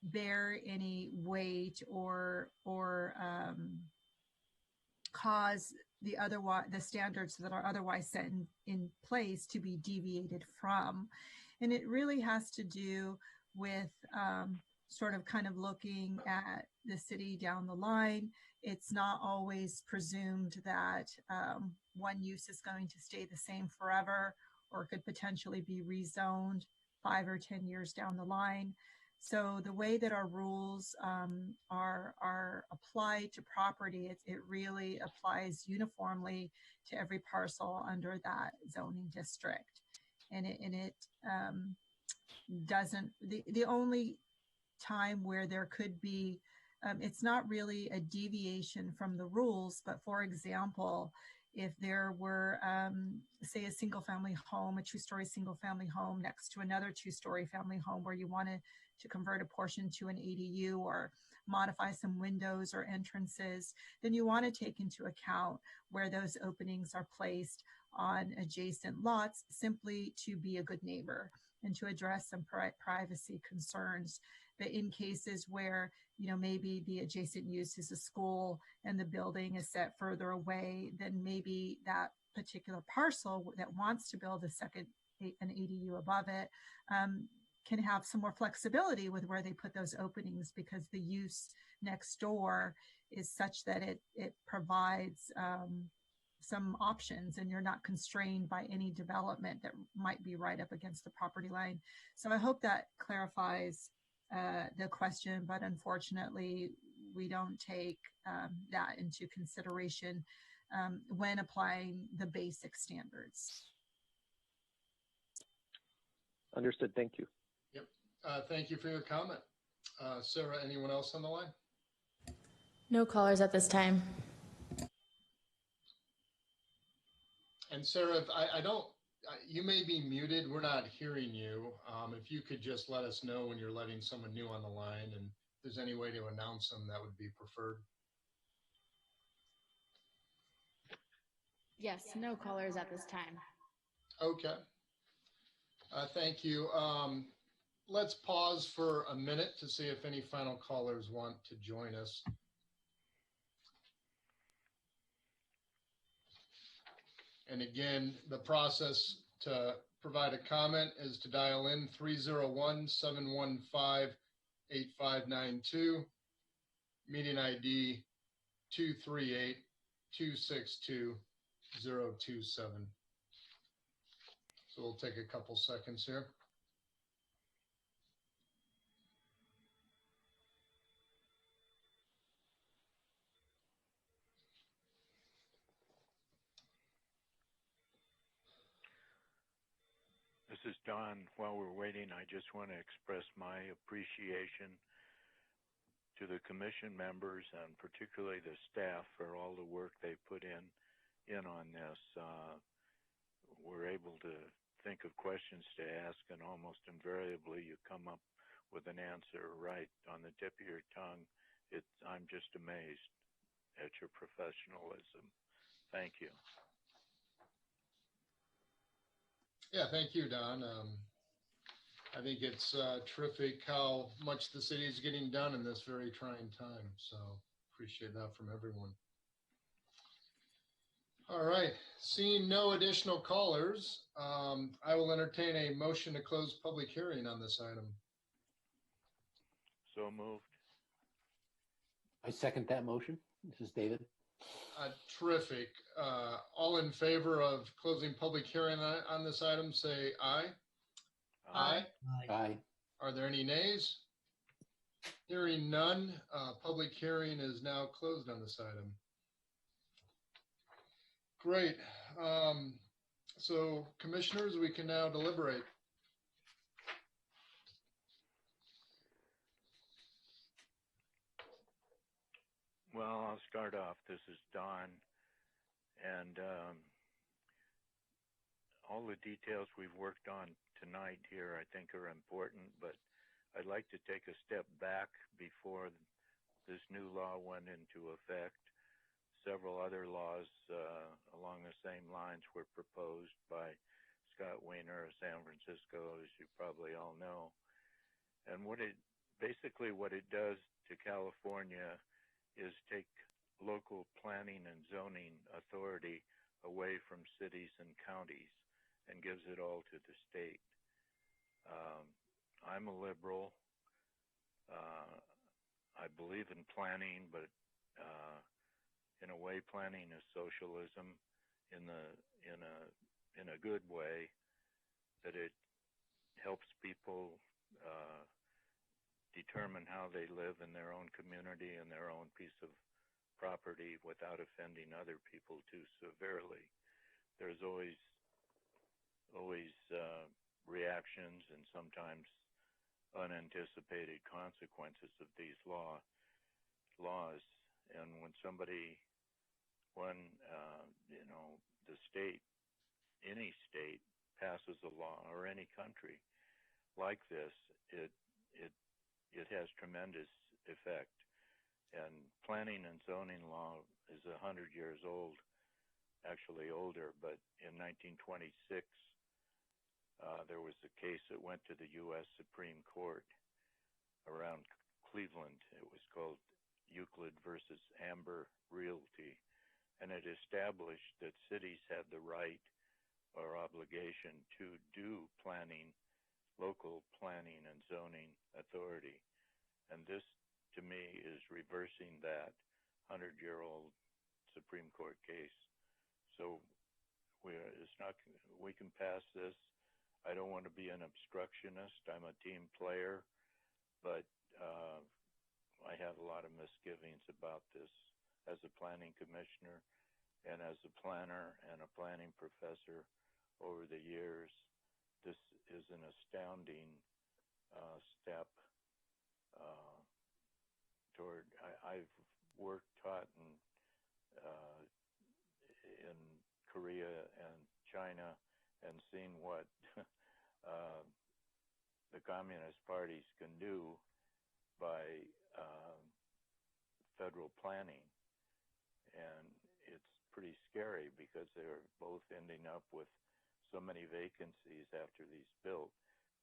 bear any weight or cause the standards that are otherwise set in place to be deviated from. And it really has to do with sort of kind of looking at the city down the line. It's not always presumed that one use is going to stay the same forever or could potentially be rezoned 5 or 10 years down the line. So the way that our rules are applied to property, it really applies uniformly to every parcel under that zoning district. And it doesn't, the only time where there could be, it's not really a deviation from the rules, but for example, if there were, say, a single family home, a 2-story single family home next to another 2-story family home where you wanted to convert a portion to an ADU or modify some windows or entrances, then you want to take into account where those openings are placed on adjacent lots, simply to be a good neighbor and to address some privacy concerns. But in cases where, maybe the adjacent use is a school and the building is set further away, then maybe that particular parcel that wants to build an ADU above it can have some more flexibility with where they put those openings, because the use next door is such that it provides some options, and you're not constrained by any development that might be right up against the property line. So I hope that clarifies the question, but unfortunately, we don't take that into consideration when applying the basic standards. Understood. Thank you. Yep. Thank you for your comment. Sarah, anyone else on the line? No callers at this time. And Sarah, you may be muted. We're not hearing you. If you could just let us know when you're letting someone new on the line, and if there's any way to announce them, that would be preferred. Yes, no callers at this time. Okay. Thank you. let's pause for a minute to see if any final callers want to join us. And again, the process to provide a comment is to dial in 301-715-8592, meeting ID 238-262-027. So we'll take a couple seconds here. This is Don. While we're waiting, I just want to express my appreciation to the commission members and particularly the staff for all the work they put in on this. We're able to think of questions to ask, and almost invariably you come up with an answer right on the tip of your tongue. I'm just amazed at your professionalism. Thank you. Yeah, thank you, Don. I think it's terrific how much the city is getting done in this very trying time. So appreciate that from everyone. All right, seeing no additional callers, I will entertain a motion to close public hearing on this item. So moved. I second that motion. This is David. Terrific. All in favor of closing public hearing on this item, say aye. Aye. Aye. Are there any nays? Hearing none, public hearing is now closed on this item. Great. So commissioners, we can now deliberate. Well, I'll start off. This is Don. And all the details we've worked on tonight here I think are important, but I'd like to take a step back before this new law went into effect. Several other laws along the same lines were proposed by Scott Wiener of San Francisco, as you probably all know. And what it does to California is take local planning and zoning authority away from cities and counties and gives it all to the state. I'm a liberal. I believe in planning, but in a way, planning is socialism in a good way, that it helps people determine how they live in their own community and their own piece of property without offending other people too severely. There's always reactions and sometimes unanticipated consequences of these laws. And when the state, any state passes a law, or any country like this, it has tremendous effect. And planning and zoning law is 100 years old, actually older, but in 1926, there was a case that went to the U.S. Supreme Court around Cleveland. It was called Euclid versus Amber Realty, and it established that cities had the right or obligation to do planning, local planning and zoning authority. And this, to me, is reversing that 100-year-old Supreme Court case. So we can pass this. I don't want to be an obstructionist. I'm a team player, but I have a lot of misgivings about this as a planning commissioner and as a planner and a planning professor over the years. This is an astounding step toward. I've worked, taught in Korea and China, and seen what the communist parties can do by federal planning, and it's pretty scary because they're both ending up with so many vacancies after these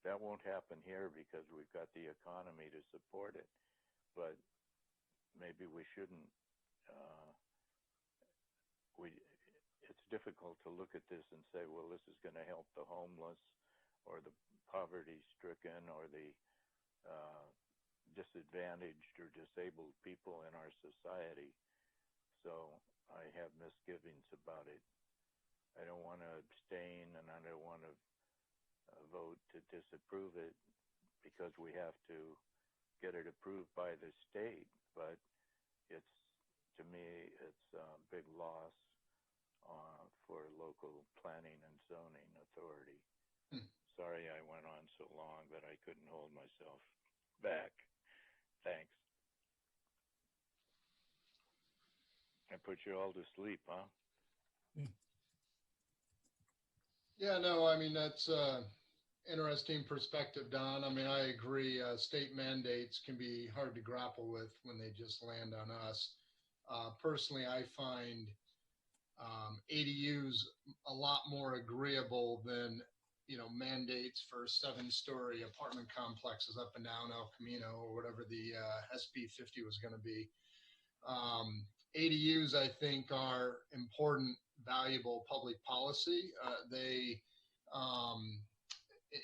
that won't happen here because we've got the economy to support it. But maybe we shouldn't. It's difficult to look at this and say, well, this is going to help the homeless or the poverty-stricken or the disadvantaged or disabled people in our society. So I have misgivings about it. I don't want to abstain, and I don't want to vote to disapprove it because we have to get it approved by the state. But it's, to me, it's a big loss for local planning and zoning authority. Sorry I went on so long, but I couldn't hold myself back. Thanks. I put you all to sleep, huh? Yeah, no, I mean, that's interesting perspective, Don. I mean, I agree. State mandates can be hard to grapple with when they just land on us. Personally, I find ADUs a lot more agreeable than, mandates for 7-story apartment complexes up and down El Camino or whatever the SB 50 was going to be. ADUs, I think, are important, valuable public policy. They,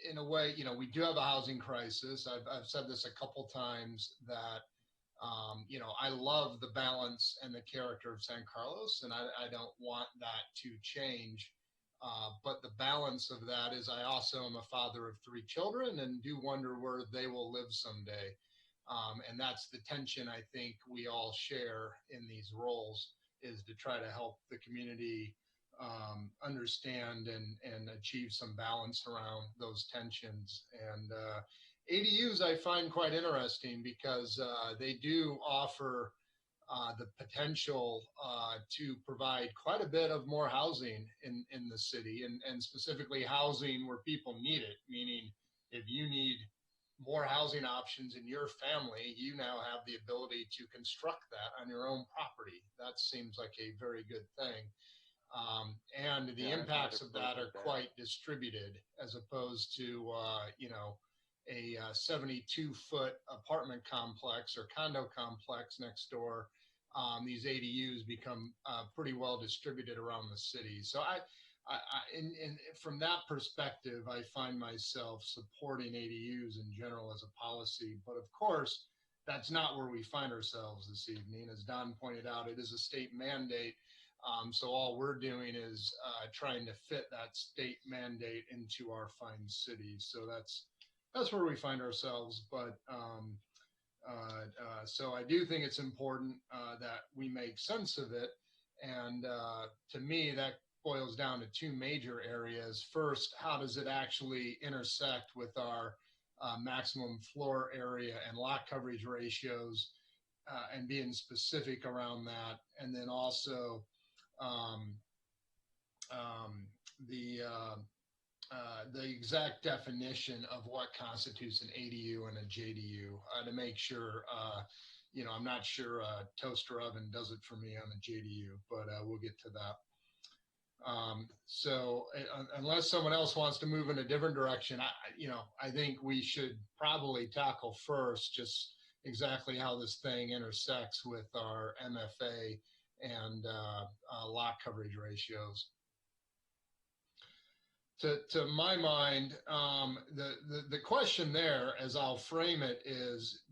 in a way, we do have a housing crisis. I've said this a couple times that, I love the balance and the character of San Carlos, and I don't want that to change. But the balance of that is I also am a father of 3 children and do wonder where they will live someday. And that's the tension I think we all share in these roles, is to try to help the community understand and achieve some balance around those tensions. And ADUs I find quite interesting because they do offer the potential to provide quite a bit of more housing in the city, and specifically housing where people need it, meaning if you need more housing options in your family, you now have the ability to construct that on your own property. That seems like a very good thing. And the impacts of that are quite distributed as opposed to, a 72-foot apartment complex or condo complex next door. These ADUs become pretty well distributed around the city. So from that perspective, I find myself supporting ADUs in general as a policy. But of course, that's not where we find ourselves this evening. As Don pointed out, it is a state mandate. So all we're doing is trying to fit that state mandate into our fine city. So that's where we find ourselves. But so I do think it's important that we make sense of it. And to me, that boils down to 2 major areas. First, how does it actually intersect with our maximum floor area and lot coverage ratios, and being specific around that. And then also the exact definition of what constitutes an ADU and a JDU to make sure, I'm not sure a toaster oven does it for me on a JDU, but we'll get to that. So unless someone else wants to move in a different direction, I think we should probably tackle first just exactly how this thing intersects with our MFA and lot coverage ratios. To my mind, the question there, as I'll frame it, is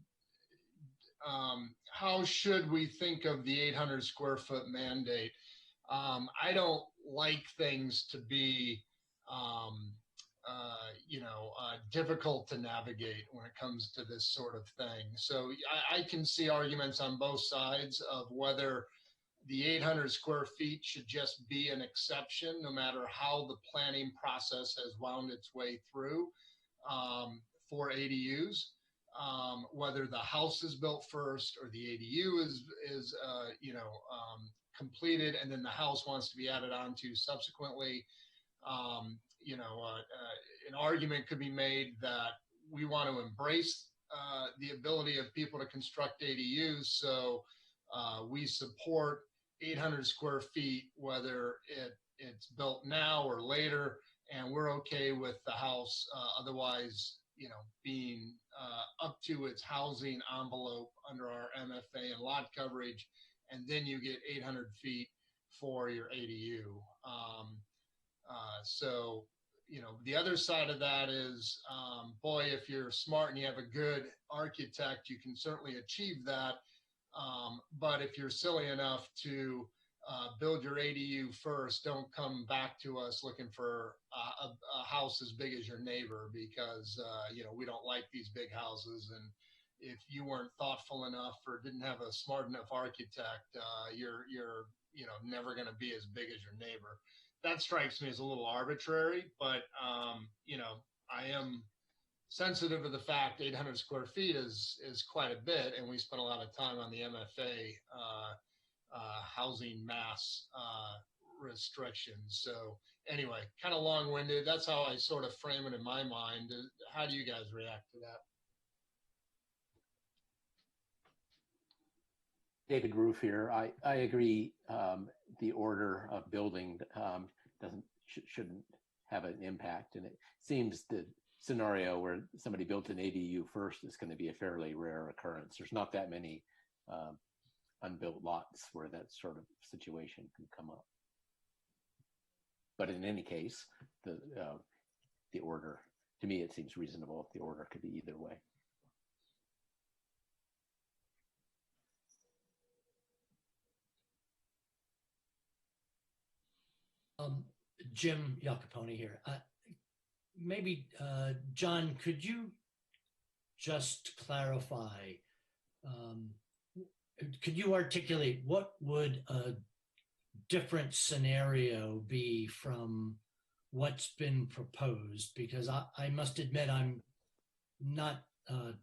how should we think of the 800 square foot mandate? I don't like things to be, difficult to navigate when it comes to this sort of thing. So I can see arguments on both sides of whether the 800 square feet should just be an exception, no matter how the planning process has wound its way through for ADUs. Whether the house is built first or the ADU is completed, and then the house wants to be added onto subsequently. An argument could be made that we want to embrace the ability of people to construct ADUs, so we support 800 square feet, whether it's built now or later, and we're okay with the house otherwise, being up to its housing envelope under our MFA and lot coverage, and then you get 800 feet for your ADU. So, the other side of that is, boy, if you're smart and you have a good architect, you can certainly achieve that. But if you're silly enough to build your ADU first, don't come back to us looking for a house as big as your neighbor, because we don't like these big houses. And if you weren't thoughtful enough or didn't have a smart enough architect, you're never going to be as big as your neighbor. That strikes me as a little arbitrary, but I am sensitive to the fact 800 square feet is quite a bit, and we spent a lot of time on the MFA housing mass restrictions. So anyway, kind of long-winded. That's how I sort of frame it in my mind. How do you guys react to that? David Roof here. I agree. The order of building shouldn't have an impact, and it seems the scenario where somebody built an ADU first is going to be a fairly rare occurrence. There's not that many unbuilt lots where that sort of situation can come up. But in any case, the order, to me, it seems reasonable. The order could be either way. Jim Iacopone here. Maybe, John, could you just clarify, could you articulate what would a different scenario be from what's been proposed? Because I must admit I'm not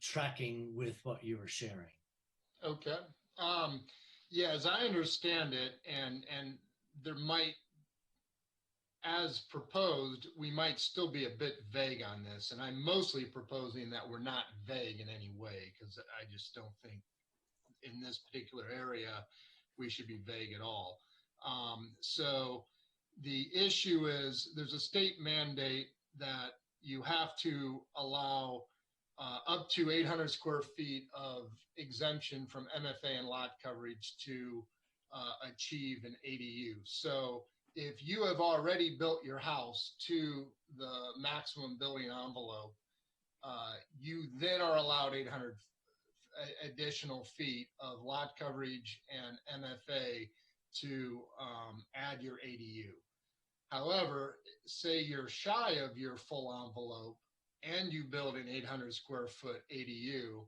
tracking with what you were sharing. Okay. Yeah, as I understand it, and there might, as proposed, we might still be a bit vague on this. And I'm mostly proposing that we're not vague in any way, because I just don't think in this particular area we should be vague at all. So the issue is there's a state mandate that you have to allow up to 800 square feet of exemption from MFA and lot coverage to achieve an ADU. So if you have already built your house to the maximum building envelope, you then are allowed 800 additional feet of lot coverage and MFA to add your ADU. However, say you're shy of your full envelope and you build an 800 square foot ADU,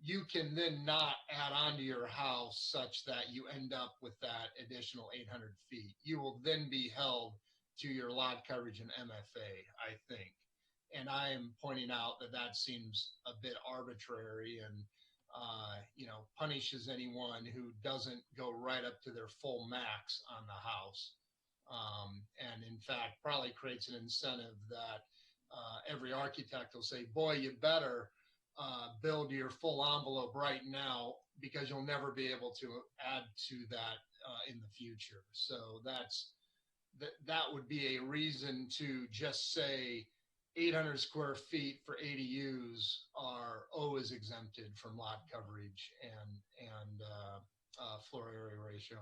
you can then not add on to your house such that you end up with that additional 800 feet. You will then be held to your lot coverage and MFA, I think. And I am pointing out that that seems a bit arbitrary and, punishes anyone who doesn't go right up to their full max on the house. And in fact, probably creates an incentive that every architect will say, boy, you better build your full envelope right now, because you'll never be able to add to that in the future. So that would be a reason to just say 800 square feet for ADUs are always exempted from lot coverage and floor area ratio.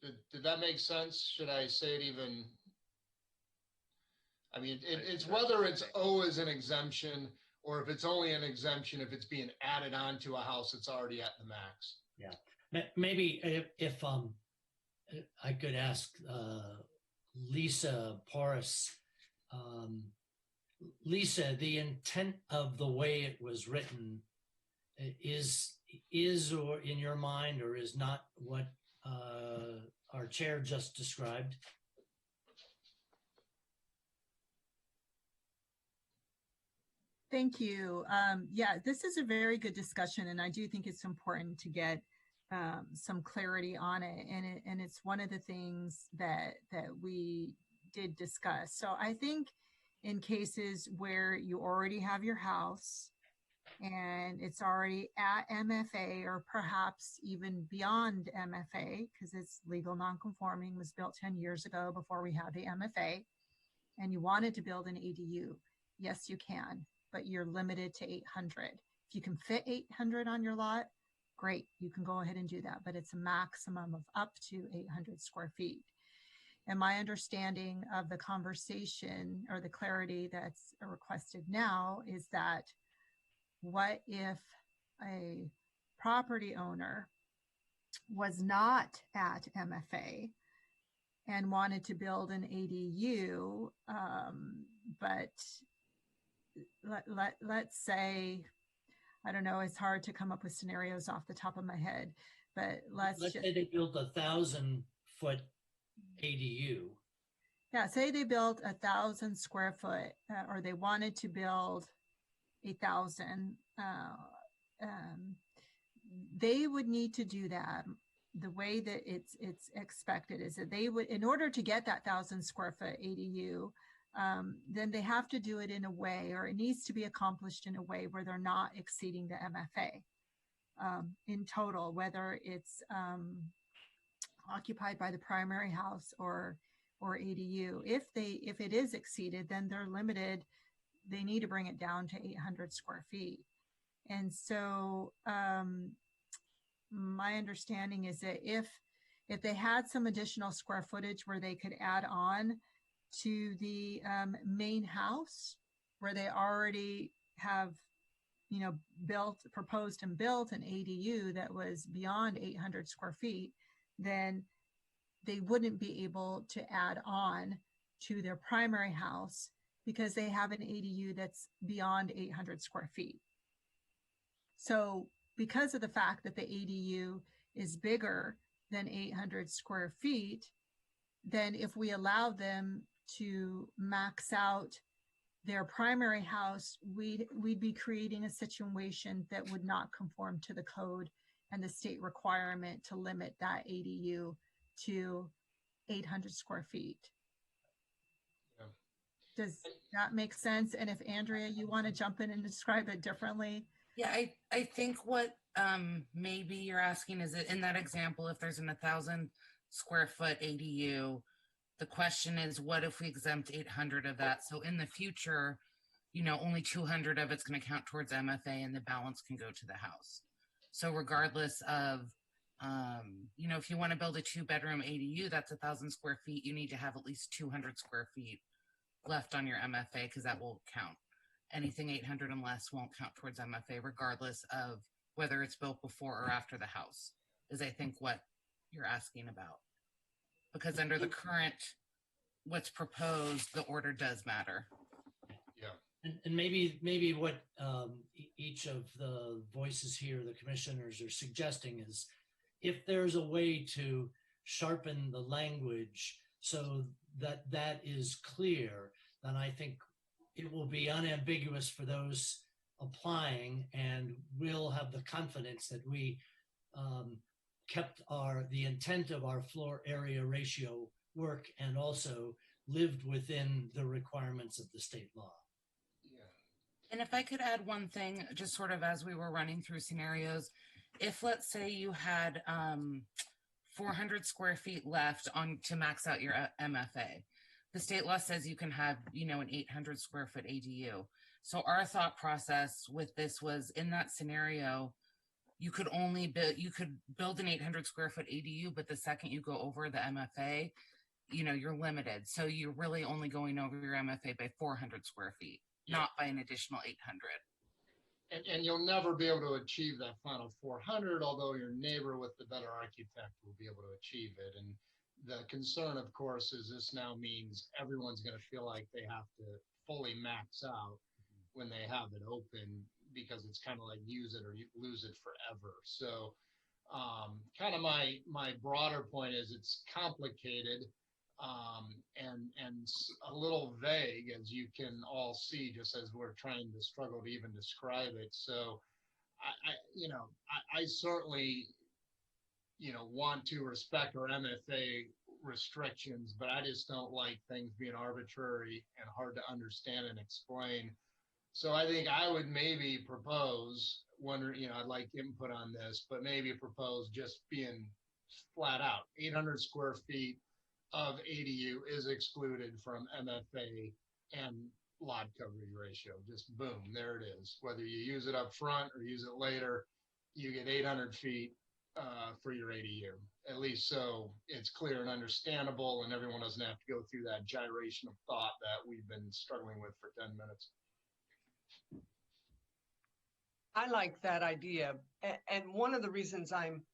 Did that make sense? Should I say it even? I mean, it's whether it's always an exemption or if it's only an exemption if it's being added on to a house that's already at the max. Yeah. Maybe if I could ask Lisa Porras. Lisa, the intent of the way it was written is or in your mind, or is not what our chair just described? Thank you. Yeah, this is a very good discussion, and I do think it's important to get some clarity on it. And it's one of the things that we did discuss. So I think in cases where you already have your house and it's already at MFA or perhaps even beyond MFA because it's legal nonconforming, was built 10 years ago before we had the MFA, and you wanted to build an ADU, yes, you can, but you're limited to 800. If you can fit 800 on your lot, great, you can go ahead and do that, but it's a maximum of up to 800 square feet. And my understanding of the conversation or the clarity that's requested now is that what if a property owner was not at MFA and wanted to build an ADU, but let's say, I don't know, it's hard to come up with scenarios off the top of my head, but let's say they built 1,000-foot ADU. Yeah, say they built 1,000 square foot, or they wanted to build 1,000. They would need to do that. The way that it's expected is that they would, in order to get that 1,000 square foot ADU, then they have to do it in a way, or it needs to be accomplished in a way where they're not exceeding the MFA in total, whether it's occupied by the primary house or ADU. If it is exceeded, then they're limited. They need to bring it down to 800 square feet. And so my understanding is that if they had some additional square footage where they could add on to the main house, where they already have, proposed and built an ADU that was beyond 800 square feet, then they wouldn't be able to add on to their primary house because they have an ADU that's beyond 800 square feet. So because of the fact that the ADU is bigger than 800 square feet, then if we allow them to max out their primary house, we'd be creating a situation that would not conform to the code and the state requirement to limit that ADU to 800 square feet. Yeah. Does that make sense? And if Andrea, you want to jump in and describe it differently? Yeah, I think what maybe you're asking is that in that example, if there's an 1,000 square foot ADU, the question is, what if we exempt 800 of that? So in the future, only 200 of it's going to count towards MFA and the balance can go to the house. So regardless of, if you want to build a 2-bedroom ADU, that's 1,000 square feet, you need to have at least 200 square feet left on your MFA because that will count. Anything 800 and less won't count towards MFA regardless of whether it's built before or after the house, is I think what you're asking about. Because under the current, what's proposed, the order does matter. Yeah. And maybe what each of the voices here, the commissioners, are suggesting is if there's a way to sharpen the language so that that is clear, then I think it will be unambiguous for those applying, and we'll have the confidence that we kept the intent of our floor area ratio work and also lived within the requirements of the state law. And if I could add one thing, just sort of as we were running through scenarios, if let's say you had 400 square feet left to max out your MFA, the state law says you can have, an 800 square foot ADU. So our thought process with this was, in that scenario, you could build an 800 square foot ADU, but the second you go over the MFA, you're limited. So you're really only going over your MFA by 400 square feet, not by an additional 800. And you'll never be able to achieve that final 400, although your neighbor with the better architect will be able to achieve it. And the concern, of course, is this now means everyone's going to feel like they have to fully max out when they have it open, because it's kind of like use it or you lose it forever. So kind of my broader point is it's complicated and a little vague, as you can all see, just as we're trying to struggle to even describe it. So I certainly, want to respect our MFA restrictions, but I just don't like things being arbitrary and hard to understand and explain. So I think I would maybe propose, I'd like input on this, but maybe propose just being flat out 800 square feet of ADU is excluded from MFA and lot coverage ratio. Just boom, there it is. Whether you use it up front or use it later, you get 800 feet for your ADU. At least so it's clear and understandable, and everyone doesn't have to go through that gyration of thought that we've been struggling with for 10 minutes. I like that idea. And one of the reasons I'm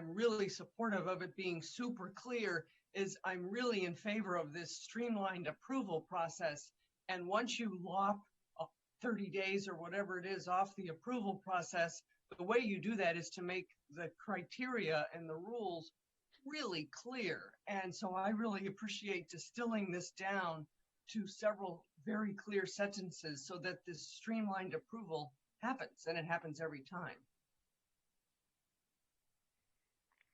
really supportive of it being super clear is I'm really in favor of this streamlined approval process. And once you lop 30 days or whatever it is off the approval process, the way you do that is to make the criteria and the rules really clear. And so I really appreciate distilling this down to several very clear sentences so that this streamlined approval happens, and it happens every time.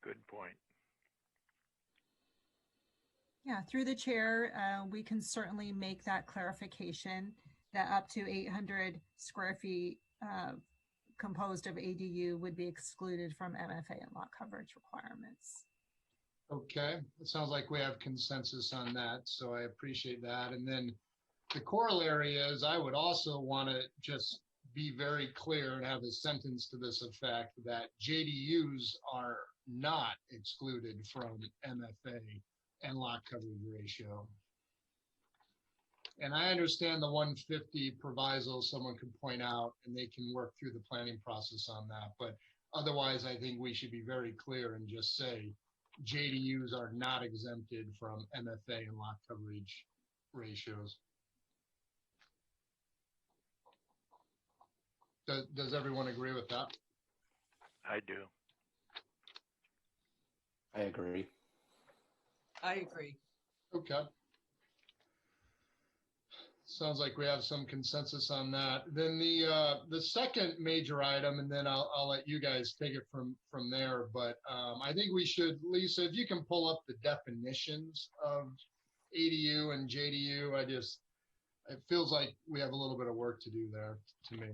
Good point. Yeah, through the chair, we can certainly make that clarification that up to 800 square feet composed of ADU would be excluded from MFA and lot coverage requirements. Okay, it sounds like we have consensus on that, so I appreciate that. And then the corollary is I would also want to just be very clear and have a sentence to this effect that JDUs are not excluded from MFA and lot coverage ratio. And I understand the 150 proviso someone could point out, and they can work through the planning process on that. But otherwise, I think we should be very clear and just say JDUs are not exempted from MFA and lot coverage ratios. Does everyone agree with that? I do. I agree. I agree. Okay. Sounds like we have some consensus on that. Then the second major item, and then I'll let you guys take it from there. But I think we should, Lisa, if you can pull up the definitions of ADU and JDU. It feels like we have a little bit of work to do there to me.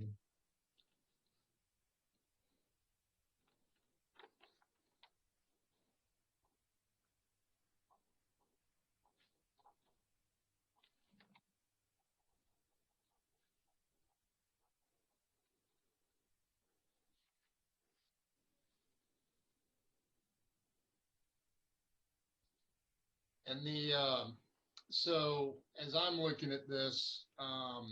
And so as I'm looking at this, I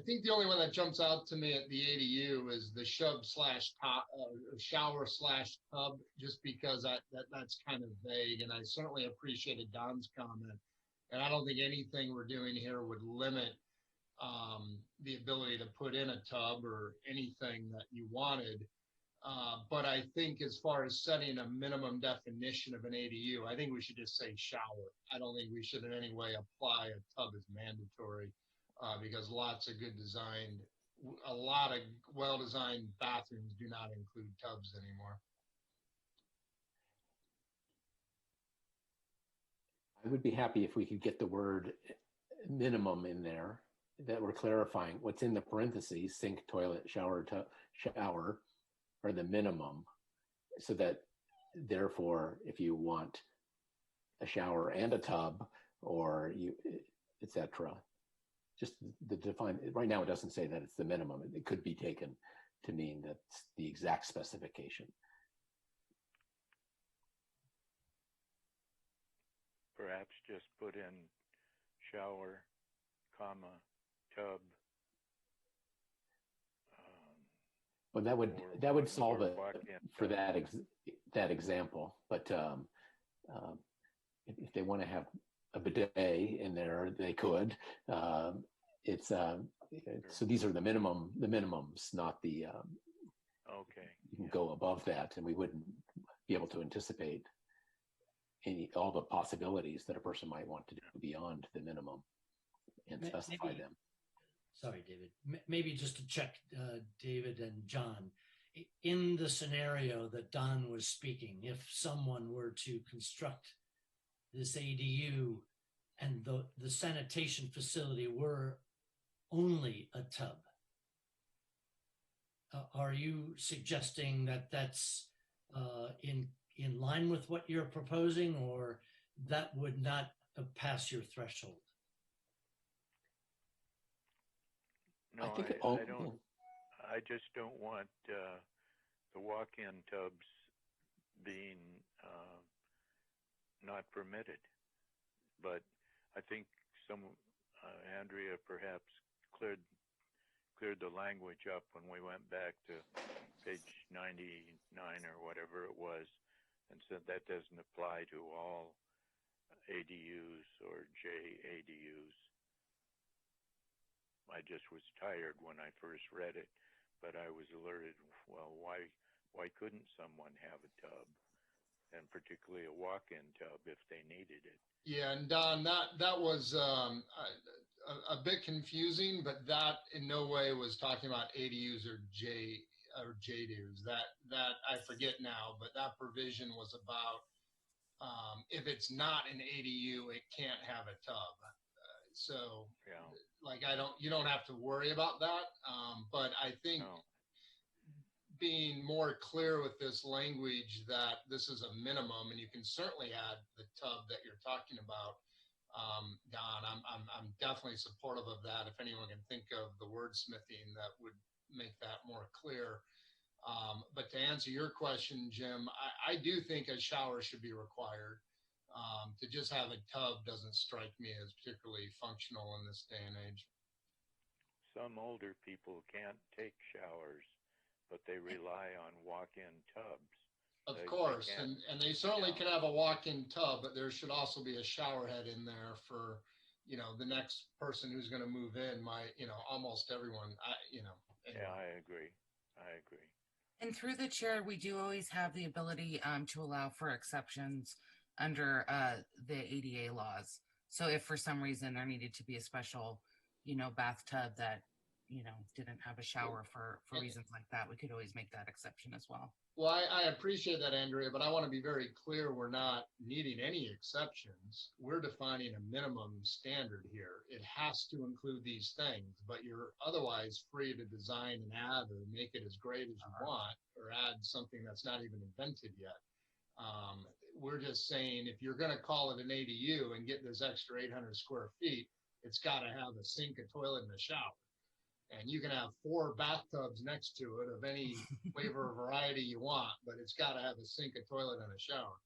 think the only one that jumps out to me at the ADU is the shower slash tub, just because that's kind of vague. And I certainly appreciated Don's comment. And I don't think anything we're doing here would limit the ability to put in a tub or anything that you wanted. But I think as far as setting a minimum definition of an ADU, I think we should just say shower. I don't think we should in any way apply a tub as mandatory because lots of a lot of well-designed bathrooms do not include tubs anymore. I would be happy if we could get the word minimum in there, that we're clarifying what's in the parentheses, sink, toilet, shower, shower, are the minimum, so that therefore if you want a shower and a tub or etc., just the define, right now it doesn't say that it's the minimum. It could be taken to mean that's the exact specification. Perhaps just put in shower, comma, tub. Well, that would solve it for that example. But if they want to have a bidet in there, they could. So these are the minimums, not the. Okay. You can go above that, and we wouldn't be able to anticipate all the possibilities that a person might want to do beyond the minimum and specify them. Sorry, David. Maybe just to check, David and John, in the scenario that Don was speaking, if someone were to construct this ADU and the sanitation facility were only a tub. Are you suggesting that that's in line with what you're proposing, or that would not pass your threshold? No, I think I don't. I just don't want the walk-in tubs being not permitted. But I think Andrea perhaps cleared the language up when we went back to page 99 or whatever it was, and said that doesn't apply to all ADUs or JADUs. I just was tired when I first read it, but I was alerted, well, why couldn't someone have a tub, and particularly a walk-in tub if they needed it? Yeah, and Don, that was a bit confusing, but that in no way was talking about ADUs or JDUs. That I forget now, but that provision was about if it's not an ADU, it can't have a tub. So, yeah. Like you don't have to worry about that. But I think being more clear with this language that this is a minimum, and you can certainly add the tub that you're talking about, Don. I'm definitely supportive of that. If anyone can think of the wordsmithing that would make that more clear. But to answer your question, Jim, I do think a shower should be required. To just have a tub doesn't strike me as particularly functional in this day and age. Some older people can't take showers, but they rely on walk-in tubs. Of course, and they certainly can have a walk-in tub, but there should also be a shower head in there for, the next person who's going to move in. Almost everyone, anyway. Yeah, I agree. And through the chair, we do always have the ability to allow for exceptions under the ADA laws. So if for some reason there needed to be a special, bathtub that, didn't have a shower for reasons like that, we could always make that exception as well. Well, I appreciate that, Andrea, but I want to be very clear. We're not needing any exceptions. We're defining a minimum standard here. It has to include these things, but you're otherwise free to design and add or make it as great as you want, or add something that's not even invented yet. We're just saying if you're going to call it an ADU and get this extra 800 square feet, it's got to have a sink, a toilet, and a shower. And you can have 4 bathtubs next to it of any flavor or variety you want, but it's got to have a sink, a toilet, and a shower.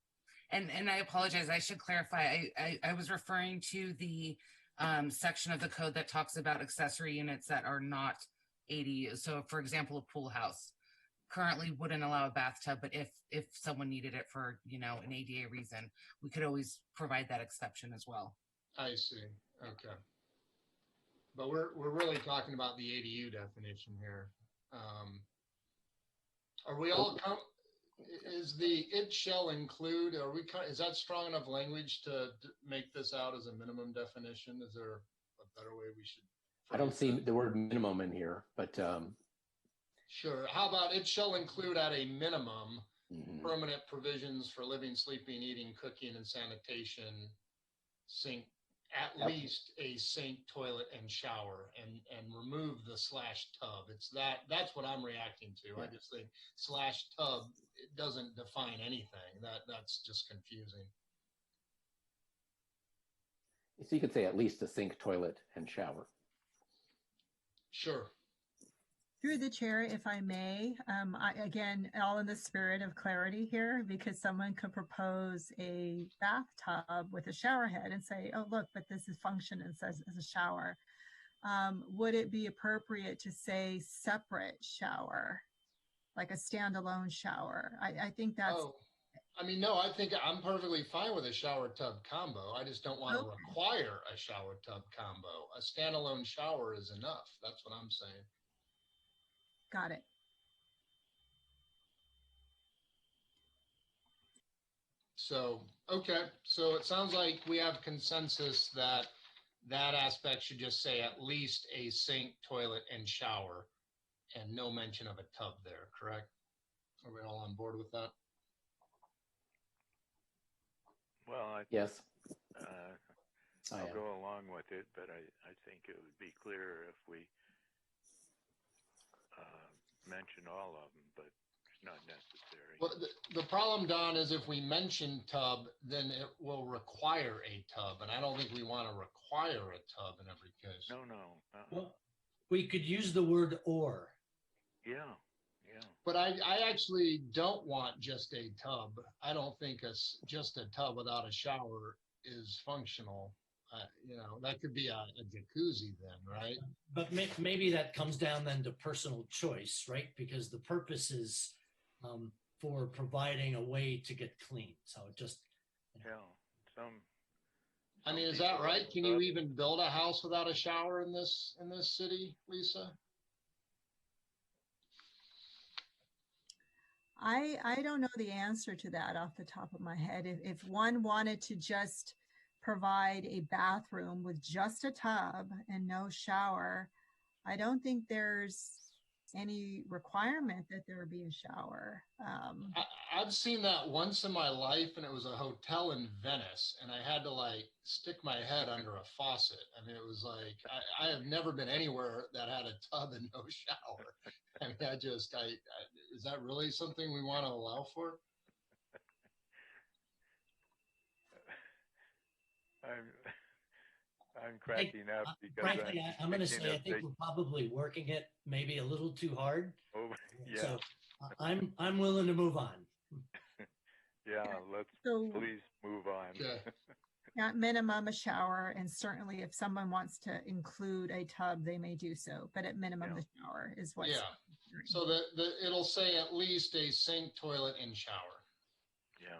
And I apologize. I should clarify. I was referring to the section of the code that talks about accessory units that are not ADUs. So, for example, a pool house currently wouldn't allow a bathtub, but if someone needed it for an ADA reason, we could always provide that exception as well. I see. Okay. But we're really talking about the ADU definition here. Are we all is the "it shall include"? Is that strong enough language to make this out as a minimum definition? Is there a better way we should? I don't see the word minimum in here, but sure. How about "it shall include at a minimum permanent provisions for living, sleeping, eating, cooking, and sanitation, sink." At least a sink, toilet, and shower, and remove the /tub. That's what I'm reacting to. Yeah. I just think /tub, it doesn't define anything. That's just confusing. So you could say at least a sink, toilet, and shower. Sure. Through the chair, if I may, again, all in the spirit of clarity here, because someone could propose a bathtub with a shower head and say, oh, look, but this is function and says as a shower. Would it be appropriate to say separate shower, like a standalone shower? I think that's... Oh, no, I think I'm perfectly fine with a shower tub combo. I just don't want to require a shower tub combo. A standalone shower is enough. That's what I'm saying. Got it. So, okay. So it sounds like we have consensus that aspect should just say at least a sink, toilet, and shower, and no mention of a tub there, correct? Are we all on board with that? Well, yes. I'll go along with it, but I think it would be clearer if we mention all of them, but it's not necessary. Well, the problem, Don, is if we mention tub, then it will require a tub, and I don't think we want to require a tub in every case. No. Well, we could use the word or. Yeah. But I actually don't want just a tub. I don't think just a tub without a shower is functional. That could be a jacuzzi then, right? But maybe that comes down then to personal choice, right? Because the purpose is for providing a way to get clean. So it just I mean, is that right? Can you even build a house without a shower in this city, Lisa? I don't know the answer to that off the top of my head. If one wanted to just provide a bathroom with just a tub and no shower, I don't think there's any requirement that there be a shower. I've seen that once in my life, and it was a hotel in Venice, and I had to stick my head under a faucet. I mean, it was like, I have never been anywhere that had a tub and no shower. I mean, is that really something we want to allow for? I'm cracking up because frankly, I'm going to say I think we're probably working it maybe a little too hard. Oh, yeah. So I'm willing to move on. Yeah, let's please move on. At minimum, a shower, and certainly if someone wants to include a tub, they may do so. But at minimum, the shower is what's So it'll say at least a sink, toilet, and shower. Yeah.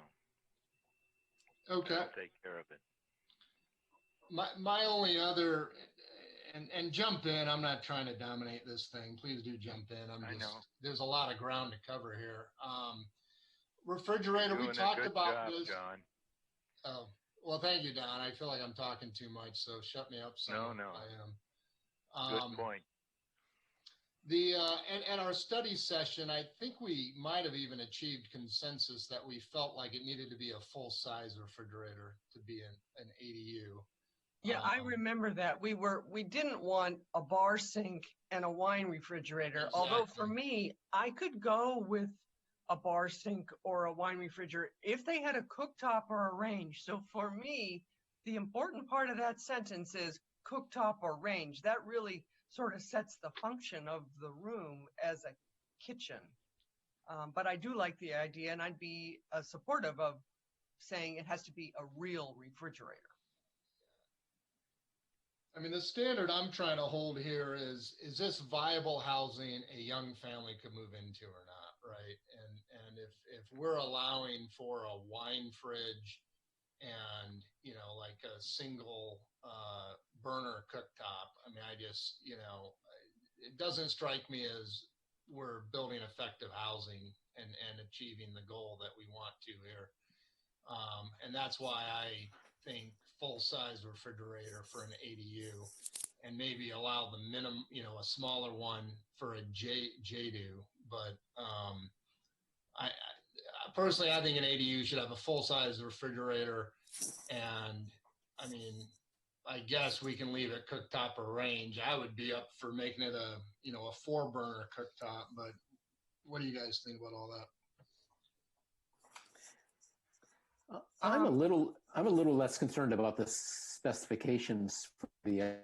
Okay. I'll take care of it. My only other, and jump in, I'm not trying to dominate this thing. Please do jump in. I know. There's a lot of ground to cover here. Refrigerator, we talked about this. John. Oh, well, thank you, Don. I feel like I'm talking too much, so shut me up. No. I am. Good point. And our study session, I think we might have even achieved consensus that we felt like it needed to be a full-size refrigerator to be an ADU. Yeah, I remember that. We didn't want a bar sink and a wine refrigerator. Exactly. Although for me, I could go with a bar sink or a wine refrigerator if they had a cooktop or a range. So for me, the important part of that sentence is cooktop or range. That really sort of sets the function of the room as a kitchen. But I do like the idea, and I'd be supportive of saying it has to be a real refrigerator. I mean, the standard I'm trying to hold here is this viable housing a young family could move into or not, right? And if we're allowing for a wine fridge and, like a single burner cooktop, I mean, it doesn't strike me as we're building effective housing and achieving the goal that we want to here. And that's why I think full-size refrigerator for an ADU, and maybe allow the minimum, a smaller one for a JDU. But I personally, I think an ADU should have a full-size refrigerator, and I mean, I guess we can leave it cooktop or range. I would be up for making it a 4-burner cooktop. But what do you guys think about all that? I'm a little less concerned about the specifications for the.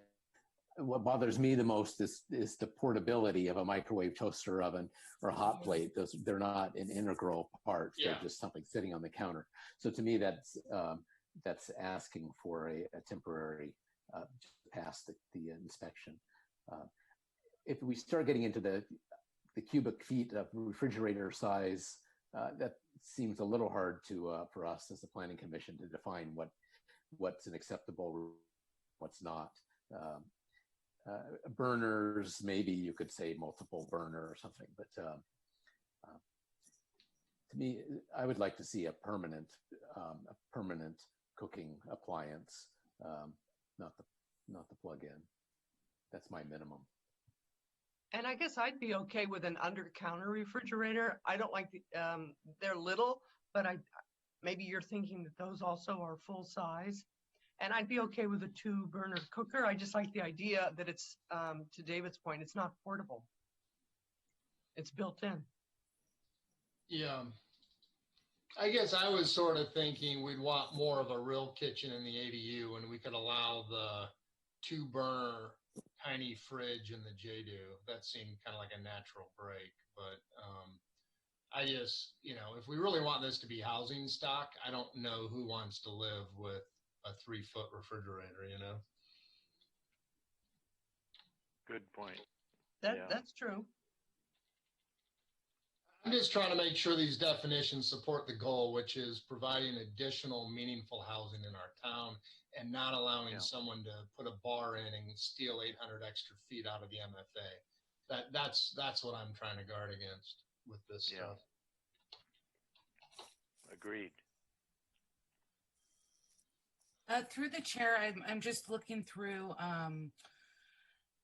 What bothers me the most is the portability of a microwave toaster oven or a hot plate. They're not an integral part. Yeah. They're just something sitting on the counter. So to me, that's asking for a temporary past the inspection. If we start getting into the cubic feet of refrigerator size, that seems a little hard for us as the Planning Commission to define what's an acceptable, what's not. Burners, maybe you could say multiple burner or something, but to me, I would like to see a permanent cooking appliance, not the plug-in. That's my minimum. And I guess I'd be okay with an under-counter refrigerator. I don't like they're little, but maybe you're thinking that those also are full size. And I'd be okay with a 2-burner cooker. I just like the idea that it's, to David's point, it's not portable. It's built in. Yeah. I guess I was sort of thinking we'd want more of a real kitchen in the ADU, and we could allow the 2-burner tiny fridge in the JDU. That seemed kind of like a natural break. But I just, if we really want this to be housing stock, I don't know who wants to live with a 3-foot refrigerator, Good point. That's true. I'm just trying to make sure these definitions support the goal, which is providing additional meaningful housing in our town and not allowing someone to put a bar in and steal 800 extra feet out of the MFA. That's what I'm trying to guard against with this stuff. Agreed. Through the chair, I'm just looking through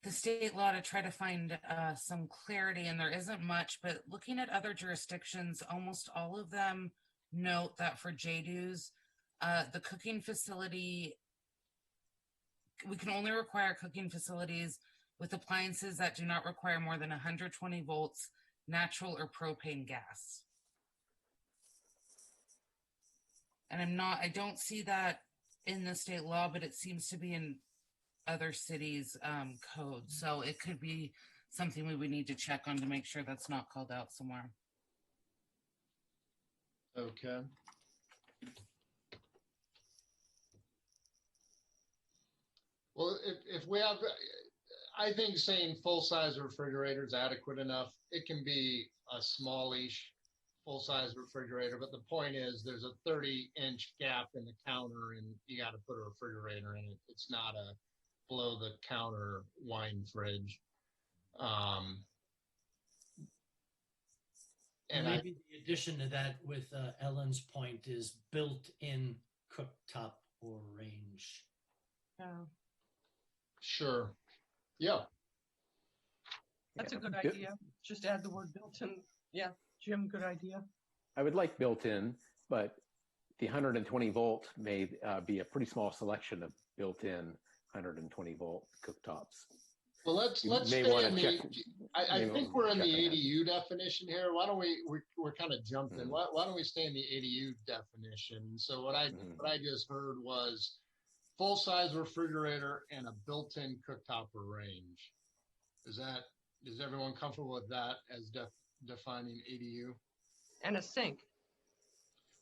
the state law to try to find some clarity, and there isn't much, but looking at other jurisdictions, almost all of them note that for JDUs, the cooking facility, we can only require cooking facilities with appliances that do not require more than 120 volts, natural or propane gas. And I don't see that in the state law, but it seems to be in other cities' code. So it could be something we would need to check on to make sure that's not called out somewhere. Okay. Well, if we have, I think saying full-size refrigerator is adequate enough. It can be a smallish full-size refrigerator, but the point is there's a 30-inch gap in the counter and you got to put a refrigerator in it. It's not a below-the-counter wine fridge. And maybe the addition to that with Ellen's point is built-in cooktop or range. Yeah. Sure. Yeah. That's a good idea. Just add the word built-in. Yeah. Jim, good idea. I would like built-in, but the 120 volt may be a pretty small selection of built-in 120 volt cooktops. Well, let's stay in the. I think we're in the ADU definition here. Why don't we're kind of jumping. Mm-hmm. Why don't we stay in the ADU definition? So what I just heard was full-size refrigerator and a built-in cooktop or range. Is everyone comfortable with that as defining ADU? And a sink.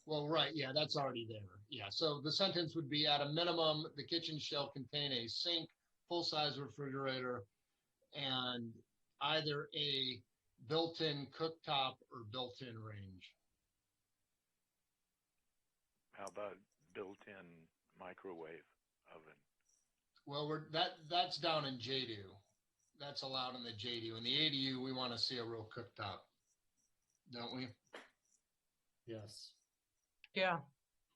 Well, right. Yeah, that's already there. Yeah. So the sentence would be at a minimum, the kitchen shall contain a sink, full-size refrigerator, and either a built-in cooktop or built-in range. How about built-in microwave oven? Well, that's down in JDU. That's allowed in the JDU. In the ADU, we want to see a real cooktop, don't we? Yes. Yeah.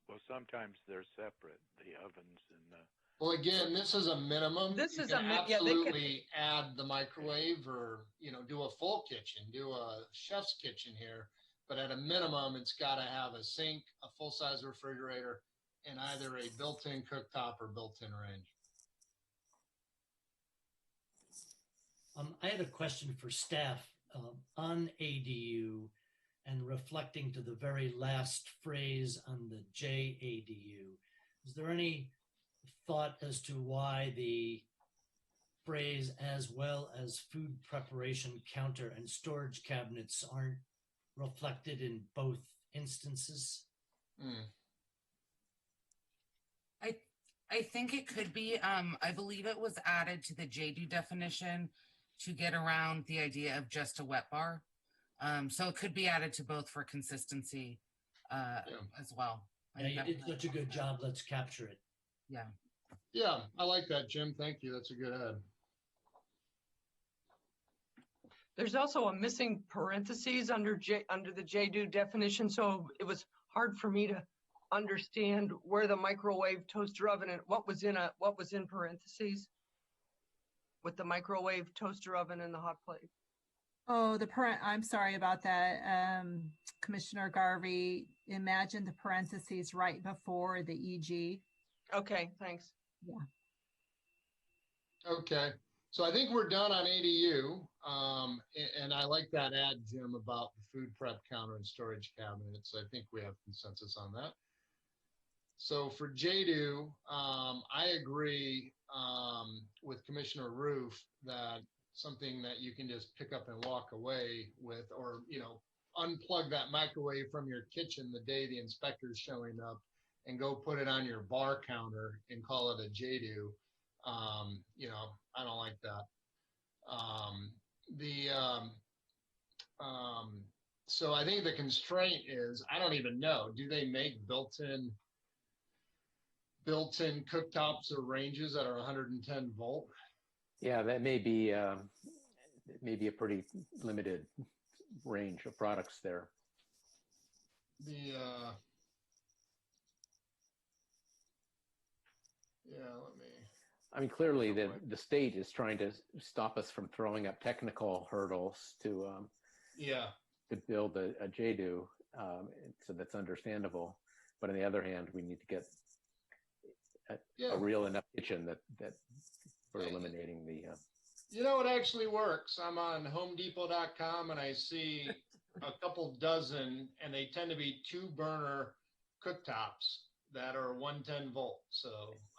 Well, sometimes they're separate, the ovens and the. Well, again, this is a minimum. This you is can a absolutely add the microwave, or do a full kitchen, do a chef's kitchen here. But at a minimum, it's got to have a sink, a full-size refrigerator, and either a built-in cooktop or built-in range. I had a question for staff on ADU and reflecting to the very last phrase on the JADU. Is there any thought as to why the phrase as well as food preparation counter and storage cabinets aren't reflected in both instances? I think it could be. I believe it was added to the JDU definition to get around the idea of just a wet bar. So it could be added to both for consistency as well. Yeah, you did such a good job. Let's capture it. Yeah. Yeah, I like that, Jim. Thank you. That's a good add. There's also a missing parentheses under the JDU definition, so it was hard for me to understand where the microwave, toaster oven, and what was in parentheses with the microwave, toaster oven, and the hot plate. Oh, I'm sorry about that, Commissioner Garvey. Imagine the parentheses right before the EG. Okay, thanks. Yeah. Okay, so I think we're done on ADU. And I like that ad, Jim, about the food prep counter and storage cabinets. I think we have consensus on that. So for JDU, I agree with Commissioner Roof that something that you can just pick up and walk away with, or, you know, unplug that microwave from your kitchen the day the inspector's showing up and go put it on your bar counter and call it a JDU. You know, I don't like that. So I think the constraint is, I don't even know, do they make built-in cooktops or ranges that are 110 volt? Yeah, that may be a pretty limited range of products there. I mean, clearly the state is trying to stop us from throwing up technical hurdles to build a JDU, so that's understandable. But on the other hand, we need to get a real enough kitchen that we're eliminating the. You know, it actually works. I'm on HomeDepot.com and I see a couple dozen, and they tend to be 2-burner cooktops that are 110 volt. So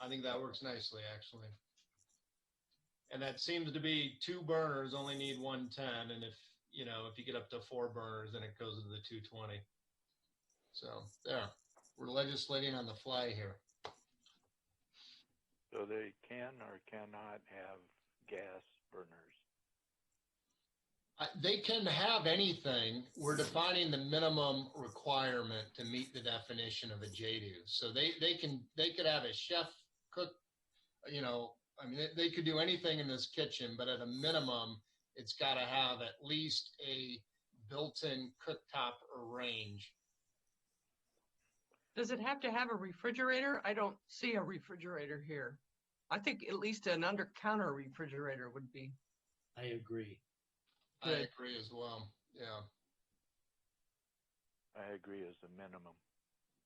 I think that works nicely, actually. And that seems to be 2 burners only need 110, and if you get up to 4 burners, then it goes to the 220. So there, we're legislating on the fly here. So they can or cannot have gas burners? They can have anything. We're defining the minimum requirement to meet the definition of a JDU. So they could have a chef cook, you know, I mean, they could do anything in this kitchen, but at a minimum, it's got to have at least a built-in cooktop or range. Does it have to have a refrigerator? I don't see a refrigerator here. I think at least an under-counter refrigerator would be. I agree. I agree as well. Yeah. I agree as a minimum.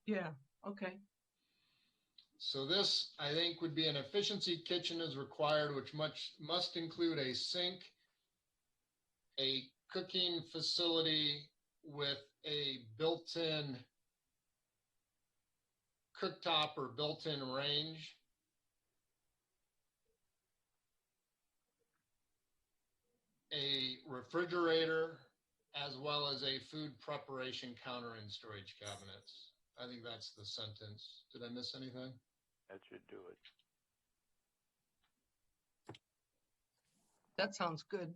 Yeah. Okay. So this, I think, would be an efficiency kitchen is required, which must include a sink, a cooking facility with a built-in cooktop or built-in range. A refrigerator, as well as a food preparation counter and storage cabinets. I think that's the sentence. Did I miss anything? That should do it. That sounds good.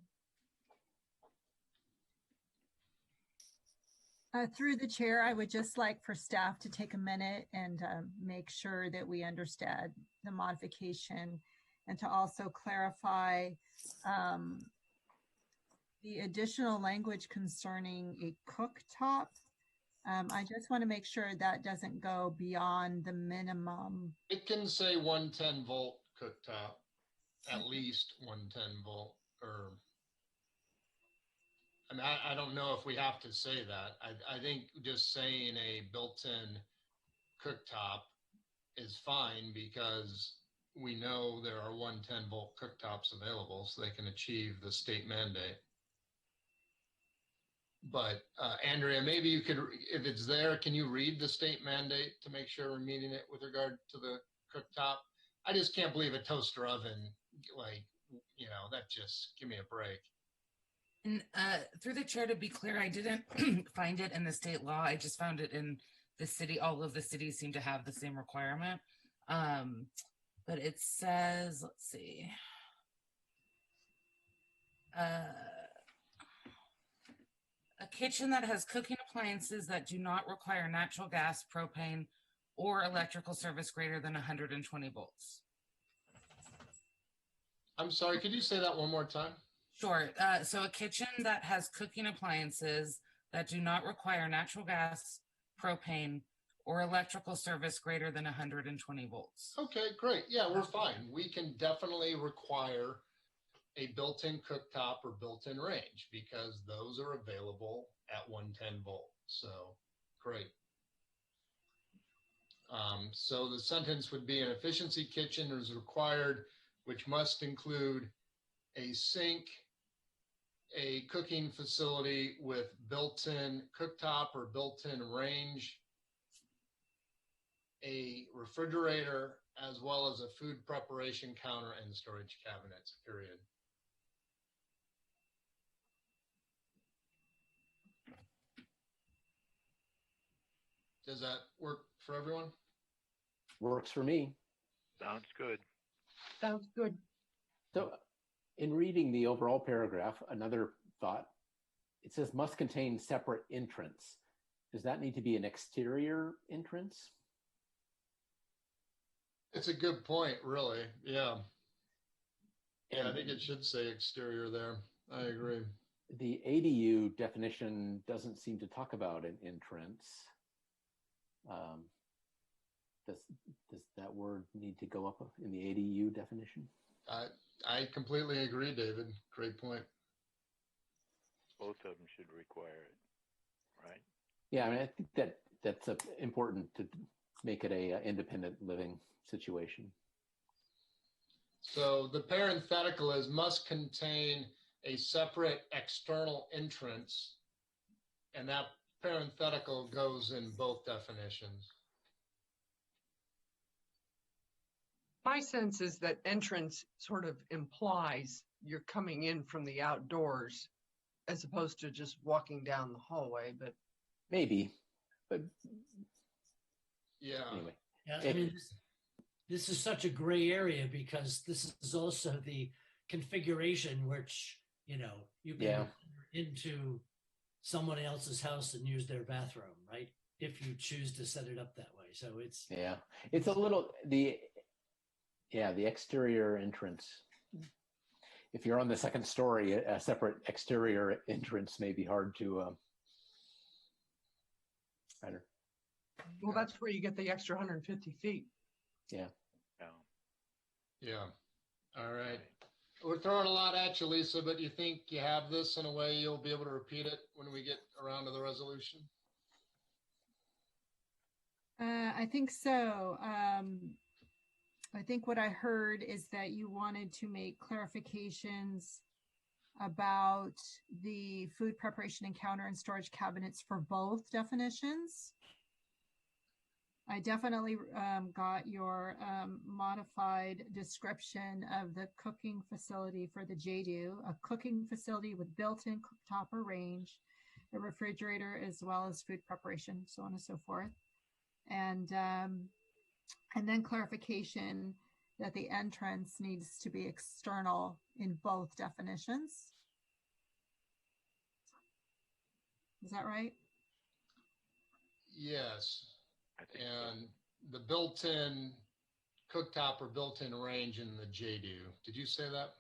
Through the chair, I would just like for staff to take a minute and make sure that we understand the modification, and to also clarify the additional language concerning a cooktop. I just want to make sure that doesn't go beyond the minimum. It can say 110 volt cooktop, at least 110 volt, or I mean, I don't know if we have to say that. I think just saying a built-in cooktop is fine, because we know there are 110 volt cooktops available, so they can achieve the state mandate. But Andrea, maybe you could, if it's there, can you read the state mandate to make sure we're meeting it with regard to the cooktop? I just can't believe a toaster oven, like, you know, that just, give me a break. And through the chair, to be clear, I didn't find it in the state law. I just found it in the city. All of the cities seem to have the same requirement. But it says, let's see. A kitchen that has cooking appliances that do not require natural gas, propane, or electrical service greater than 120 volts. I'm sorry, could you say that one more time? Sure. So a kitchen that has cooking appliances that do not require natural gas, propane, or electrical service greater than 120 volts. Okay, great. Yeah, we're fine. We can definitely require a built-in cooktop or built-in range, because those are available at 110 volt. So great. So the sentence would be an efficiency kitchen is required, which must include a sink, a cooking facility with built-in cooktop or built-in range, a refrigerator, as well as a food preparation counter and storage cabinets, period. Does that work for everyone? Works for me. Sounds good. Sounds good. So, in reading the overall paragraph, another thought, it says must contain separate entrance. Does that need to be an exterior entrance? It's a good point, really. Yeah. Yeah, I And think it should say exterior there. I agree. the ADU definition doesn't seem to talk about an entrance. Does that word need to go up in the ADU definition? I completely agree, David. Great point. Both of them should require it, right? Yeah, I mean, I think that's important to make it a independent living situation. So the parenthetical is must contain a separate external entrance, and that parenthetical goes in both definitions. My sense is that entrance sort of implies you're coming in from the outdoors as opposed to just walking down the hallway, but Maybe, but yeah. Anyway. Yeah, I mean, this is such a gray area because this is also the configuration which, you know, you can enter into someone else's house and use their bathroom, right? If you choose to set it up that way. So it's it's a little the exterior entrance. If you're on the second story, a separate exterior entrance may be hard to. well, that's where you get the extra 150 feet. Yeah. Yeah. All right. We're throwing a lot at you, Lisa, but you think you have this in a way you'll be able to repeat it when we get around to the resolution? I think so. I think what I heard is that you wanted to make clarifications about the food preparation and counter and storage cabinets for both definitions. I definitely got your modified description of the cooking facility for the JDU, a cooking facility with built-in cooktop or range, a refrigerator, as well as food preparation, so on and so forth. And then clarification that the entrance needs to be external in both definitions. Is that right? Yes. And the built-in cooktop or built-in range in the JDU. Did you say that?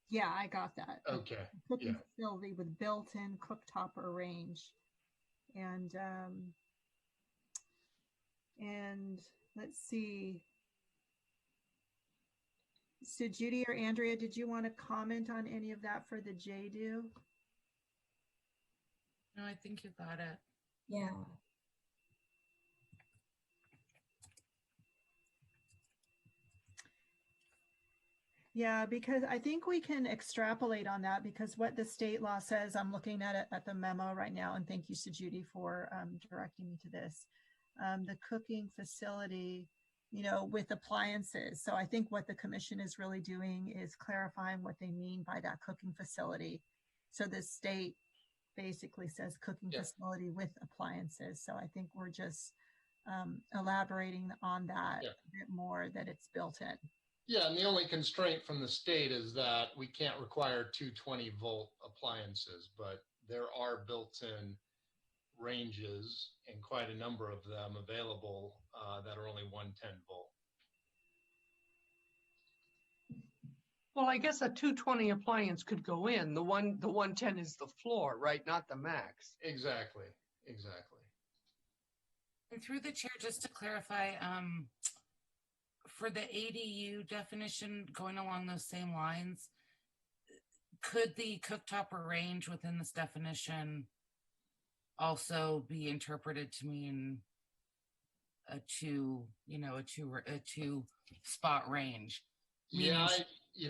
Yeah, I got that. Okay. Cooking facility with built-in cooktop or range. And let's see. So Judy or Andrea, did you want to comment on any of that for the JDU? No, I think you got it. Yeah. Yeah, because I think we can extrapolate on that because what the state law says, I'm looking at it at the memo right now, and thank you to Judy for directing me to this. The cooking facility, you know, with appliances. So I think what the commission is really doing is clarifying what they mean by that cooking facility. So the state basically says cooking facility with appliances. So I think we're just elaborating on that a bit more, that it's built in. Yeah, and the only constraint from the state is that we can't require 220-volt appliances, but there are built-in ranges and quite a number of them available that are only 110-volt. Well, I guess a 220 appliance could go in. The 110 is the floor, right? Not the max. Exactly. And through the chair, just to clarify, for the ADU definition, going along those same lines, could the cooktop or range within this definition also be interpreted to mean a two spot range. Yeah,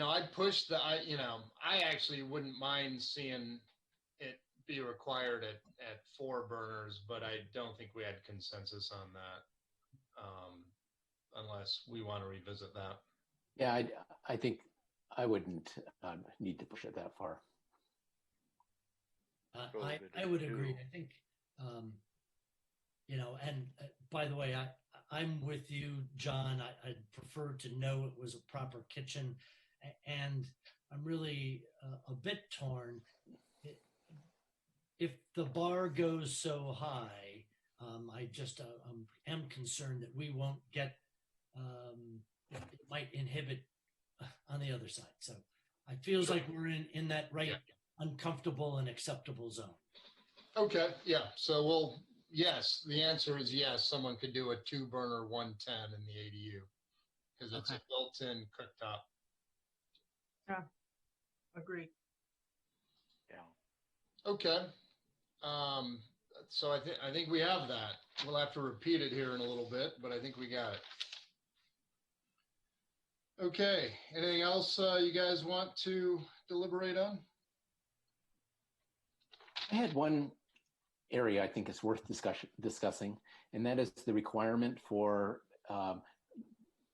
I'd push I actually wouldn't mind seeing it be required at 4 burners, but I don't think we had consensus on that, unless we want to revisit that. Yeah, I think I wouldn't need to push it that far. I would agree. I think, and by the way, I'm with you, John. I'd prefer to know it was a proper kitchen, and I'm really a bit torn. If the bar goes so high, I just am concerned that we won't get, it might inhibit on the other side. So it feels like we're in that uncomfortable and acceptable zone. Okay, yeah. So yes, the answer is yes. Someone could do a 2-burner 110 in the ADU because it's a built-in cooktop. Yeah, agreed. Yeah. Okay. So I think we have that. We'll have to repeat it here in a little bit, but I think we got it. Okay. Anything else you guys want to deliberate on? I had one area I think is worth discussing, and that is the requirement for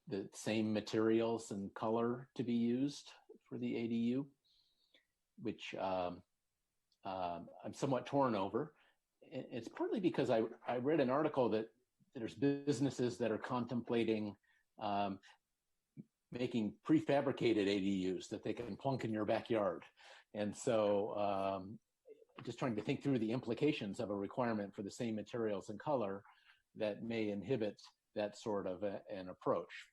the same materials and color to be used for the ADU, which I'm somewhat torn over. It's partly because I read an article that there's businesses that are contemplating making prefabricated ADUs that they can plunk in your backyard. And so just trying to think through the implications of a requirement for the same materials and color that may inhibit that sort of an approach,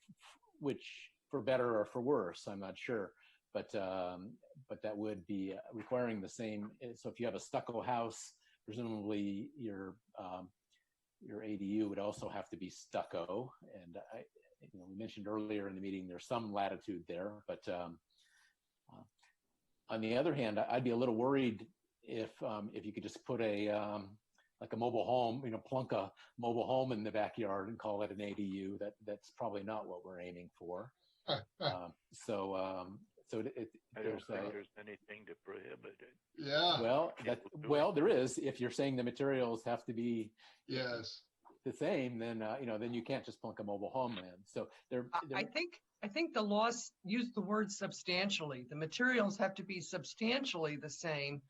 which for better or for worse, I'm not sure. But that would be requiring the same. So if you have a stucco house, presumably your ADU would also have to be stucco. And we mentioned earlier in the meeting there's some latitude there. But on the other hand, I'd be a little worried if you could just put like a mobile home, plunk a mobile home in the backyard and call it an ADU. That's probably not what we're aiming for. So I don't think there's anything to prohibit it. Yeah. Well, there is. If you're saying the materials have to be the same, then then you can't just plunk a mobile home in. So I think the laws use the word substantially. The materials have to be substantially the same,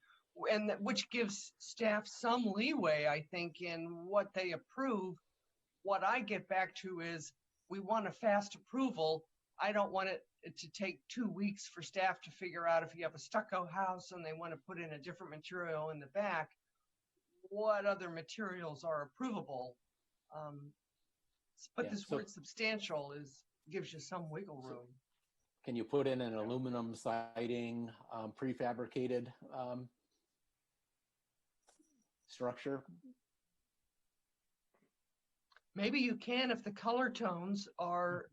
and which gives staff some leeway, I think, in what they approve. What I get back to is we want a fast approval. I don't want it to take 2 weeks for staff to figure out if you have a stucco house and they want to put in a different material in the back, what other materials are approvable. But this word substantial gives you some wiggle room. Can you put in an aluminum siding prefabricated structure? Maybe you can if the color tones are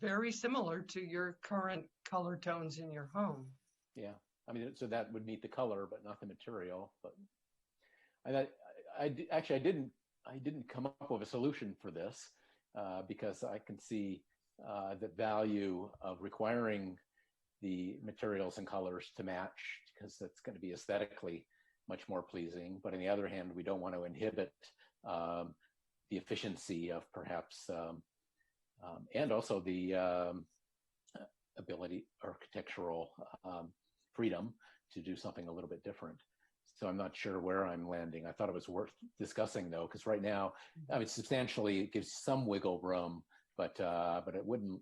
very similar to your current color tones in your home. Yeah, I mean, so that would meet the color, but not the material. But I didn't come up with a solution for this because I can see the value of requiring the materials and colors to match because that's going to be aesthetically much more pleasing. But on the other hand, we don't want to inhibit the efficiency of perhaps and also the ability, architectural freedom to do something a little bit different. So I'm not sure where I'm landing. I thought it was worth discussing though, because right now, I mean, substantially it gives some wiggle room, but it wouldn't.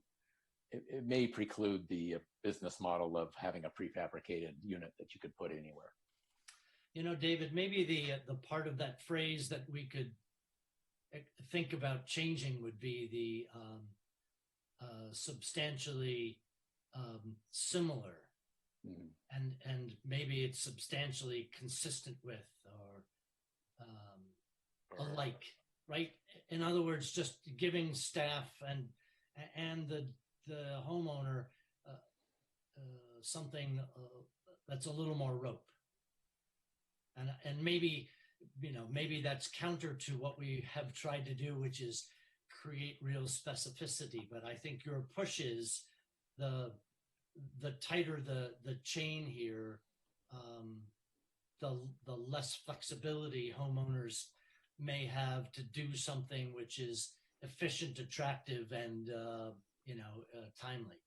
It may preclude the business model of having a prefabricated unit that you could put anywhere. David, maybe the part of that phrase that we could think about changing would be the substantially similar, and maybe it's substantially consistent with or alike, right? In other words, just giving staff and the homeowner something that's a little more rope, and maybe maybe that's counter to what we have tried to do, which is create real specificity. But I think your push is the tighter the chain here, the less flexibility homeowners may have to do something which is efficient, attractive, and timely.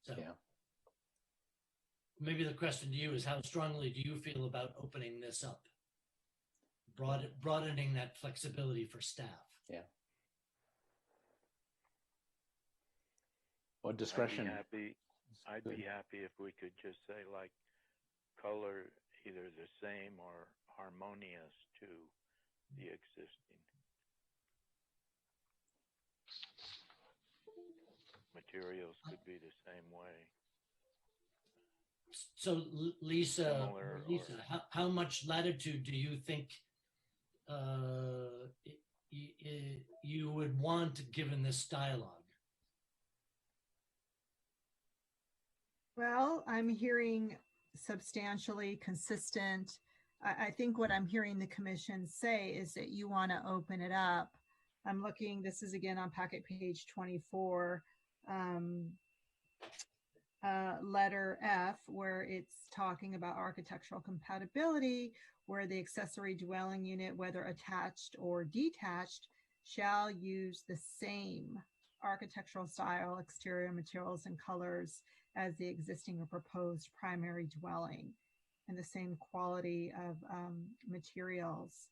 So Yeah. maybe the question to you is, how strongly do you feel about opening this up, broadening that flexibility for staff? Yeah. What discretion? I'd be happy if we could just say like color either the same or harmonious to the existing. Materials could be the same way. So Lisa, Similar how much latitude do you think you would want given this dialogue? Well, I'm hearing substantially consistent. I think what I'm hearing the commission say is that you want to open it up. I'm looking, this is again on packet page 24, letter F, where it's talking about architectural compatibility, where the accessory dwelling unit, whether attached or detached, shall use the same architectural style, exterior materials, and colors as the existing or proposed primary dwelling, and the same quality of materials.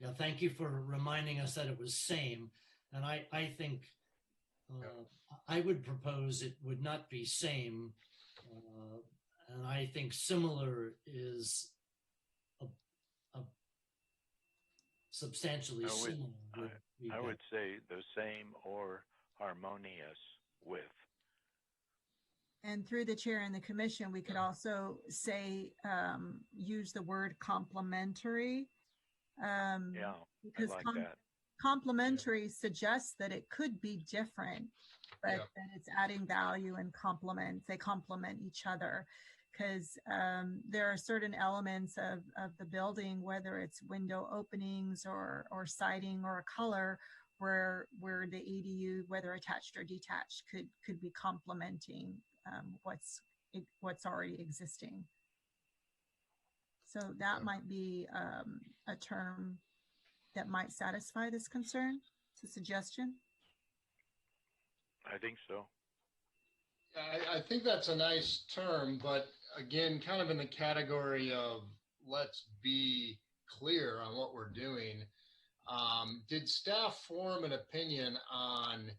Yeah, thank you for reminding us that it was same. And I think I would propose it would not be same. And I think similar is a substantially similar. I would say the same or harmonious with. And through the chair and the commission, we could also say, use the word complementary. Because I like that. Complementary suggests that it could be different, but that it's adding value and complement. They complement each other, because there are certain elements of the building, whether it's window openings or siding or a color, where the ADU, whether attached or detached, could be complementing what's already existing. So that might be a term that might satisfy this concern. It's a suggestion. I think so. I think that's a nice term, but again, kind of in the category of let's be clear on what we're doing. Did staff form an opinion on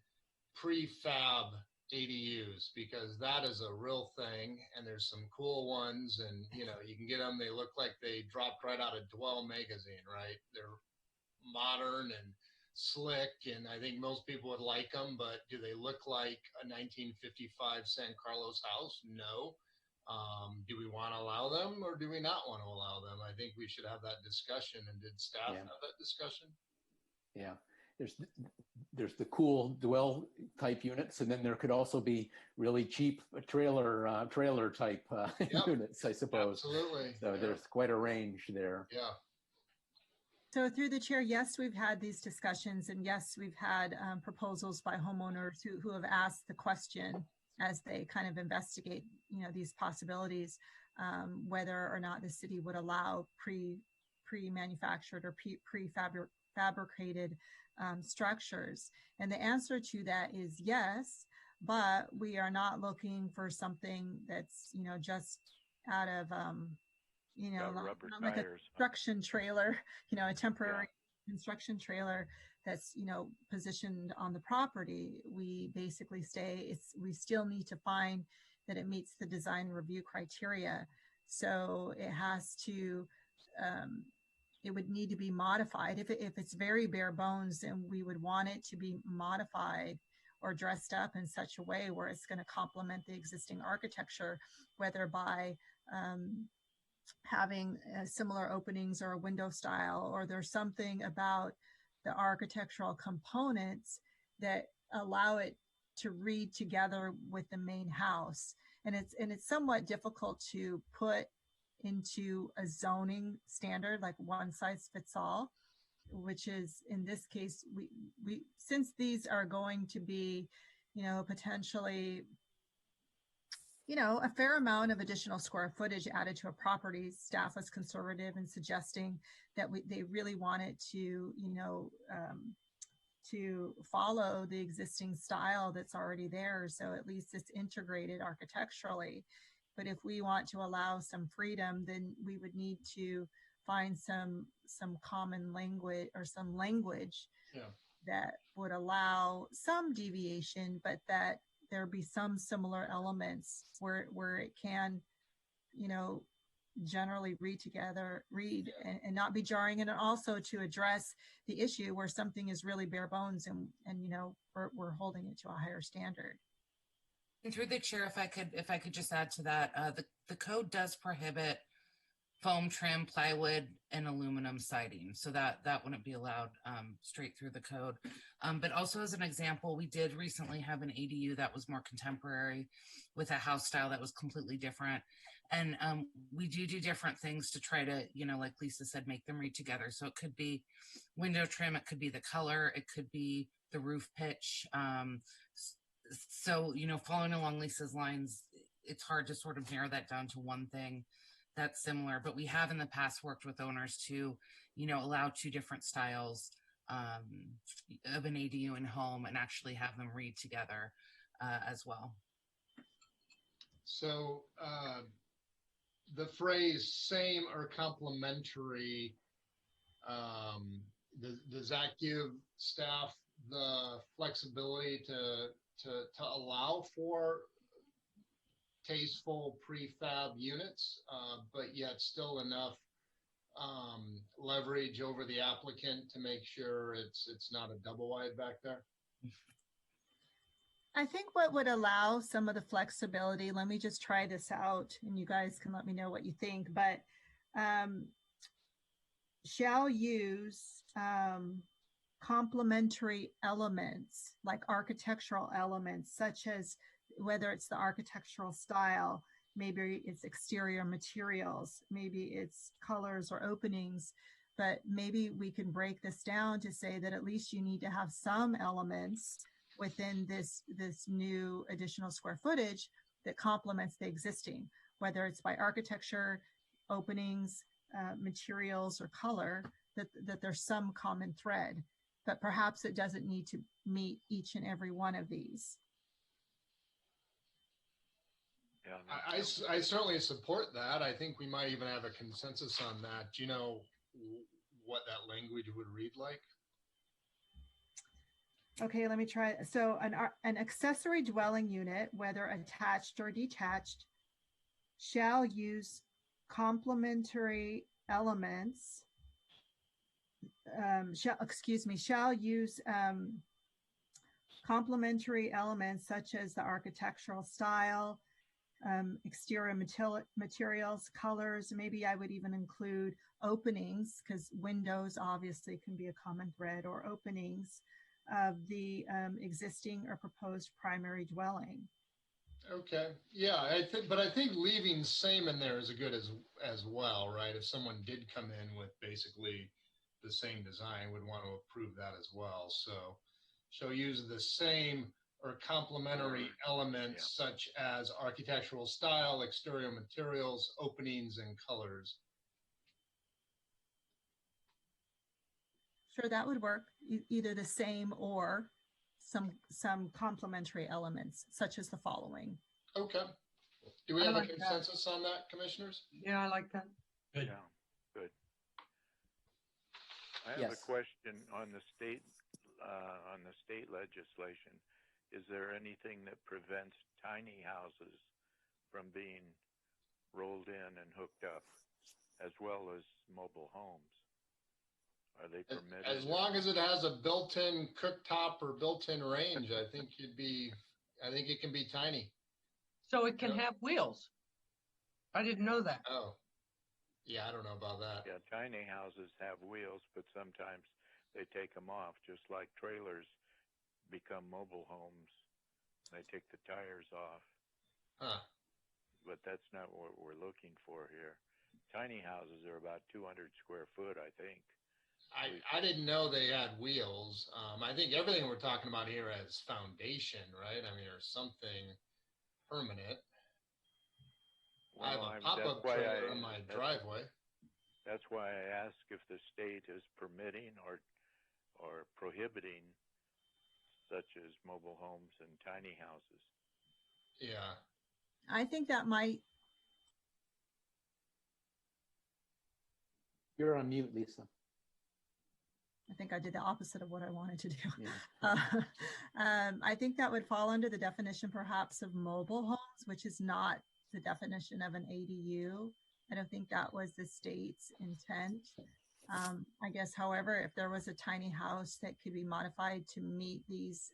prefab ADUs? Because that is a real thing, and there's some cool ones, and you can get them. They look like they dropped right out of Dwell magazine, right? They're modern and slick, and I think most people would like them, but do they look like a 1955 San Carlos house? No. Do we want to allow them, or do we not want to allow them? I think we should have that discussion. And did staff have that discussion? Yeah, there's the cool dwell type units, and then there could also be really cheap trailer type units, I suppose. Absolutely. So there's quite a range there. Yeah. So through the chair, yes, we've had these discussions, and yes, we've had proposals by homeowners who have asked the question as they kind of investigate, these possibilities, whether or not the city would allow pre-manufactured or prefabricated structures. And the answer to that is yes, but we are not looking for something that's, just out of, not like a construction trailer, a temporary construction trailer that's, positioned on the property. We basically say we still need to find that it meets the design review criteria. So it has to, it would need to be modified. If it's very bare bones, then we would want it to be modified or dressed up in such a way where it's going to complement the existing architecture, whether by having similar openings or a window style, or there's something about the architectural components that allow it to read together with the main house. And it's somewhat difficult to put into a zoning standard, like one size fits all, which is in this case, we since these are going to be, potentially, a fair amount of additional square footage added to a property, staff was conservative in suggesting that they really wanted to follow the existing style that's already there. So at least it's integrated architecturally. But if we want to allow some freedom, then we would need to find some common language or some language that would allow some deviation, but that there be some similar elements where it can, generally read and not be jarring, and also to address the issue where something is really bare bones and we're holding it to a higher standard. And through the chair, if I could just add to that, the code does prohibit foam trim, plywood, and aluminum siding, so that wouldn't be allowed straight through the code. But also, as an example, we did recently have an ADU that was more contemporary with a house style that was completely different. And we do different things to try to, like Lisa said, make them read together. So it could be window trim, it could be the color, it could be the roof pitch. So, following along Lisa's lines, it's hard to sort of narrow that down to one thing that's similar. But we have in the past worked with owners to, allow two different styles of an ADU in home and actually have them read together as well. So the phrase "same or complementary," does that give staff the flexibility to allow for tasteful prefab units, but yet still enough leverage over the applicant to make sure it's not a double wide back there? I think what would allow some of the flexibility, let me just try this out and you guys can let me know what you think, but shall use complementary elements, like architectural elements, such as whether it's the architectural style, maybe it's exterior materials, maybe it's colors or openings, but maybe we can break this down to say that at least you need to have some elements within this new additional square footage that complements the existing, whether it's by architecture, openings, materials, or color, that there's some common thread, but perhaps it doesn't need to meet each and every one of these. Yeah, I certainly support that. I think we might even have a consensus on that. Do you know what that language would read like? Okay, let me try. So an accessory dwelling unit, whether attached or detached, shall use complementary elements, shall use complementary elements such as the architectural style, exterior materials, colors. Maybe I would even include openings, because windows obviously can be a common thread, or openings of the existing or proposed primary dwelling. Okay, yeah, I think leaving same in there is a good as well, right? If someone did come in with basically the same design, would want to approve that as well. So shall use the same or complementary elements such as architectural style, exterior materials, openings, and colors. Sure, that would work. Either the same or some complementary elements, such as the following. Okay. Do we have a consensus on that, commissioners? Yeah, I like that. Good. Yeah, good. I have a question on the state legislation. Is there anything that prevents tiny houses from being rolled in and hooked up, as well as mobile homes? Are they permitted? As long as it has a built-in cooktop or built-in range, I think it can be tiny. So it can have wheels. I didn't know that. Oh, yeah, I don't know about that. Yeah, tiny houses have wheels, but sometimes they take them off, just like trailers become mobile homes. They take the tires off. Huh. But that's not what we're looking for here. tiny houses are about 200 square foot, I think. I didn't know they had wheels. I think everything we're talking about here has foundation, right? I mean, or something permanent. I have Well, a that's pop-up why trailer in my driveway. That's why I ask if the state is permitting or prohibiting such as mobile homes and tiny houses. Yeah. I think that might, You're on mute, Lisa. I think I did the opposite of what I wanted to do. Yeah. I think that would fall under the definition perhaps of mobile homes, which is not the definition of an ADU. I don't think that was the state's intent. I guess, however, if there was a tiny house that could be modified to meet these,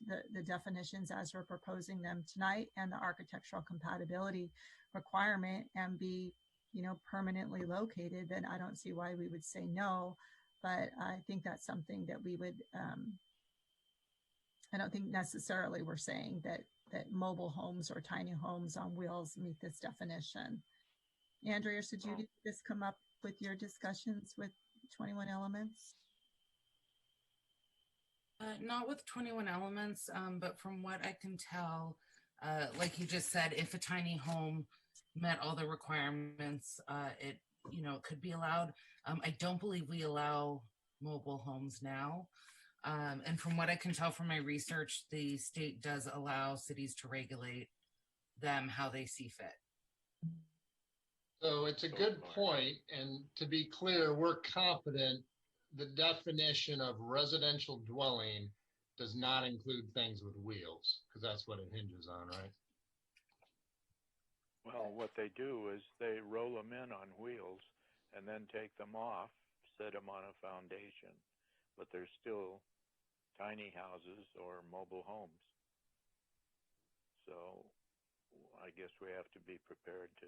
the definitions as we're proposing them tonight and the architectural compatibility requirement and be, permanently located, then I don't see why we would say no. But I think that's something that we would, I don't think necessarily we're saying that mobile homes or tiny homes on wheels meet this definition. Andrea, so did you just come up with your discussions with 21 Elements? Not with 21 Elements, but from what I can tell, like you just said, if a tiny home met all the requirements, it could be allowed. I don't believe we allow mobile homes now. And from what I can tell from my research, the state does allow cities to regulate them how they see fit. So it's a good point, and to be clear, we're confident the definition of residential dwelling does not include things with wheels, because that's what it hinges on, right? Well, what they do is they roll them in on wheels and then take them off, set them on a foundation, but they're still tiny houses or mobile homes. So I guess we have to be prepared to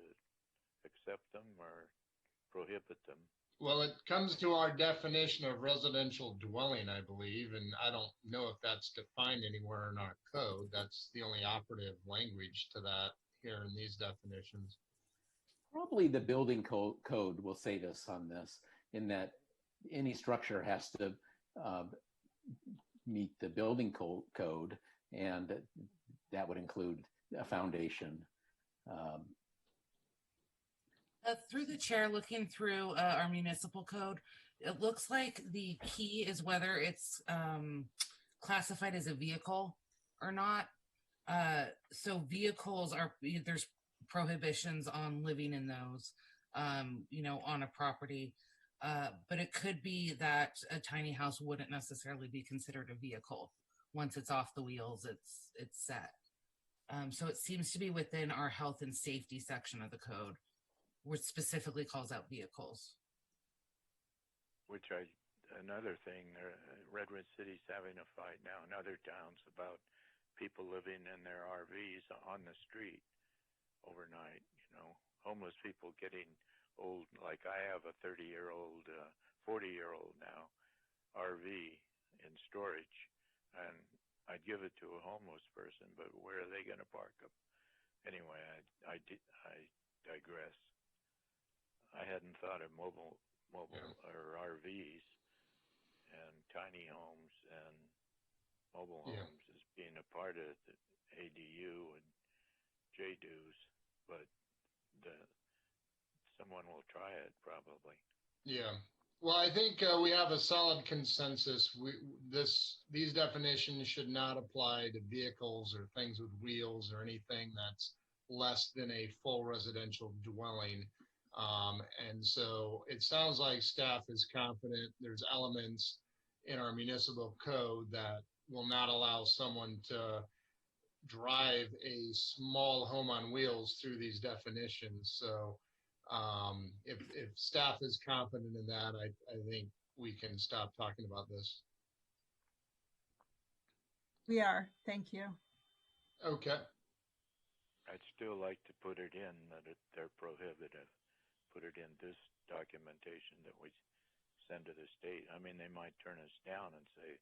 accept them or prohibit them. Well, it comes to our definition of residential dwelling, I believe, and I don't know if that's defined anywhere in our code. That's the only operative language to that here in these definitions. Probably the building code will save us on this, in that any structure has to meet the building code, and that would include a foundation. Through the chair, looking through our municipal code, it looks like the key is whether it's classified as a vehicle or not. So vehicles there's prohibitions on living in those, on a property. But it could be that a tiny house wouldn't necessarily be considered a vehicle. Once it's off the wheels, it's set. So it seems to be within our health and safety section of the code, which specifically calls out vehicles. Another thing, Redwood City's having a fight now in other towns about people living in their RVs on the street overnight, homeless people getting old. Like I have a 30-year-old, 40-year-old now RV in storage, and I'd give it to a homeless person, but where are they going to park them? Anyway, I digress. I hadn't thought of mobile or RVs and tiny homes and mobile homes as being a part of the ADU and JDUs, but someone will try it probably. Yeah. Well, I think we have a solid consensus. These definitions should not apply to vehicles or things with wheels or anything that's less than a full residential dwelling. And so it sounds like staff is confident there's elements in our municipal code that will not allow someone to drive a small home on wheels through these definitions. So if staff is confident in that, I think we can stop talking about this. We are. Thank you. Okay. I'd still like to put it in that they're prohibited. Put it in this documentation that we send to the state. I mean, they might turn us down and say,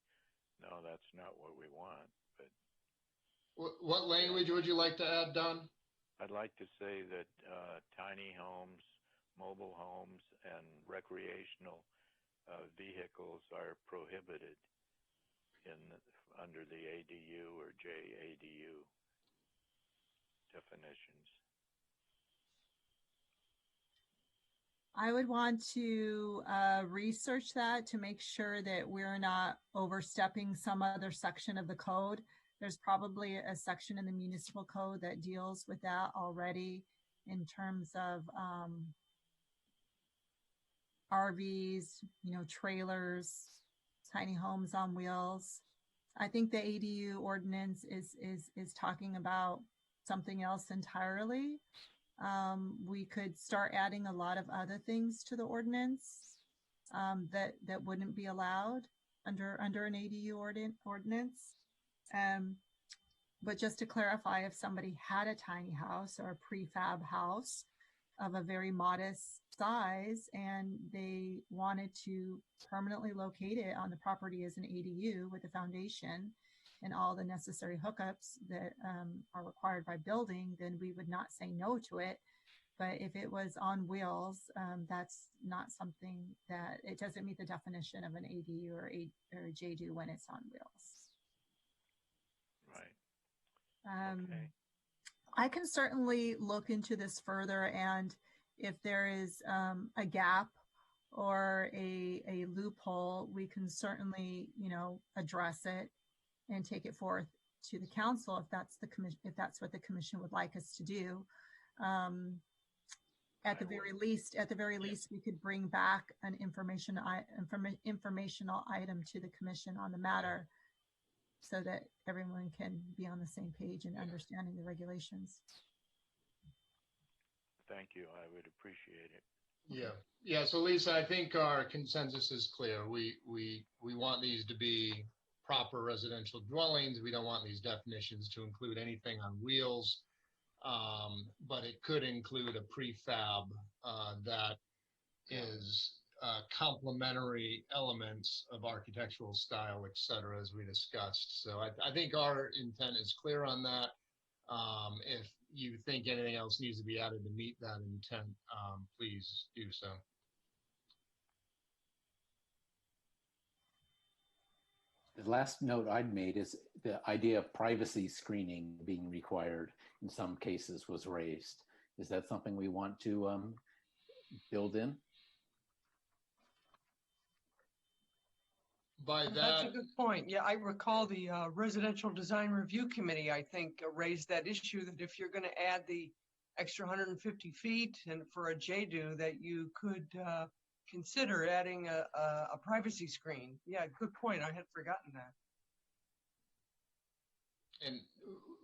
no, that's not what we want. But what language would you like to add, Don? I'd like to say that tiny homes, mobile homes and recreational vehicles are prohibited under the ADU or JADU definitions. I would want to research that to make sure that we're not overstepping some other section of the code. There's probably a section in the municipal code that deals with that already in terms of RVs, trailers, tiny homes on wheels. I think the ADU ordinance is talking about something else entirely. We could start adding a lot of other things to the ordinance that wouldn't be allowed under an ADU ordinance. But just to clarify, if somebody had a tiny house or a prefab house of a very modest size and they wanted to permanently locate it on the property as an ADU with a foundation and all the necessary hookups that are required by building, then we would not say no to it. But if it was on wheels, that's not something that, it doesn't meet the definition of an ADU or a JDU when it's on wheels. Right. Okay. I can certainly look into this further, and if there is a gap or a loophole, we can certainly, address it and take it forth to the council if that's the commission, if that's what the commission would like us to do. At the very least, we could bring back an informational item to the commission on the matter, so that everyone can be on the same page and understanding the regulations. Thank you. I would appreciate it. Yeah. So Lisa, I think our consensus is clear. We want these to be proper residential dwellings. We don't want these definitions to include anything on wheels, but it could include a prefab that is complementary elements of architectural style, et cetera, as we discussed. So I think our intent is clear on that. If you think anything else needs to be added to meet that intent, please do so. The last note I'd made is the idea of privacy screening being required in some cases was raised. Is that something we want to build in? That's a good point. Yeah, I recall the Residential Design Review Committee, I think, raised that issue that if you're going to add the extra 150 feet and for a JDU, that you could consider adding a privacy screen. Yeah, good point. I had forgotten that. And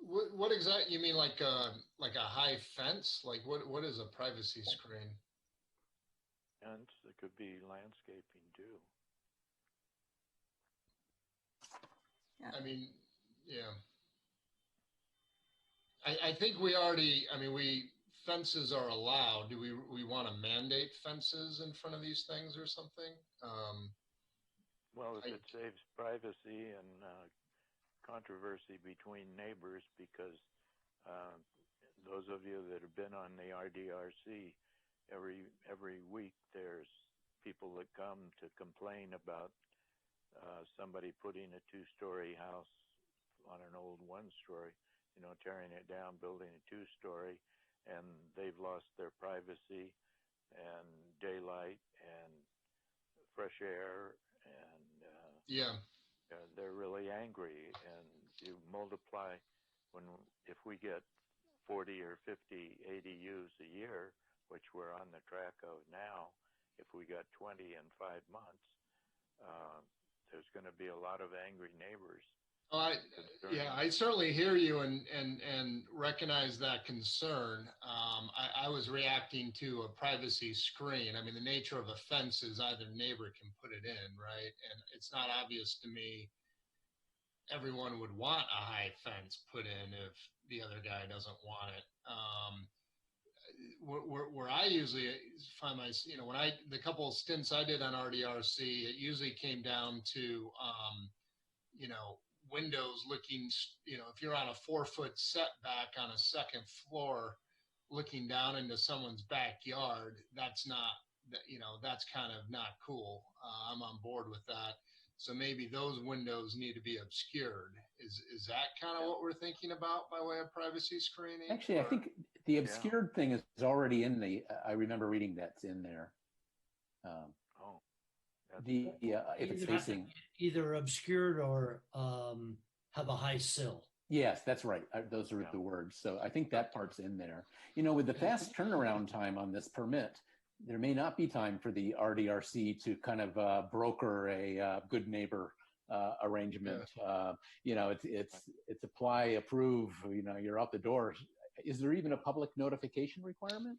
what exactly, you mean like a high fence? Like what is a privacy screen? And it could be landscaping too. I mean, yeah. I think we already, fences are allowed. Do we want to mandate fences in front of these things or something? Well, if it saves privacy and controversy between neighbors, because those of you that have been on the RDRC, every week there's people that come to complain about somebody putting a two-story house on an old one-story, tearing it down, building a two-story, and they've lost their privacy and daylight and fresh air, and they're really angry. And you multiply if we get 40 or 50 ADUs a year, which we're on the track of now, if we got 20 in 5 months, there's going to be a lot of angry neighbors. I certainly hear you and recognize that concern. I was reacting to a privacy screen. The nature of a fence is either neighbor can put it in, right? And it's not obvious to me everyone would want a high fence put in if the other guy doesn't want it. Where I usually find myself, the couple of stints I did on RDRC, it usually came down to, windows looking, if you're on a 4-foot setback on a second floor looking down into someone's backyard, that's not, that's kind of not cool. I'm on board with that. So maybe those windows need to be obscured. Is that kind of what we're thinking about by way of privacy screening? Actually, I think the obscured thing is already in the. I remember reading that's in there. If it's facing either obscured or have a high sill. Yes, that's right. Those are the words. So I think that part's in there. With the fast turnaround time on this permit, there may not be time for the RDRC to kind of broker a good neighbor arrangement. It's apply, approve. You're out the door. Is there even a public notification requirement?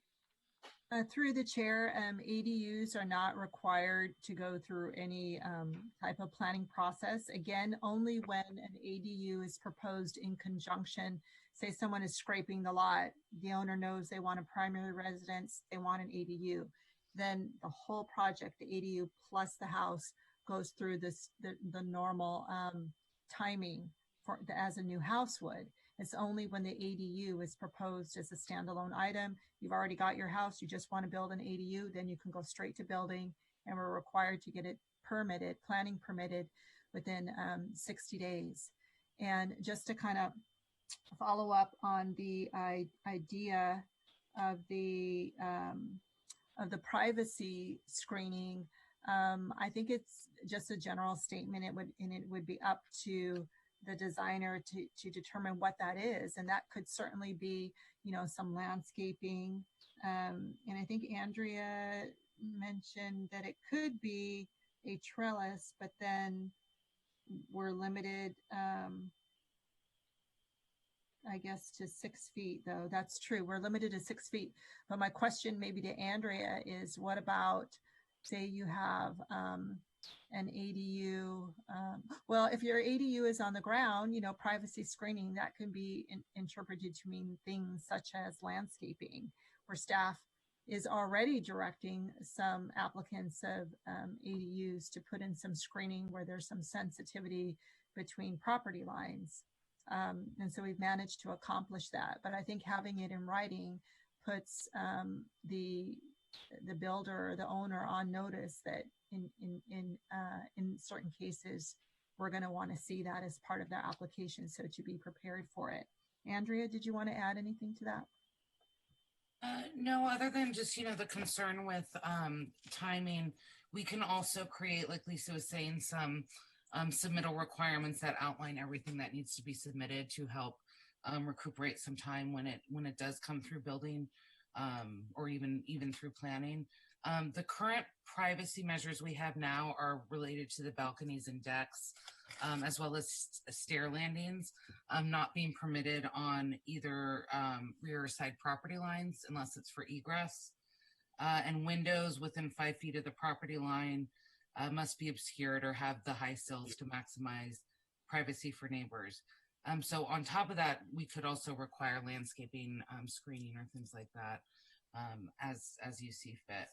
Through the chair, ADUs are not required to go through any type of planning process. Again, only when an ADU is proposed in conjunction, say someone is scraping the lot, the owner knows they want a primary residence, they want an ADU, then the whole project, the ADU plus the house, goes through the normal timing as a new house would. It's only when the ADU is proposed as a standalone item. You've already got your house, you just want to build an ADU, then you can go straight to building, and we're required to get it permitted, planning permitted within 60 days. And just to kind of follow up on the idea of the privacy screening, I think it's just a general statement. It would be up to the designer to determine what that is. And that could certainly be, some landscaping. And I think Andrea mentioned that it could be a trellis, but then we're limited, I guess, to 6 feet, though. That's true. We're limited to 6 feet. But my question maybe to Andrea is, what about, say you have an ADU? Well, if your ADU is on the ground, privacy screening, that can be interpreted to mean things such as landscaping, where staff is already directing some applicants of ADUs to put in some screening where there's some sensitivity between property lines. And so we've managed to accomplish that. But I think having it in writing puts the builder or the owner on notice that in certain cases, we're going to want to see that as part of their application. So to be prepared for it. Andrea, did you want to add anything to that? No, other than just, the concern with timing, we can also create, like Lisa was saying, some submittal requirements that outline everything that needs to be submitted to help recuperate some time when it does come through building or even through planning. The current privacy measures we have now are related to the balconies and decks, as well as stair landings, not being permitted on either rear or side property lines unless it's for egress. And windows within 5 feet of the property line must be obscured or have the high sills to maximize privacy for neighbors. So on top of that, we could also require landscaping, screening, or things like that, as you see fit.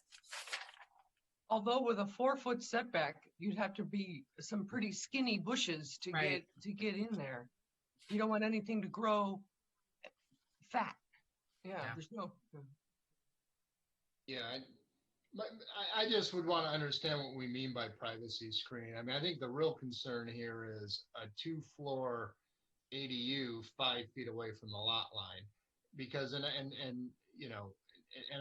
Although with a 4-foot setback, you'd have to be some pretty skinny bushes to get in there. You don't want anything to grow fat. Yeah. There's no. Yeah, I just would want to understand what we mean by privacy screening. I mean, I think the real concern here is a 2-floor ADU 5 feet away from the lot line, because and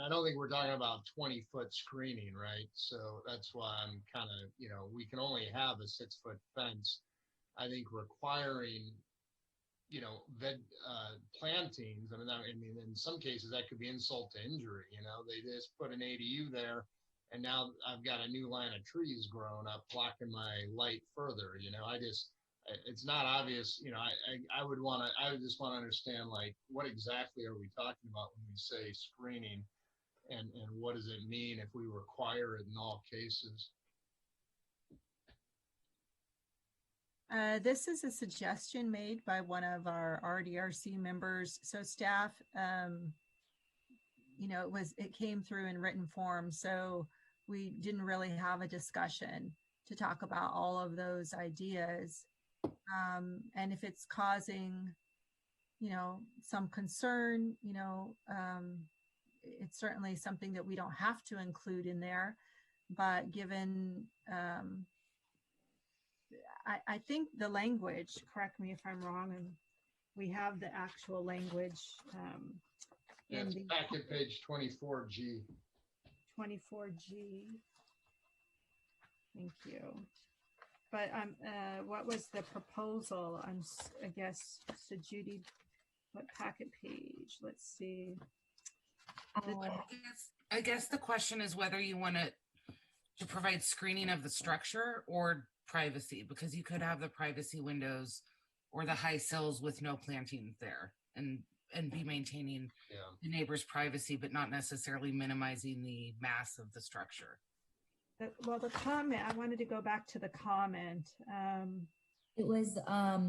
I don't think we're talking about 20-foot screening, right? So that's why I'm kind of, we can only have a 6-foot fence. I think requiring, plantings. I mean, in some cases that could be insult to injury. They just put an ADU there, and now I've got a new line of trees growing up blocking my light further. It's not obvious. I would just want to understand, like, what exactly are we talking about when we say screening, and what does it mean if we require it in all cases? This is a suggestion made by one of our RDRC members. So staff, it came through in written form, so we didn't really have a discussion to talk about all of those ideas. And if it's causing some concern, it's certainly something that we don't have to include in there, but given, I think the language, correct me if I'm wrong, and we have the actual language in That's the packet page 24G. 24G. Thank you. But what was the proposal? I guess, so Judy, what packet page? Let's see. I guess the question is whether you want to provide screening of the structure or privacy, because you could have the privacy windows or the high sills with no plantings there and be maintaining the neighbor's privacy, but not necessarily minimizing the mass of the structure. Well, the comment, I wanted to go back to the comment. It was, let's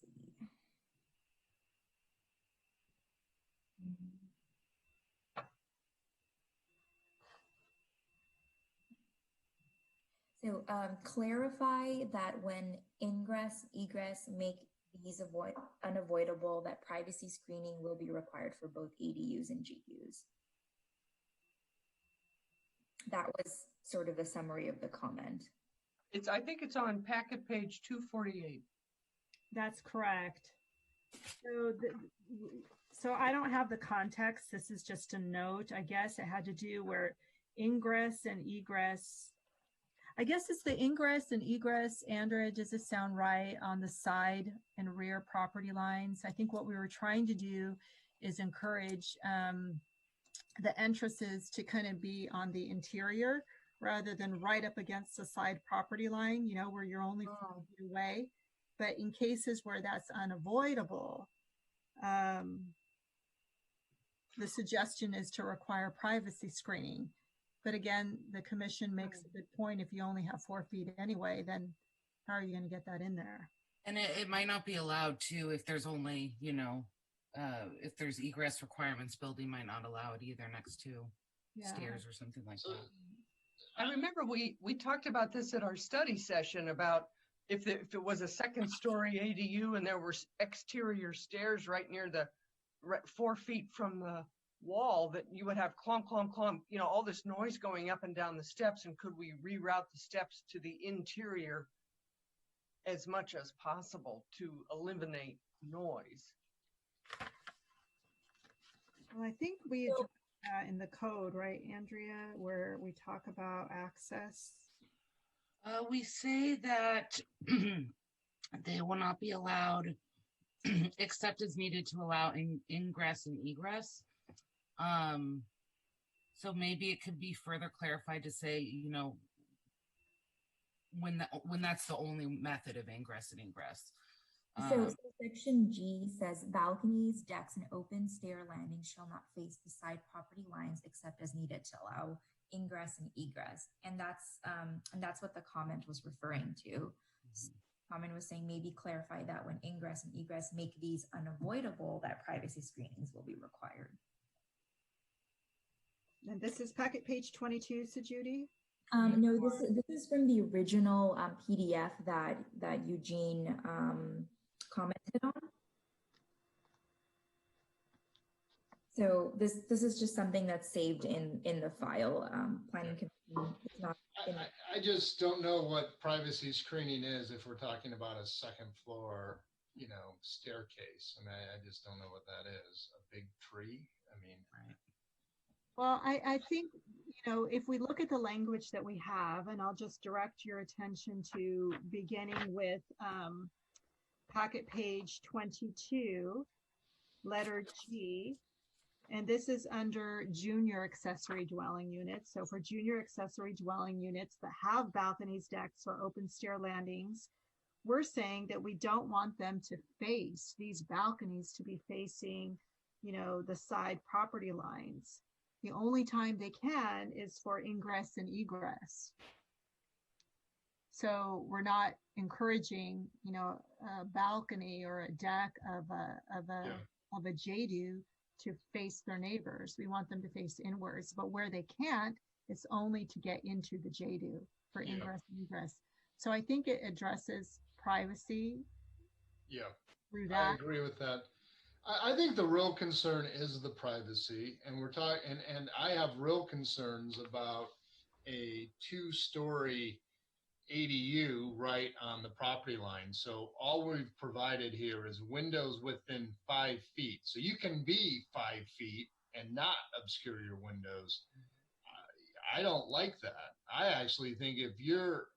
see. So clarify that when ingress, egress make these unavoidable, that privacy screening will be required for both ADUs and GUs. That was sort of the summary of the comment. I think it's on packet page 248. That's correct. So I don't have the context. This is just a note. I guess it had to do where ingress and egress. I guess it's the ingress and egress. Andrea, does this sound right, on the side and rear property lines? I think what we were trying to do is encourage the entrances to kind of be on the interior rather than right up against the side property line, where you're only 4 feet away. But in cases where that's unavoidable, the suggestion is to require privacy screening. But again, the commission makes a good point. If you only have 4 feet anyway, then how are you going to get that in there? And it might not be allowed to if there's only, if there's egress requirements, building might not allow it either next to stairs or something like that. I remember we talked about this at our study session about if it was a second story ADU and there were exterior stairs right near 4 feet from the wall, that you would have clomp, clomp, clomp, all this noise going up and down the steps. And could we reroute the steps to the interior as much as possible to eliminate noise? Well, I think we addressed that in the code, right, Andrea, where we talk about access. We say that they will not be allowed except as needed to allow ingress and egress. So maybe it could be further clarified to say, when that's the only method of ingress and egress. So section G says balconies, decks, and open stair landings shall not face the side property lines except as needed to allow ingress and egress. And that's what the comment was referring to. So comment was saying maybe clarify that when ingress and egress make these unavoidable, that privacy screenings will be required. And this is packet page 22, so Judy? No, this is from the original PDF that Eugene commented on. So this is just something that's saved in the file. Planning Commission is not. I just don't know what privacy screening is if we're talking about a second floor, staircase. I mean, I just don't know what that is. A big tree? I mean, right. Well, I think, if we look at the language that we have, and I'll just direct your attention to beginning with packet page 22, letter G, and this is under junior accessory dwelling units. So for junior accessory dwelling units that have balconies, decks, or open stair landings, we're saying that we don't want them to face, these balconies to be facing, the side property lines. The only time they can is for ingress and egress. So we're not encouraging, a balcony or a deck of a JDU to face their neighbors. We want them to face inwards, but where they can't, it's only to get into the JDU for ingress and egress. So I think it addresses privacy Yeah, through I that. agree with that. I think the real concern is the privacy, and we're talking, and I have real concerns about a two-story ADU right on the property line. So all we've provided here is windows within 5 feet. So you can be 5 feet and not obscure your windows. I don't like that. I actually think if you're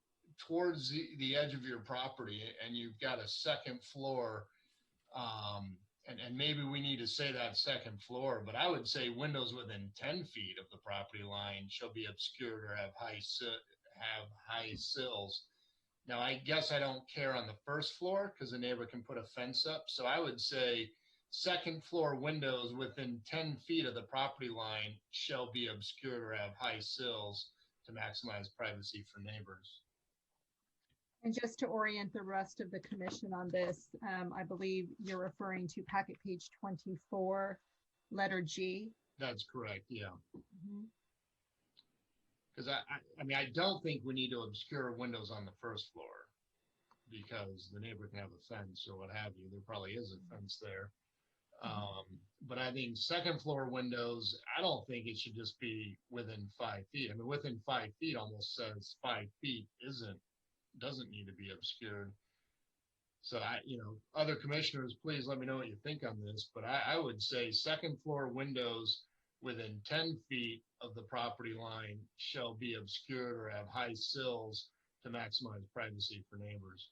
towards the edge of your property and you've got a second floor, and maybe we need to say that second floor, but I would say windows within 10 feet of the property line shall be obscured or have high sills. Now, I guess I don't care on the first floor because the neighbor can put a fence up. So I would say second floor windows within 10 feet of the property line shall be obscured or have high sills to maximize privacy for neighbors. And just to orient the rest of the commission on this, I believe you're referring to packet page 24, letter G. That's correct, yeah. Because I mean, I don't think we need to obscure windows on the first floor because the neighbor can have a fence or what have you. There probably is a fence there. But I think second floor windows, I don't think it should just be within 5 feet. I mean, within 5 feet almost says 5 feet doesn't need to be obscured. So other commissioners, please let me know what you think on this, but I would say second floor windows within 10 feet of the property line shall be obscured or have high sills to maximize privacy for neighbors.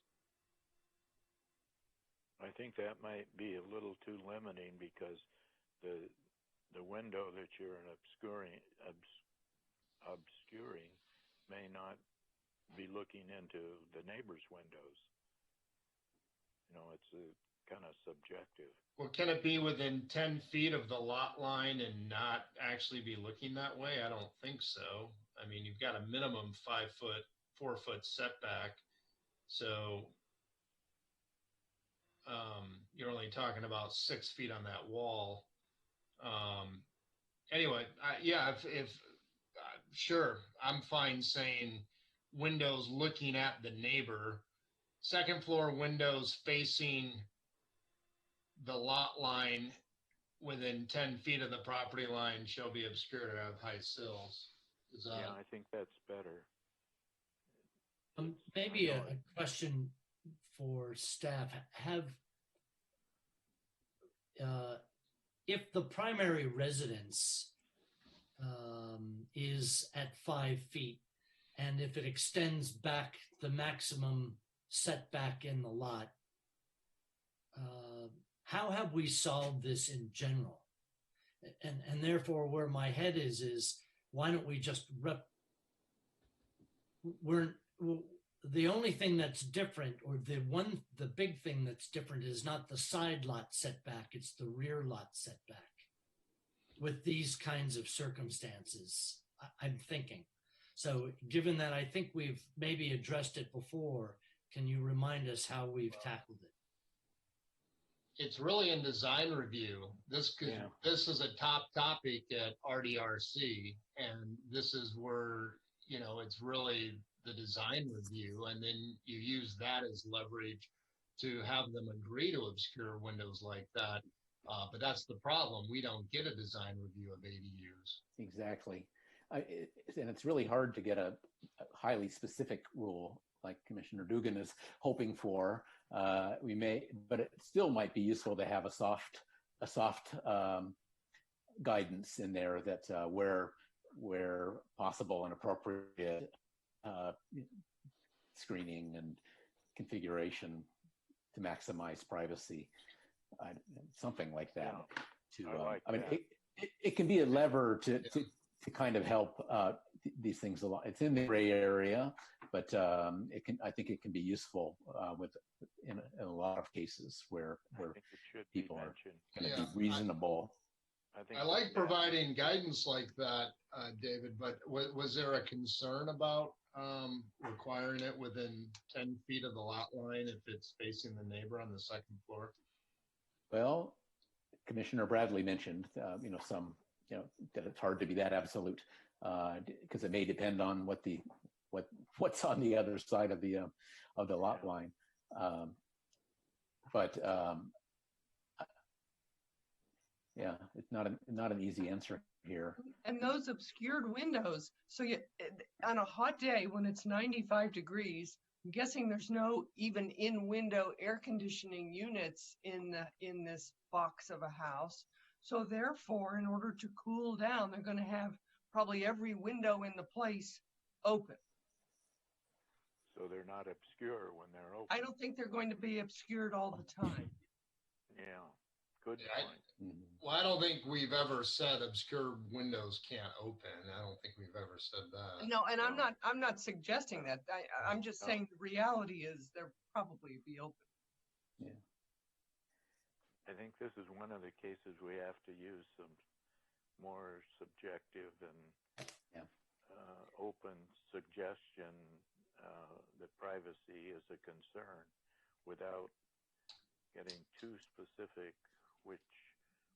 I think that might be a little too limiting because the window that you're obscuring may not be looking into the neighbor's windows. It's kind of subjective. Well, can it be within 10 feet of the lot line and not actually be looking that way? I don't think so. I mean, you've got a minimum 4 foot setback. So you're only talking about 6 feet on that wall. Anyway, sure, I'm fine saying windows looking at the neighbor. Second floor windows facing the lot line within 10 feet of the property line shall be obscured or have high sills. Yeah, I think that's better. Maybe a question for staff. If the primary residence is at 5 feet, and if it extends back the maximum setback in the lot, how have we solved this in general? And therefore, where my head is why don't we just the only thing that's different, or the big thing that's different, is not the side lot setback, it's the rear lot setback. With these kinds of circumstances, I'm thinking. So given that I think we've maybe addressed it before, can you remind us how we've tackled it? It's really in design review. This is a top topic at RDRC, and this is where, it's really the design review, and then you use that as leverage to have them agree to obscure windows like that. But that's the problem. We don't get a design review of ADUs. Exactly. And it's really hard to get a highly specific rule like Commissioner Dugan is hoping for. But it still might be useful to have a soft guidance in there that where possible and appropriate screening and configuration to maximize privacy, something like that. It can be a lever to kind of help these things a lot. It's in the gray area, but I think it can be useful in a lot of cases where people are going to be reasonable. I like providing guidance like that, David, but was there a concern about requiring it within 10 feet of the lot line if it's facing the neighbor on the second floor? Well, Commissioner Bradley mentioned, that it's hard to be that absolute because it may depend on what's on the other side of the lot line. but yeah, it's not an easy answer here. And those obscured windows. So you, on a hot day when it's 95 degrees, I'm guessing there's no even in-window air conditioning units in this box of a house. So therefore, in order to cool down, they're going to have probably every window in the place open. So they're not obscure when they're open. I don't think they're going to be obscured all the time. Yeah, good Yeah, point. Well, I don't think we've ever said obscure windows can't open. I don't think we've ever said that. No, and I'm not suggesting that. I'm just saying the reality is they'll probably be open. Yeah. I think this is one of the cases we have to use some more subjective and open suggestion that privacy is a concern without getting too specific which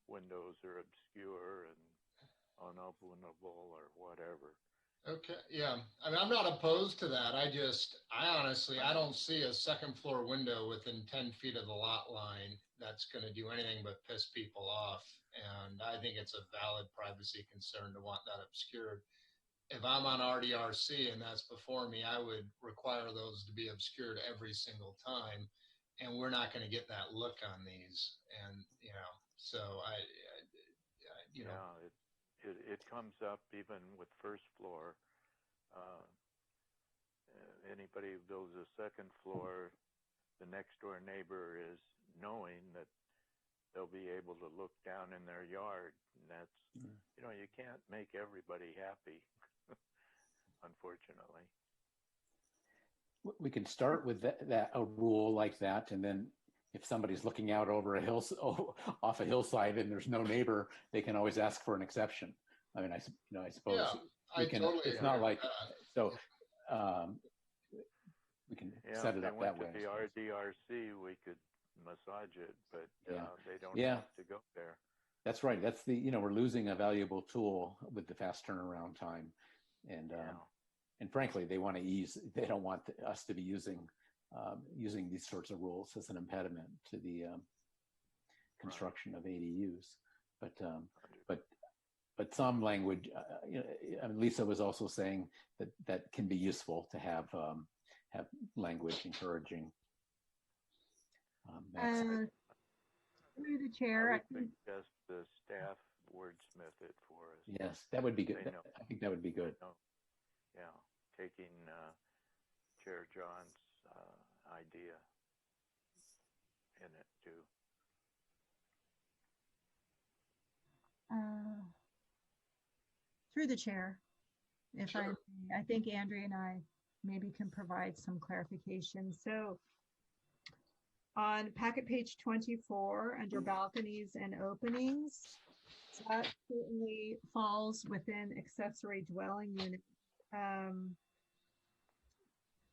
windows are obscure and unopenable or whatever. Okay, yeah. I mean, I'm not opposed to that. I honestly, I don't see a second floor window within 10 feet of the lot line that's going to do anything but piss people off. And I think it's a valid privacy concern to want that obscured. If I'm on RDRC and that's before me, I would require those to be obscured every single time. And we're not going to get that look on these. And, so it comes up even with first floor. Anybody who builds a second floor, the next door neighbor is knowing that they'll be able to look down in their yard. And that's, you can't make everybody happy, unfortunately. We can start with a rule like that, and then if somebody's looking out over off a hillside and there's no neighbor, they can always ask for an exception. I mean, I suppose we can. Totally it's not like that. we can set it up that way. If they went to the RDRC, we could massage it, but they don't Yeah. have to go there. That's right. That's we're losing a valuable tool with the fast turnaround time, and frankly, they want to ease. They don't want us to be using these sorts of rules as an impediment to the construction of ADUs. But some language. I mean, Lisa was also saying that can be useful to have language encouraging. Through the chair, I would suggest the staff wordsmith it for us. Yes, that would be good. I think that would be good. Yeah, taking Chair John's idea in it too. Through the chair, if I think Andrea and I maybe can provide some clarification. So on packet page 24 under balconies and openings, that certainly falls within accessory dwelling unit.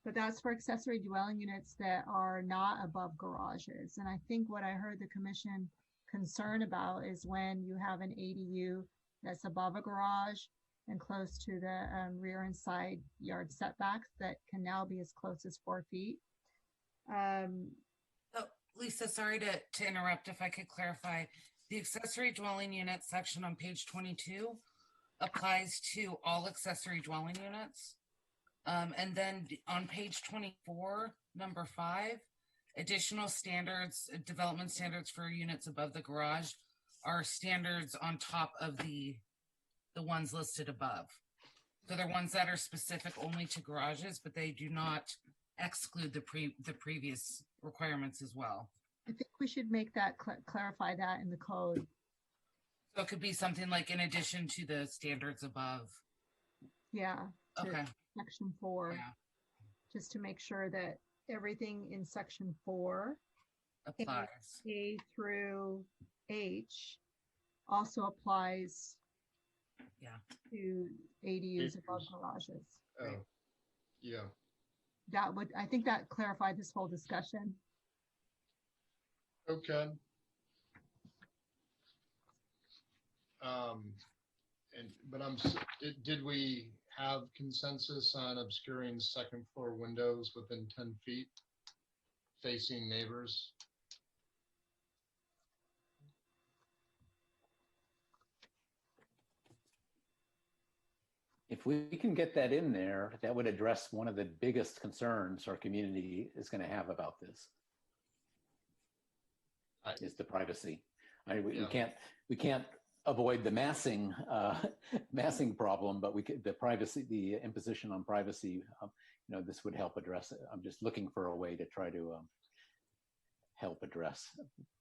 But that's for accessory dwelling units that are not above garages. And I think what I heard the commission concern about is when you have an ADU that's above a garage and close to the rear and side yard setbacks that can now be as close as 4 feet. Lisa, sorry to interrupt. If I could clarify, the accessory dwelling unit section on page 22 applies to all accessory dwelling units. And then on page 24, number 5, additional standards, development standards for units above the garage are standards on top of the ones listed above. So they're ones that are specific only to garages, but they do not exclude the previous requirements as well. I think we should make that clarify that in the code. So it could be something like in addition to the standards above. Yeah. Okay. Section 4, just to make sure that everything in section 4 applies. A through H also applies to ADUs above garages. Oh, yeah. I think that clarified this whole discussion. Okay. Did we have consensus on obscuring second floor windows within 10 feet facing neighbors? If we can get that in there, that would address one of the biggest concerns our community is going to have about this. Is the privacy. We can't avoid the massing problem, but the privacy, the imposition on privacy. This would help address it. I'm just looking for a way to try to help address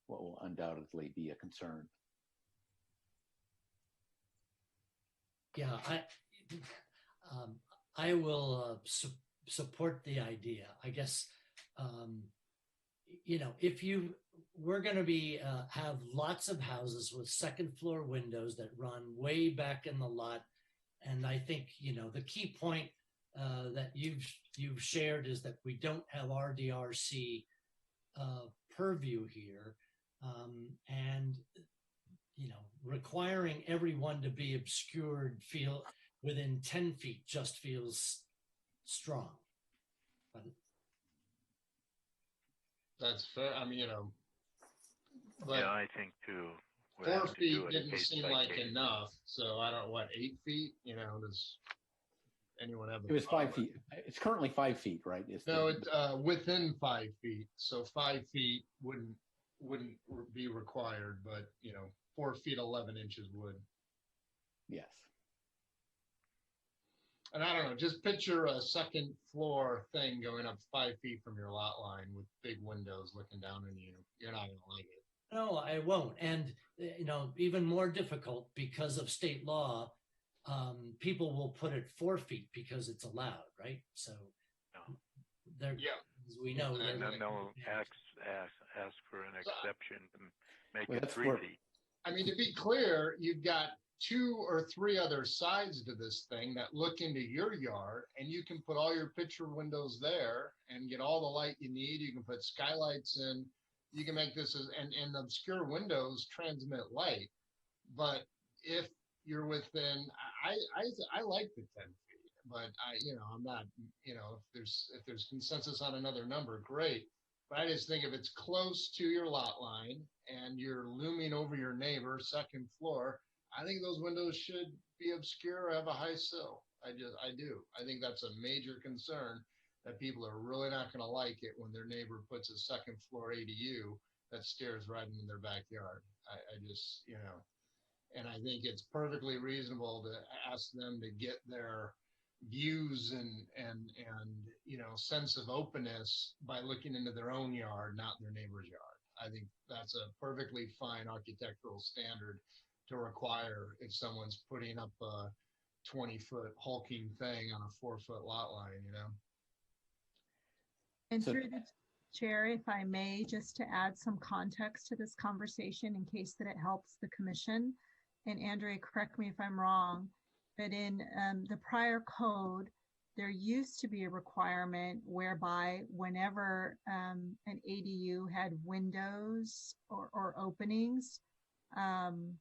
what will undoubtedly be a concern. Yeah, I will support the idea. I guess, we're going to be have lots of houses with second floor windows that run way back in the lot, and I think the key point that you've shared is that we don't have RDRC purview here, and requiring everyone to be obscured within 10 feet just feels strong. But that's fair. I mean, but yeah, I think too. 4 feet didn't seem like enough. So I don't know, what, 8 feet? Does anyone have? It was 5 feet. It's currently 5 feet, right? No, it's within 5 feet. So 5 feet wouldn't be required, but 4 feet 11 inches would. Yes. And I don't know, just picture a second floor thing going up 5 feet from your lot line with big windows looking down on you. You're not going to like it. No, I won't. And, even more difficult because of state law, people will put it 4 feet because it's allowed, right? So they're, as we know. And then they'll ask for an exception to make it 3 feet. I mean, to be clear, you've got 2 or 3 other sides to this thing that look into your yard, and you can put all your picture windows there and get all the light you need. You can put skylights in. You can make this and obscure windows transmit light. But if you're within, I like the 10 feet, but I'm not, if there's consensus on another number, great. But I just think if it's close to your lot line and you're looming over your neighbor, second floor, I think those windows should be obscure or have a high sill. I do. I think that's a major concern, that people are really not going to like it when their neighbor puts a second floor ADU that stares right into their backyard. I just, and I think it's perfectly reasonable to ask them to get their views and sense of openness by looking into their own yard, not their neighbor's yard. I think that's a perfectly fine architectural standard to require if someone's putting up a 20-foot hulking thing on a 4-foot lot line, And through the chair, if I may, just to add some context to this conversation in case that it helps the commission. And Andrea, correct me if I'm wrong, but in the prior code, there used to be a requirement whereby whenever an ADU had windows or openings, the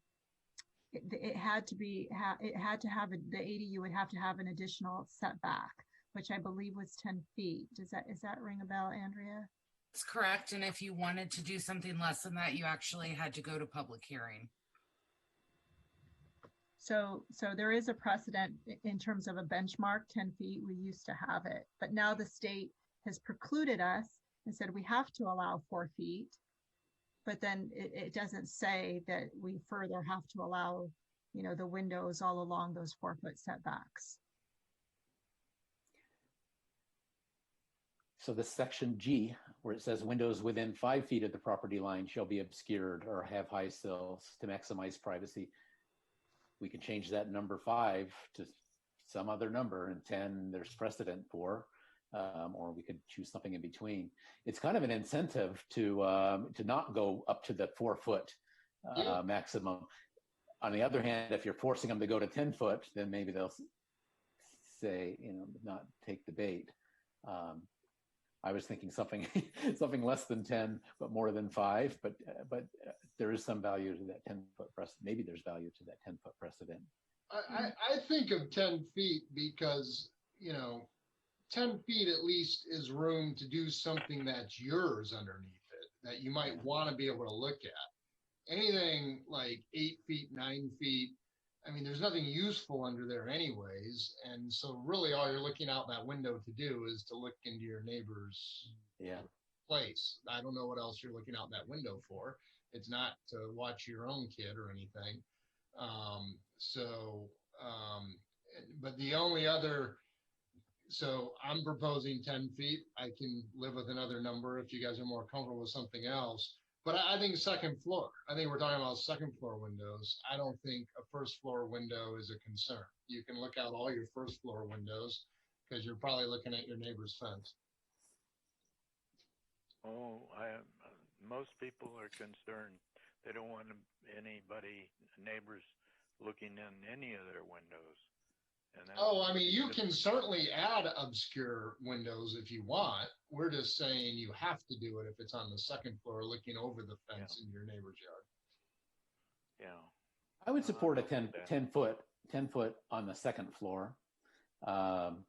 ADU would have to have an additional setback, which I believe was 10 feet. Does that ring a bell, Andrea? That's correct. And if you wanted to do something less than that, you actually had to go to public hearing. So there is a precedent in terms of a benchmark, 10 feet. We used to have it, but now the state has precluded us and said we have to allow 4 feet. But then it doesn't say that we further have to allow, the windows all along those 4-foot setbacks. So this section G, where it says windows within 5 feet of the property line shall be obscured or have high sills to maximize privacy. We could change that number 5 to some other number, and 10 there's precedent for, or we could choose something in between. It's kind of an incentive to not go up to the 4-foot maximum. On the other hand, if you're forcing them to go to 10 foot, then maybe they'll say, not take the bait. I was thinking something less than 10, but more than 5. But there is some value to that 10-foot precedent. Maybe there's value to that 10-foot precedent. I think of 10 feet because 10 feet at least is room to do something that's yours underneath it that you might want to be able to look at. Anything like 8 feet, 9 feet, I mean, there's nothing useful under there anyways. And so really all you're looking out that window to do is to look into your neighbor's place. I don't know what else you're looking out that window for. It's not to watch your own kid or anything. But the only other, so I'm proposing 10 feet. I can live with another number if you guys are more comfortable with something else. But I think second floor. I think we're talking about second floor windows. I don't think a first floor window is a concern. You can look out all your first floor windows because you're probably looking at your neighbor's fence. Oh, most people are concerned. They don't want neighbors looking in any of their windows. I mean, you can certainly add obscure windows if you want. We're just saying you have to do it if it's on the second floor looking over the fence in your neighbor's yard. Yeah. I would support a 10 foot on the second floor. And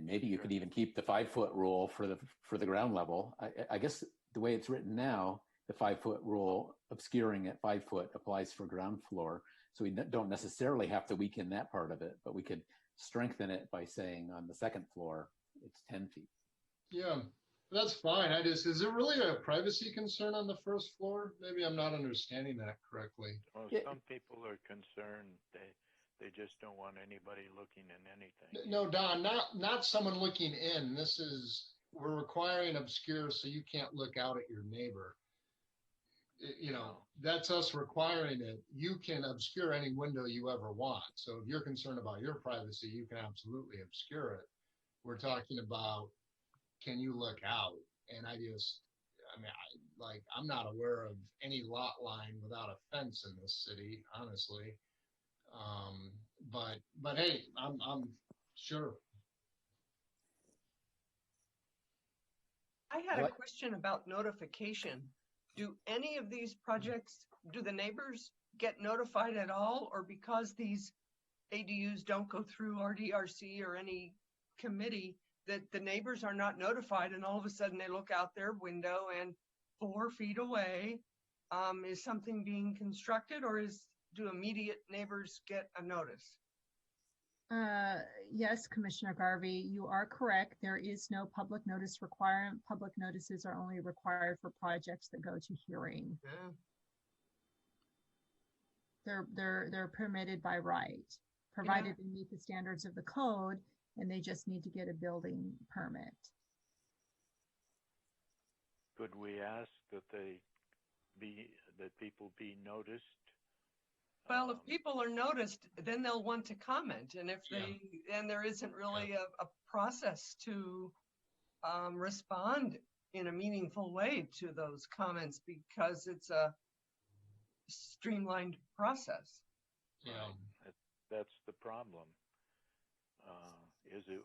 maybe you could even keep the 5 foot rule for the ground level. I guess the way it's written now, the 5 foot rule obscuring at 5 foot applies for ground floor. So we don't necessarily have to weaken that part of it, but we could strengthen it by saying on the second floor, it's 10 feet. Yeah, that's fine. Is there really a privacy concern on the first floor? Maybe I'm not understanding that correctly. Well, some people are concerned. They just don't want anybody looking in anything. No, Don, not someone looking in. We're requiring obscure so you can't look out at your neighbor. That's us requiring it. You can obscure any window you ever want. So if you're concerned about your privacy, you can absolutely obscure it. We're talking about, can you look out? And I'm not aware of any lot line without a fence in this city, honestly. But hey, I'm sure. I had a question about notification. Do any of these projects, do the neighbors get notified at all, or because these ADUs don't go through RDRC or any committee, that the neighbors are not notified, and all of a sudden they look out their window and 4 feet away is something being constructed, or do immediate neighbors get a notice? Yes, Commissioner Garvey, you are correct. There is no public notice requirement. Public notices are only required for projects that go to hearing. They're permitted by right, provided they meet the standards of the code, and they just need to get a building permit. Could we ask that people be noticed? Well, if people are noticed, then they'll want to comment, and and there isn't really a process to respond in a meaningful way to those comments because it's a streamlined process. Yeah, that's the problem. Is it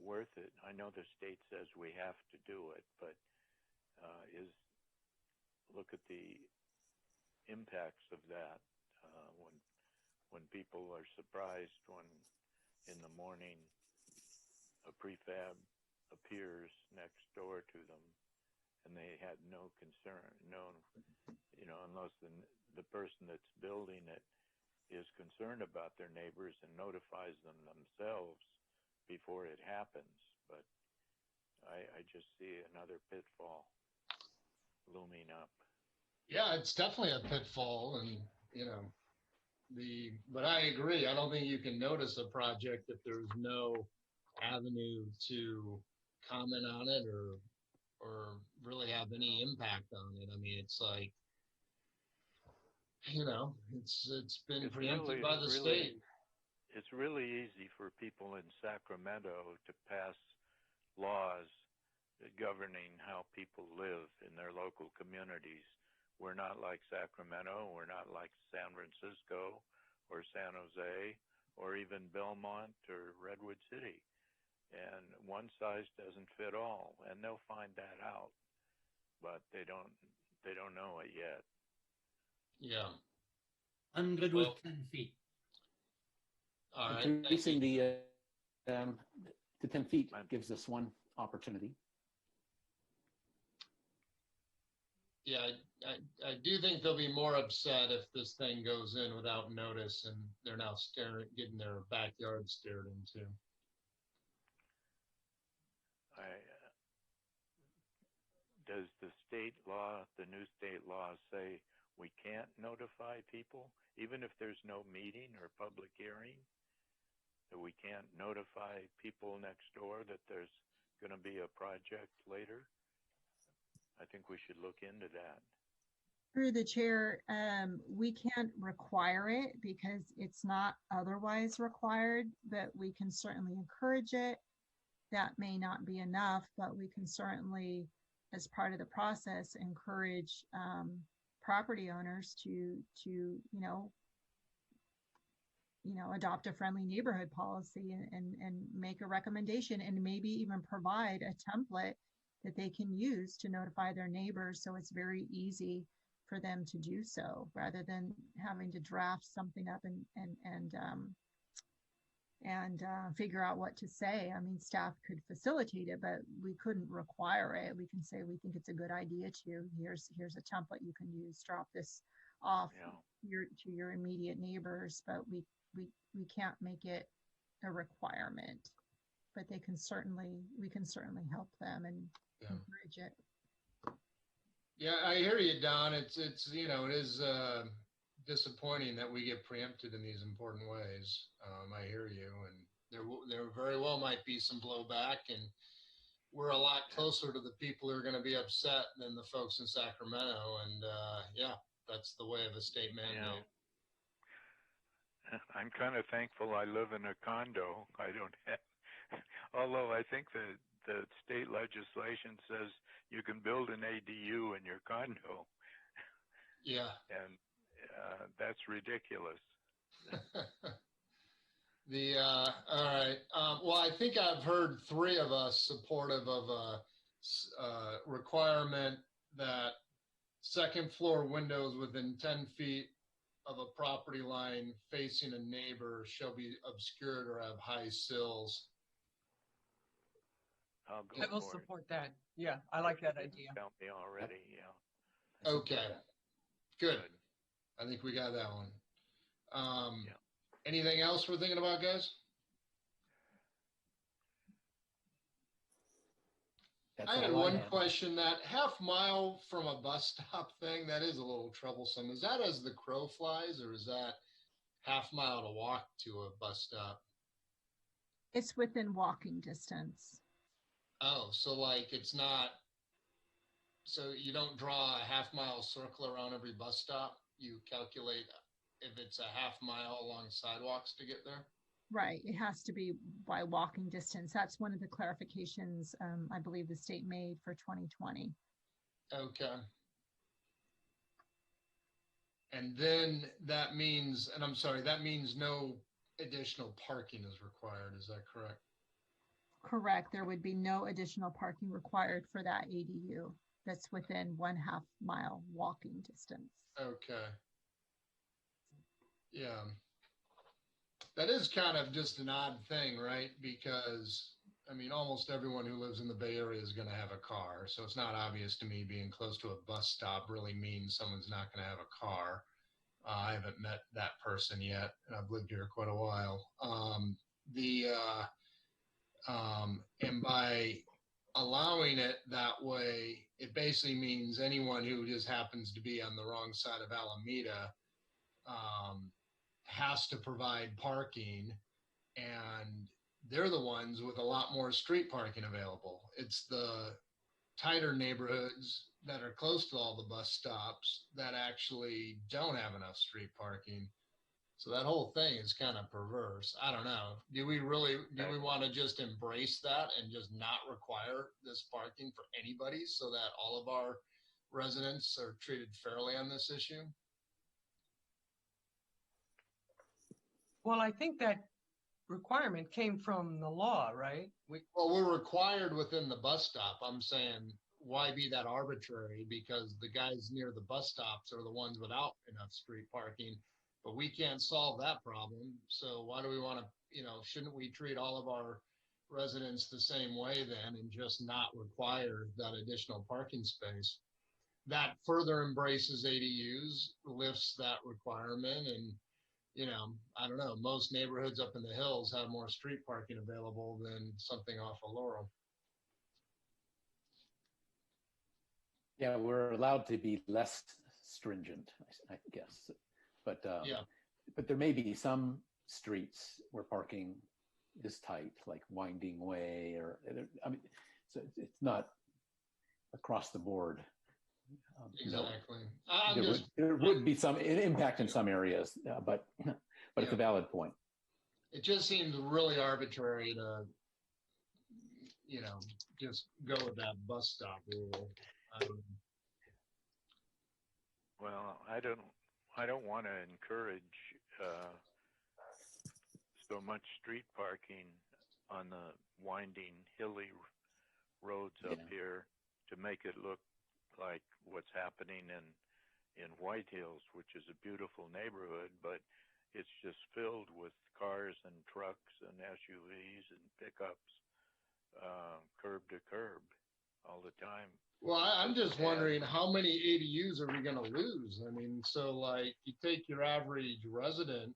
worth it? I know the state says we have to do it, but look at the impacts of that. When people are surprised when in the morning a prefab appears next door to them and they had no concern, unless the person that's building it is concerned about their neighbors and notifies them themselves before it happens. But I just see another pitfall looming up. Yeah, it's definitely a pitfall, and but I agree. I don't think you can notice a project if there's no avenue to comment on it or really have any impact on it. I mean, it's like, it's been preempted by the state. It's really easy for people in Sacramento to pass laws governing how people live in their local communities. We're not like Sacramento, we're not like San Francisco or San Jose or even Belmont or Redwood City. And one size doesn't fit all, and they'll find that out, but they don't know it yet. Yeah. I'm good with 10 feet. All right. Increasing the 10 feet gives us one opportunity. yeah, I do think they'll be more upset if this thing goes in without notice and they're now getting their backyard stared into. Does the state law, the new state law, say we can't notify people, even if there's no meeting or public hearing? That we can't notify people next door that there's going to be a project later? I think we should look into that. Through the chair, we can't require it because it's not otherwise required, but we can certainly encourage it. That may not be enough, but we can certainly, as part of the process, encourage property owners to adopt a friendly neighborhood policy and make a recommendation and maybe even provide a template that they can use to notify their neighbors, so it's very easy for them to do so rather than having to draft something up and figure out what to say. I mean, staff could facilitate it, but we couldn't require it. We can say we think it's a good idea to. Here's a template you can use. Drop this off to your immediate neighbors, but we can't make it a requirement. But we can certainly help them and encourage it. Yeah, I hear you, Don. It is disappointing that we get preempted in these important ways. I hear you, and there very well might be some blowback, and we're a lot closer to the people who are going to be upset than the folks in Sacramento. And that's the way of a state mandate. Yeah. I'm kind of thankful I live in a condo. I don't have, although I think the state legislation says you can build an ADU in your condo. Yeah. And that's ridiculous. All right. Well, I think I've heard three of us supportive of a requirement that second floor windows within 10 feet of a property line facing a neighbor shall be obscured or have high sills. I will support that. Yeah, I like that idea. Count me already, yeah. Okay, good. I think we got that one. Anything else we're thinking about, guys? I had one question. That half mile from a bus stop thing, that is a little troublesome. Is that as the crow flies, or is that half mile to walk to a bus stop? It's within walking distance. Oh, so like it's not, so you don't draw a half mile circle around every bus stop? You calculate if it's a half mile along sidewalks to get there? Right. It has to be by walking distance. That's one of the clarifications I believe the state made for 2020. Okay. And then that means, and I'm sorry, that means no additional parking is required. Is that correct? Correct. There would be no additional parking required for that ADU that's within 1/2 mile walking distance. Okay. Yeah. That is kind of just an odd thing, right? Because, I mean, almost everyone who lives in the Bay Area is going to have a car. So it's not obvious to me being close to a bus stop really means someone's not going to have a car. I haven't met that person yet, and I've lived here quite a while. And by allowing it that way, it basically means anyone who just happens to be on the wrong side of Alameda has to provide parking, and they're the ones with a lot more street parking available. It's the tighter neighborhoods that are close to all the bus stops that actually don't have enough street parking. So that whole thing is kind of perverse. I don't know. Do we want to just embrace that and just not require this parking for anybody so that all of our residents are treated fairly on this issue? Well, I think that requirement came from the law, right? We're required within the bus stop. I'm saying, why be that arbitrary? Because the guys near the bus stops are the ones without enough street parking, but we can't solve that problem. So why do we want to, shouldn't we treat all of our residents the same way then and just not require that additional parking space? that further embraces ADUs, lifts that requirement. And, I don't know, most neighborhoods up in the hills have more street parking available than something off of Laurel. Yeah, we're allowed to be less stringent, I guess. But but there may be some streets where parking is tight, like Winding Way, or so it's not across the board. Exactly. There would be some impact in some areas, but it's a valid point. It just seems really arbitrary to, just go with that bus stop rule. Well, I don't want to encourage so much street parking on the winding, hilly roads up here to make it look like what's happening in White Hills, which is a beautiful neighborhood, but it's just filled with cars and trucks and SUVs and pickups, curb to curb all the time. Well, I'm just wondering how many ADUs are we going to lose? I mean, so like you take your average resident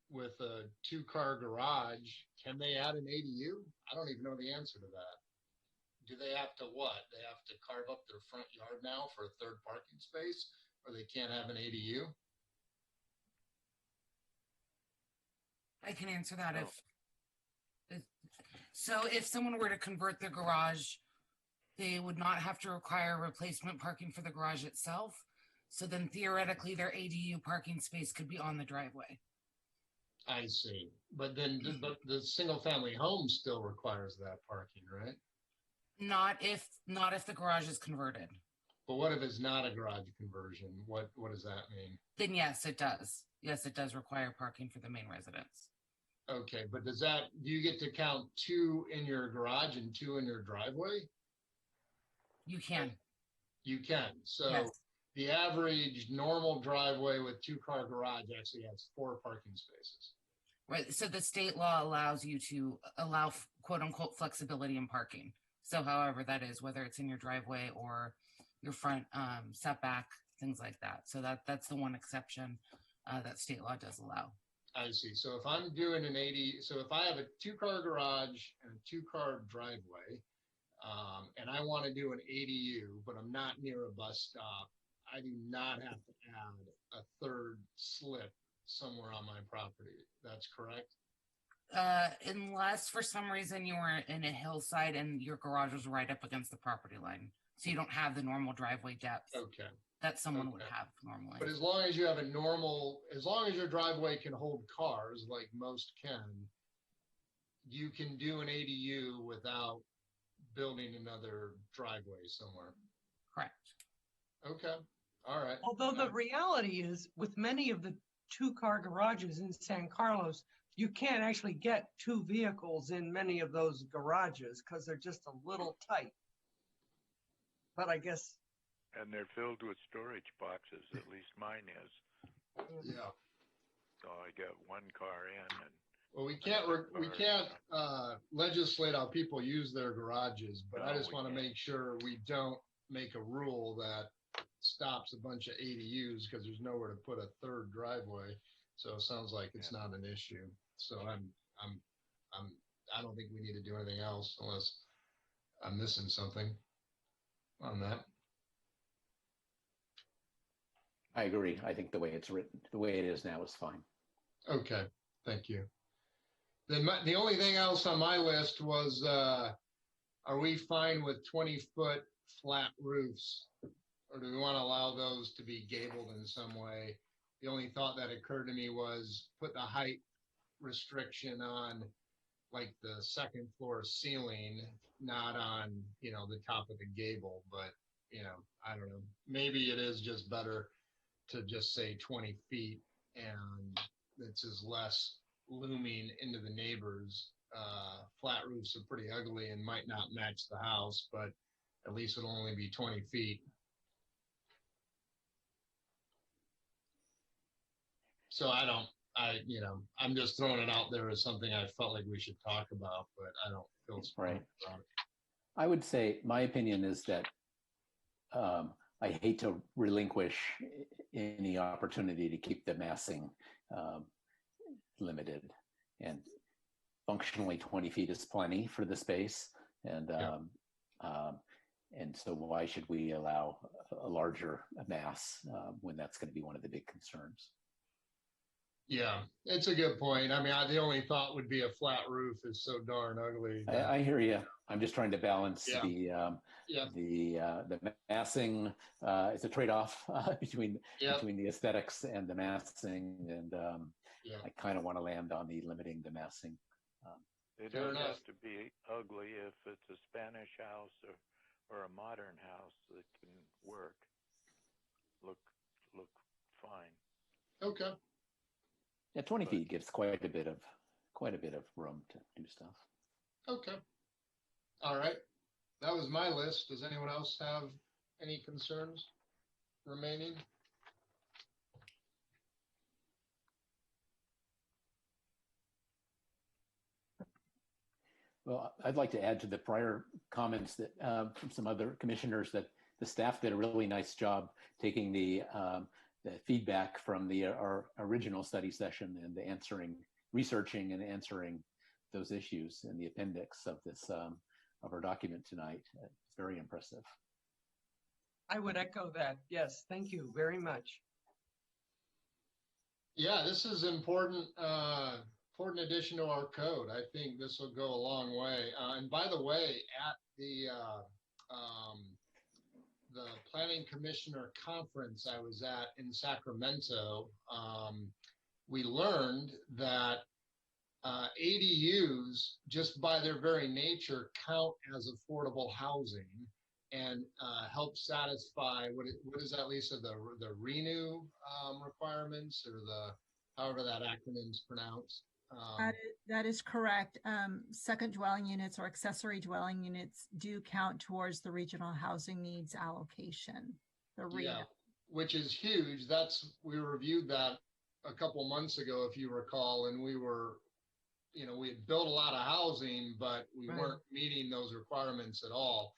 with a 2-car garage, can they add an ADU? I don't even know the answer to that. Do they have to what? They have to carve up their front yard now for a third parking space, or they can't have an ADU? I can answer that. If someone were to convert their garage, they would not have to require replacement parking for the garage itself. So then theoretically their ADU parking space could be on the driveway. I see. But then the single family home still requires that parking, right? Not if the garage is converted. But what if it's not a garage conversion? What does that mean? Then yes, it does. Yes, it does require parking for the main residence. Okay, but do you get to count 2 in your garage and 2 in your driveway? You can. You can. So yes. The average normal driveway with 2-car garage actually has 4 parking spaces. Right. So the state law allows you to allow quote unquote flexibility in parking. So however that is, whether it's in your driveway or your front setback, things like that. So that's the one exception that state law does allow. I see. So if I'm doing so if I have a 2-car garage and a 2-car driveway, and I want to do an ADU, but I'm not near a bus stop, I do not have to add a third slip somewhere on my property. That's correct? Unless for some reason you were in a hillside and your garage was right up against the property line. So you don't have the normal driveway depth. Okay. That someone would have normally. But as long as you have as long as your driveway can hold cars, like most can, you can do an ADU without building another driveway somewhere. Correct. Okay. All right. Although the reality is, with many of the 2-car garages in San Carlos, you can't actually get 2 vehicles in many of those garages because they're just a little tight. But I guess. And they're filled with storage boxes. At least mine is. Yeah. So I get 1 car in and. Well, we can't legislate how people use their garages, but I just want to make sure we don't make a rule that stops a bunch of ADUs because there's nowhere to put a third driveway. So it sounds like it's not an issue. So I don't think we need to do anything else unless I'm missing something on that. I agree. I think the way it's written, the way it is now is fine. Okay, thank you. Then the only thing else on my list was, are we fine with 20-foot flat roofs? Or do we want to allow those to be gabled in some way? The only thought that occurred to me was put the height restriction on like the 2nd floor ceiling, not on, the top of the gable, but, I don't know. Maybe it is just better to just say 20 feet and it's as less looming into the neighbors. Flat roofs are pretty ugly and might not match the house, but at least it'll only be 20 feet. So I'm just throwing it out there as something I felt like we should talk about, but I don't feel strong about it. I would say my opinion is that I hate to relinquish any opportunity to keep the massing limited, and functionally 20 feet is plenty for the space, and and so why should we allow a larger mass when that's going to be one of the big concerns? Yeah, it's a good point. I mean, the only thought would be a flat roof is so darn ugly. I hear you. I'm just trying to balance the massing. It's a trade-off between the aesthetics and the massing, and I kind of want to land on the limiting the massing. It doesn't have to be ugly if it's a Spanish house or a modern house that can work. Look fine. Okay. Yeah, 20 feet gives quite a bit of room to do stuff. Okay. All right. That was my list. Does anyone else have any concerns remaining? Well, I'd like to add to the prior comments that from some other commissioners that the staff did a really nice job taking the feedback from our original study session and researching and answering those issues in the appendix of this of our document tonight. It's very impressive. I would echo that. Yes, thank you very much. Yeah, this is important. Important addition to our code. I think this will go a long way. And by the way, at the Planning Commissioner Conference I was at in Sacramento, we learned that ADUs, just by their very nature, count as affordable housing and help satisfy what is that, Lisa? The RENEW requirements, or however that acronym's pronounced. That is correct. Second dwelling units or accessory dwelling units do count towards the regional housing needs allocation. Yeah, which is huge. We reviewed that a couple months ago, if you recall, and we had built a lot of housing, but we weren't meeting those requirements at all.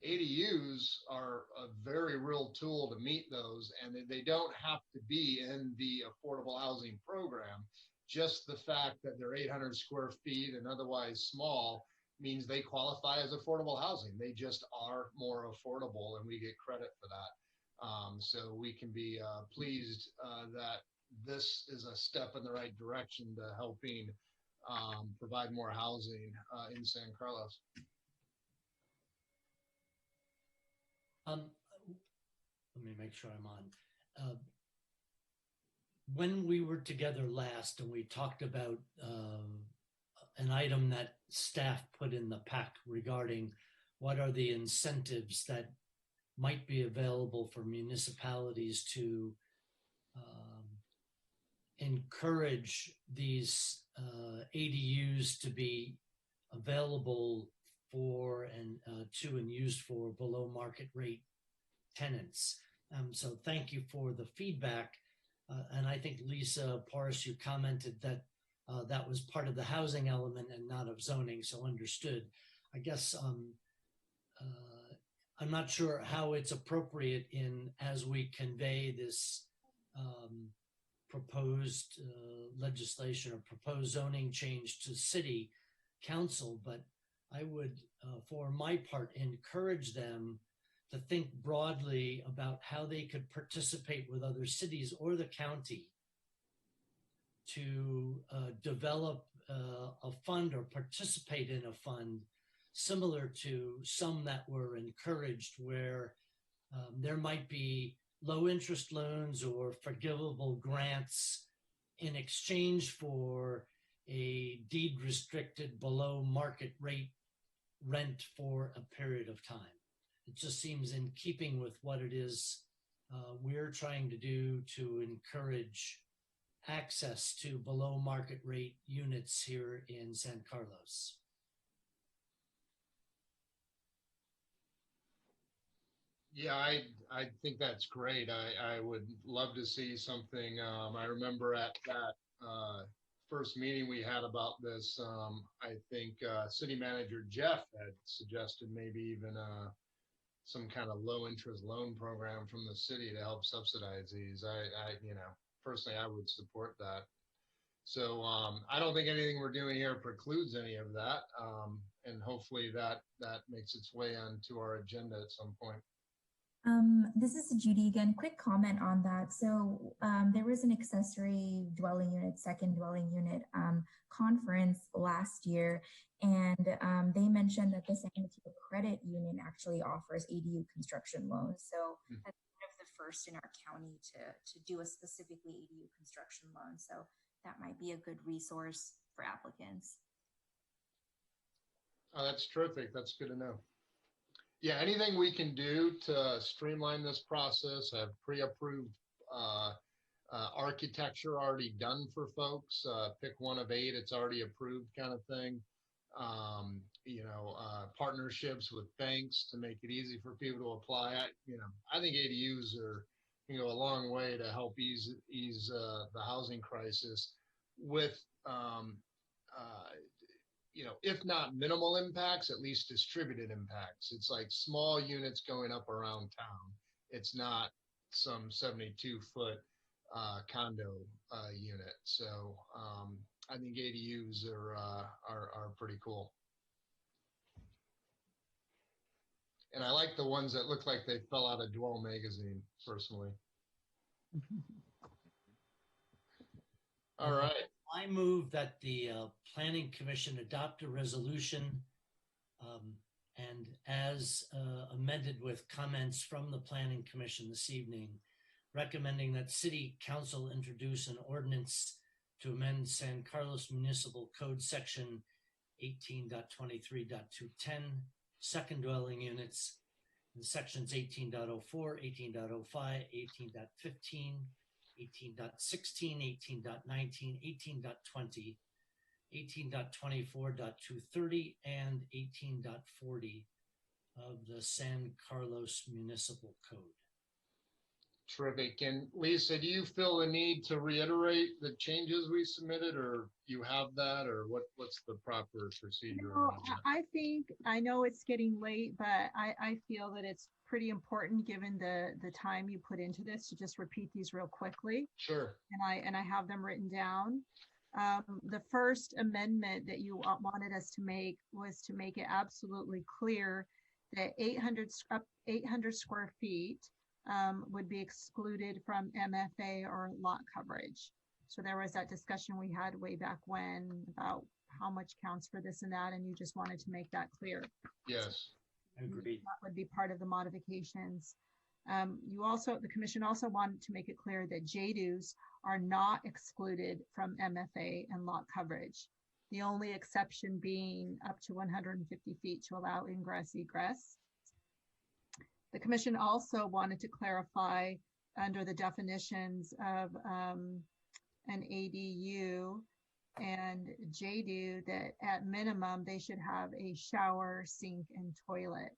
ADUs are a very real tool to meet those, and they don't have to be in the affordable housing program. Just the fact that they're 800 square feet and otherwise small means they qualify as affordable housing. They just are more affordable, and we get credit for that. So we can be pleased that this is a step in the right direction to helping provide more housing in San Carlos. Let me make sure I'm on. When we were together last and we talked about an item that staff put in the pack regarding what are the incentives that might be available for municipalities to encourage these ADUs to be available for and used for below market rate tenants. So thank you for the feedback. And I think, Lisa Porras, you commented that that was part of the housing element and not of zoning, so understood. I guess I'm not sure how it's appropriate as we convey this proposed legislation or proposed zoning change to city council, but I would, for my part, encourage them to think broadly about how they could participate with other cities or the county to develop a fund or participate in a fund similar to some that were encouraged, where there might be low interest loans or forgivable grants in exchange for a deed restricted below market rate rent for a period of time. It just seems in keeping with what it is we're trying to do to encourage access to below market rate units here in San Carlos. Yeah, I think that's great. I would love to see something. I remember at that first meeting we had about this, I think city manager Jeff had suggested maybe even some kind of low interest loan program from the city to help subsidize these. Personally, I would support that. So I don't think anything we're doing here precludes any of that. And hopefully that makes its way onto our agenda at some point. This is Judy again. Quick comment on that. So there was an accessory dwelling unit, second dwelling unit conference last year, and they mentioned that the San Mateo Credit Union actually offers ADU construction loans. So that's one of the first in our county to do a specifically ADU construction loan. So that might be a good resource for applicants. Oh, that's terrific. That's good to know. Yeah, anything we can do to streamline this process, have pre-approved architecture already done for folks, pick one of 8, it's already approved kind of thing. Partnerships with banks to make it easy for people to apply. I think ADUs can go a long way to help ease the housing crisis with if not minimal impacts, at least distributed impacts. It's like small units going up around town. It's not some 72-foot condo unit. So I think ADUs are pretty cool. And I like the ones that look like they fell out of Dwell magazine, personally. All right. I move that the Planning Commission adopt a resolution and as amended with comments from the Planning Commission this evening, recommending that City Council introduce an ordinance to amend San Carlos Municipal Code Section 18.23.210, second dwelling units, in sections 18.04, 18.05, 18.15, 18.16, 18.19, 18.20, 18.24.230, and 18.40 of the San Carlos Municipal Code. Terrific. And Lisa, do you feel the need to reiterate the changes we submitted, or you have that, or what's the proper procedure? I think, I know it's getting late, but I feel that it's pretty important, given the time you put into this, to just repeat these real quickly. Sure. And I have them written down. The first amendment that you wanted us to make was to make it absolutely clear that 800 square feet would be excluded from MFA or lot coverage. So there was that discussion we had way back when about how much counts for this and that, and you just wanted to make that clear. Yes. Agreed. That would be part of the modifications. The commission also wanted to make it clear that JDUs are not excluded from MFA and lot coverage. The only exception being up to 150 feet to allow ingress egress. The commission also wanted to clarify under the definitions of an ADU and JDU that at minimum they should have a shower, sink, and toilet,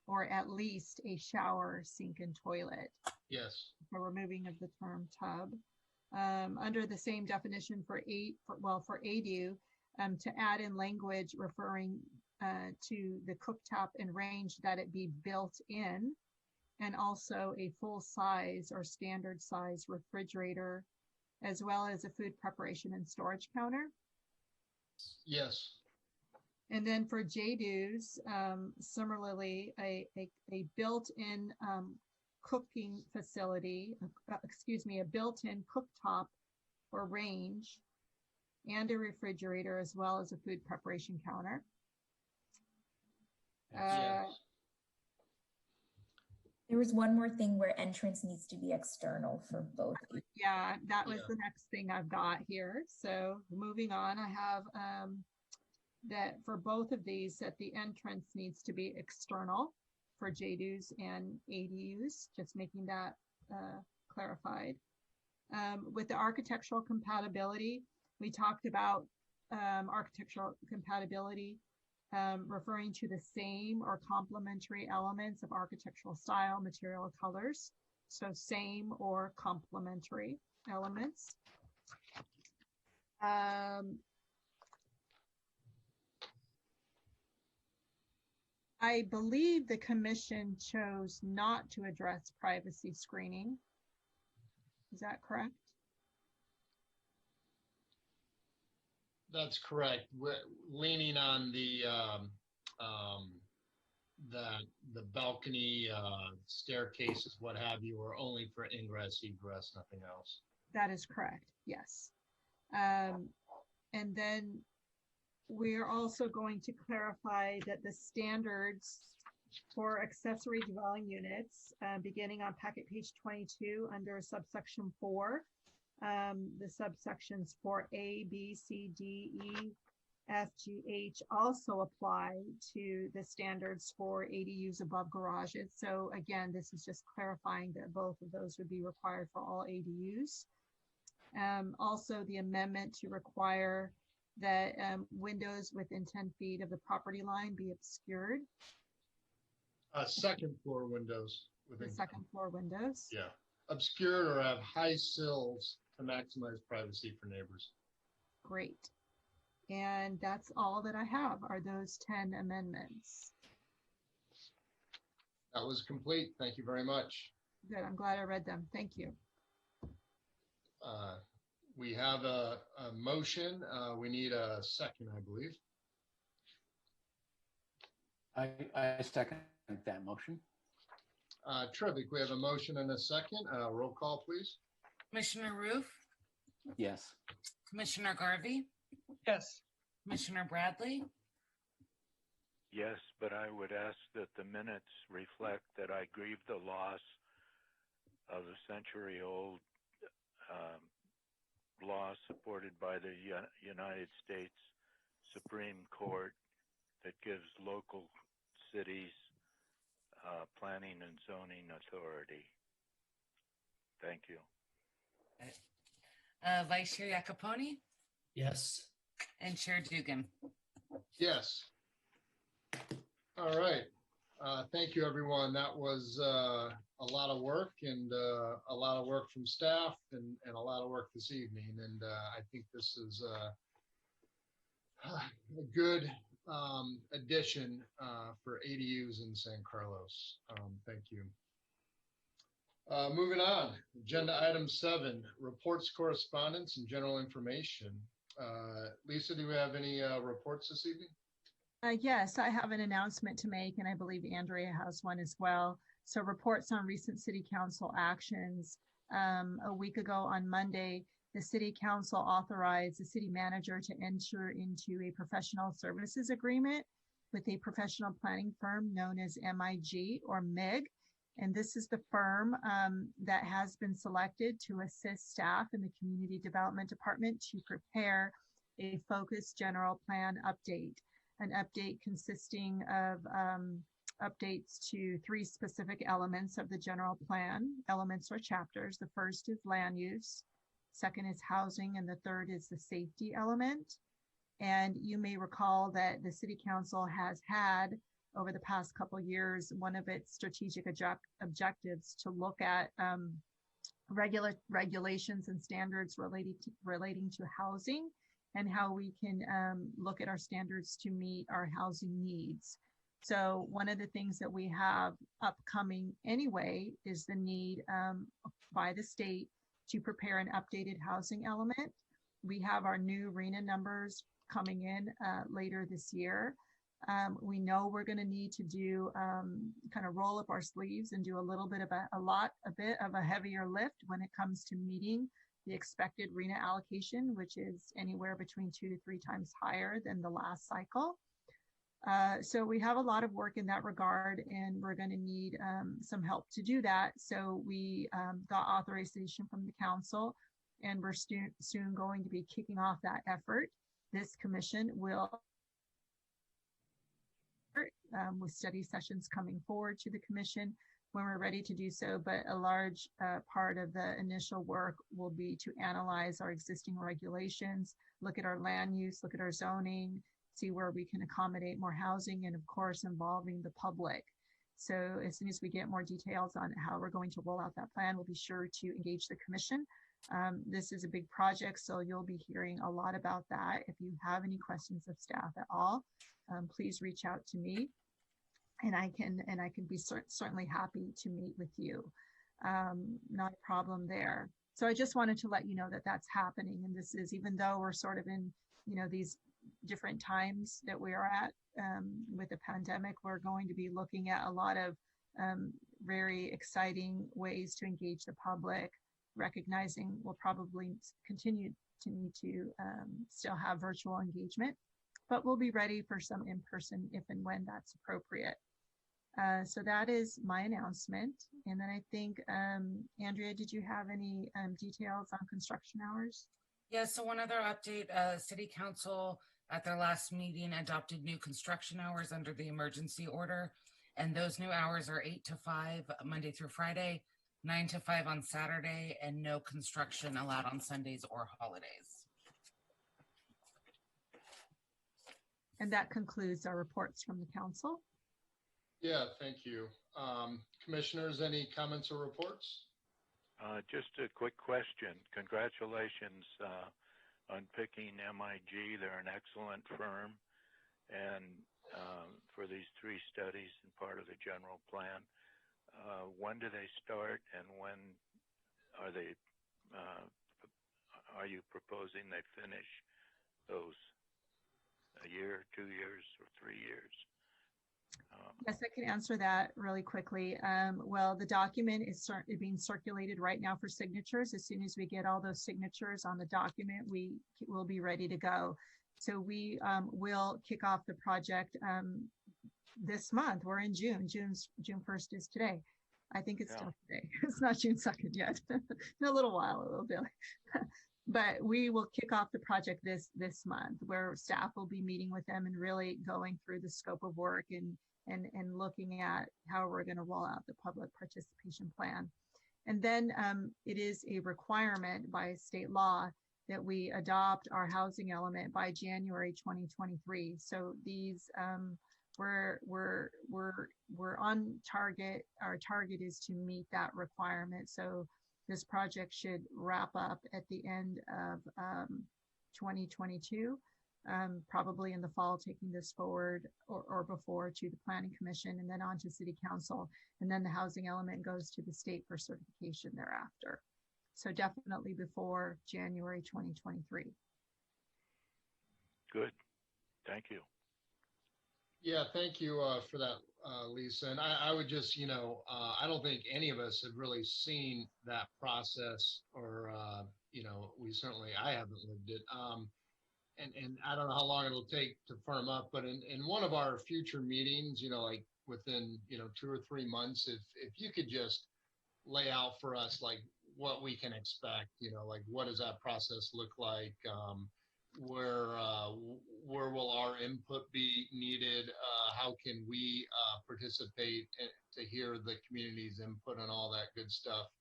or at least a shower, sink, and toilet. Yes. For removing of the term tub. Under the same definition for ADU, to add in language referring to the cooktop and range that it be built in, and also a full size or standard size refrigerator, as well as a food preparation and storage counter. Yes. And then for JDUs, similarly, a built-in cooking facility, a built-in cooktop or range, and a refrigerator, as well as a food preparation counter. There was one more thing where entrance needs to be external for both. Yeah, that was the next thing I've got here. So moving on, I have that for both of these, that the entrance needs to be external for JDUs and ADUs, just making that clarified. With the architectural compatibility, we talked about architectural compatibility referring to the same or complementary elements of architectural style, material, or colors. So same or complementary elements. I believe the commission chose not to address privacy screening. Is that correct? That's correct. We're leaning on the balcony, staircases, what have you, are only for ingress, egress, nothing else. That is correct, yes. And then we're also going to clarify that the standards for accessory dwelling units, beginning on packet page 22 under subsection 4, the subsections for A, B, C, D, E, F, G, H also apply to the standards for ADUs above garages. So again, this is just clarifying that both of those would be required for all ADUs. Also, the amendment to require that windows within 10 feet of the property line be obscured. Second floor windows. The second floor windows. Yeah. Obscured or have high sills to maximize privacy for neighbors. Great. And that's all that I have are those 10 amendments. That was complete. Thank you very much. Good. I'm glad I read them. Thank you. We have a motion. We need a second, I believe. I second that motion. Terrific. We have a motion and a second. Roll call, please. Commissioner Roof, Yes. Commissioner Garvey, Yes. Commissioner Bradley, Yes, but I would ask that the minutes reflect that I grieve the loss of a century-old law supported by the United States Supreme Court that gives local cities planning and zoning authority. Thank you. Vice Chair Iacoponi, Yes. and Chair Dugan. Yes. All right. Thank you, everyone. That was a lot of work and a lot of work from staff and a lot of work this evening. And I think this is a good addition for ADUs in San Carlos. Thank you. Moving on, agenda item 7, reports, correspondence, and general information. Lisa, do we have any reports this evening? Yes, I have an announcement to make, and I believe Andrea has one as well. So reports on recent City Council actions. A week ago on Monday, the City Council authorized the City Manager to enter into a professional services agreement with a professional planning firm known as MIG or MIG. And this is the firm that has been selected to assist staff in the Community Development Department to prepare a focused general plan update. An update consisting of updates to 3 specific elements of the general plan, elements or chapters. The first is land use, second is housing, and the third is the safety element. And you may recall that the City Council has had over the past couple of years, one of its strategic objectives to look at regulations and standards relating to housing and how we can look at our standards to meet our housing needs. So one of the things that we have upcoming anyway is the need by the state to prepare an updated housing element. We have our new RHNA numbers coming in later this year. We know we're going to need to do kind of roll up our sleeves and do a little bit of a bit of a heavier lift when it comes to meeting the expected RHNA allocation, which is anywhere between 2 to 3 times higher than the last cycle. So we have a lot of work in that regard, and we're going to need some help to do that. So we got authorization from the council, and we're soon going to be kicking off that effort. This commission will with study sessions coming forward to the commission when we're ready to do so, but a large part of the initial work will be to analyze our existing regulations, look at our land use, look at our zoning, see where we can accommodate more housing, and of course involving the public. So as soon as we get more details on how we're going to roll out that plan, we'll be sure to engage the commission. This is a big project, so you'll be hearing a lot about that. If you have any questions of staff at all, please reach out to me. and I can be certainly happy to meet with you. Not a problem there. So I just wanted to let you know that that's happening. And this is, even though we're sort of in, these different times that we are at with the pandemic, we're going to be looking at a lot of very exciting ways to engage the public, recognizing we'll probably continue to need to still have virtual engagement, but we'll be ready for some in-person if and when that's appropriate. So that is my announcement. And then I think, Andrea, did you have any details on construction hours? Yeah, so one other update, City Council at their last meeting adopted new construction hours under the emergency order. And those new hours are 8 to 5, Monday through Friday, 9 to 5 on Saturday, and no construction allowed on Sundays or holidays. And that concludes our reports from the council. Yeah, thank you. Commissioners, any comments or reports? Just a quick question. Congratulations on picking MIG. They're an excellent firm. And for these 3 studies and part of the general plan, when do they start, and when are they? Are you proposing they finish those? A year, 2 years, or 3 years? Yes, I can answer that really quickly. Well, the document is being circulated right now for signatures. As soon as we get all those signatures on the document, we will be ready to go. So we will kick off the project this month. We're in June. June 1st is today. I think it's still today. It's not June 2nd yet. In a little while, it will be. But we will kick off the project this month, where staff will be meeting with them and really going through the scope of work and looking at how we're going to roll out the public participation plan. And then it is a requirement by state law that we adopt our housing element by January 2023. So these we're on target. Our target is to meet that requirement. So this project should wrap up at the end of 2022, probably in the fall, taking this forward or before to the Planning Commission and then on to City Council. And then the housing element goes to the state for certification thereafter. So definitely before January 2023. Good. Thank you. Yeah, thank you for that, Lisa. And I would just, I don't think any of us have really seen that process, or, I haven't lived it. And I don't know how long it'll take to firm up, but in one of our future meetings, like within, 2 or 3 months, if you could just lay out for us, like what we can expect, like what does that process look like? Where will our input be needed? How can we participate to hear the community's input and all that good stuff?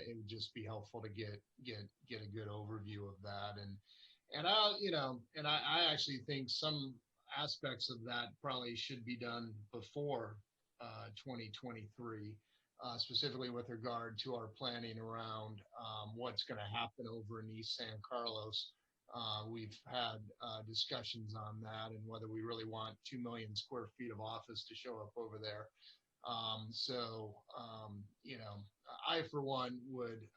It would just be helpful to get a good overview of that. And I actually think some aspects of that probably should be done before 2023, specifically with regard to our planning around what's going to happen over in East San Carlos. We've had discussions on that and whether we really want 2 million square feet of office to show up over there. I, for one, would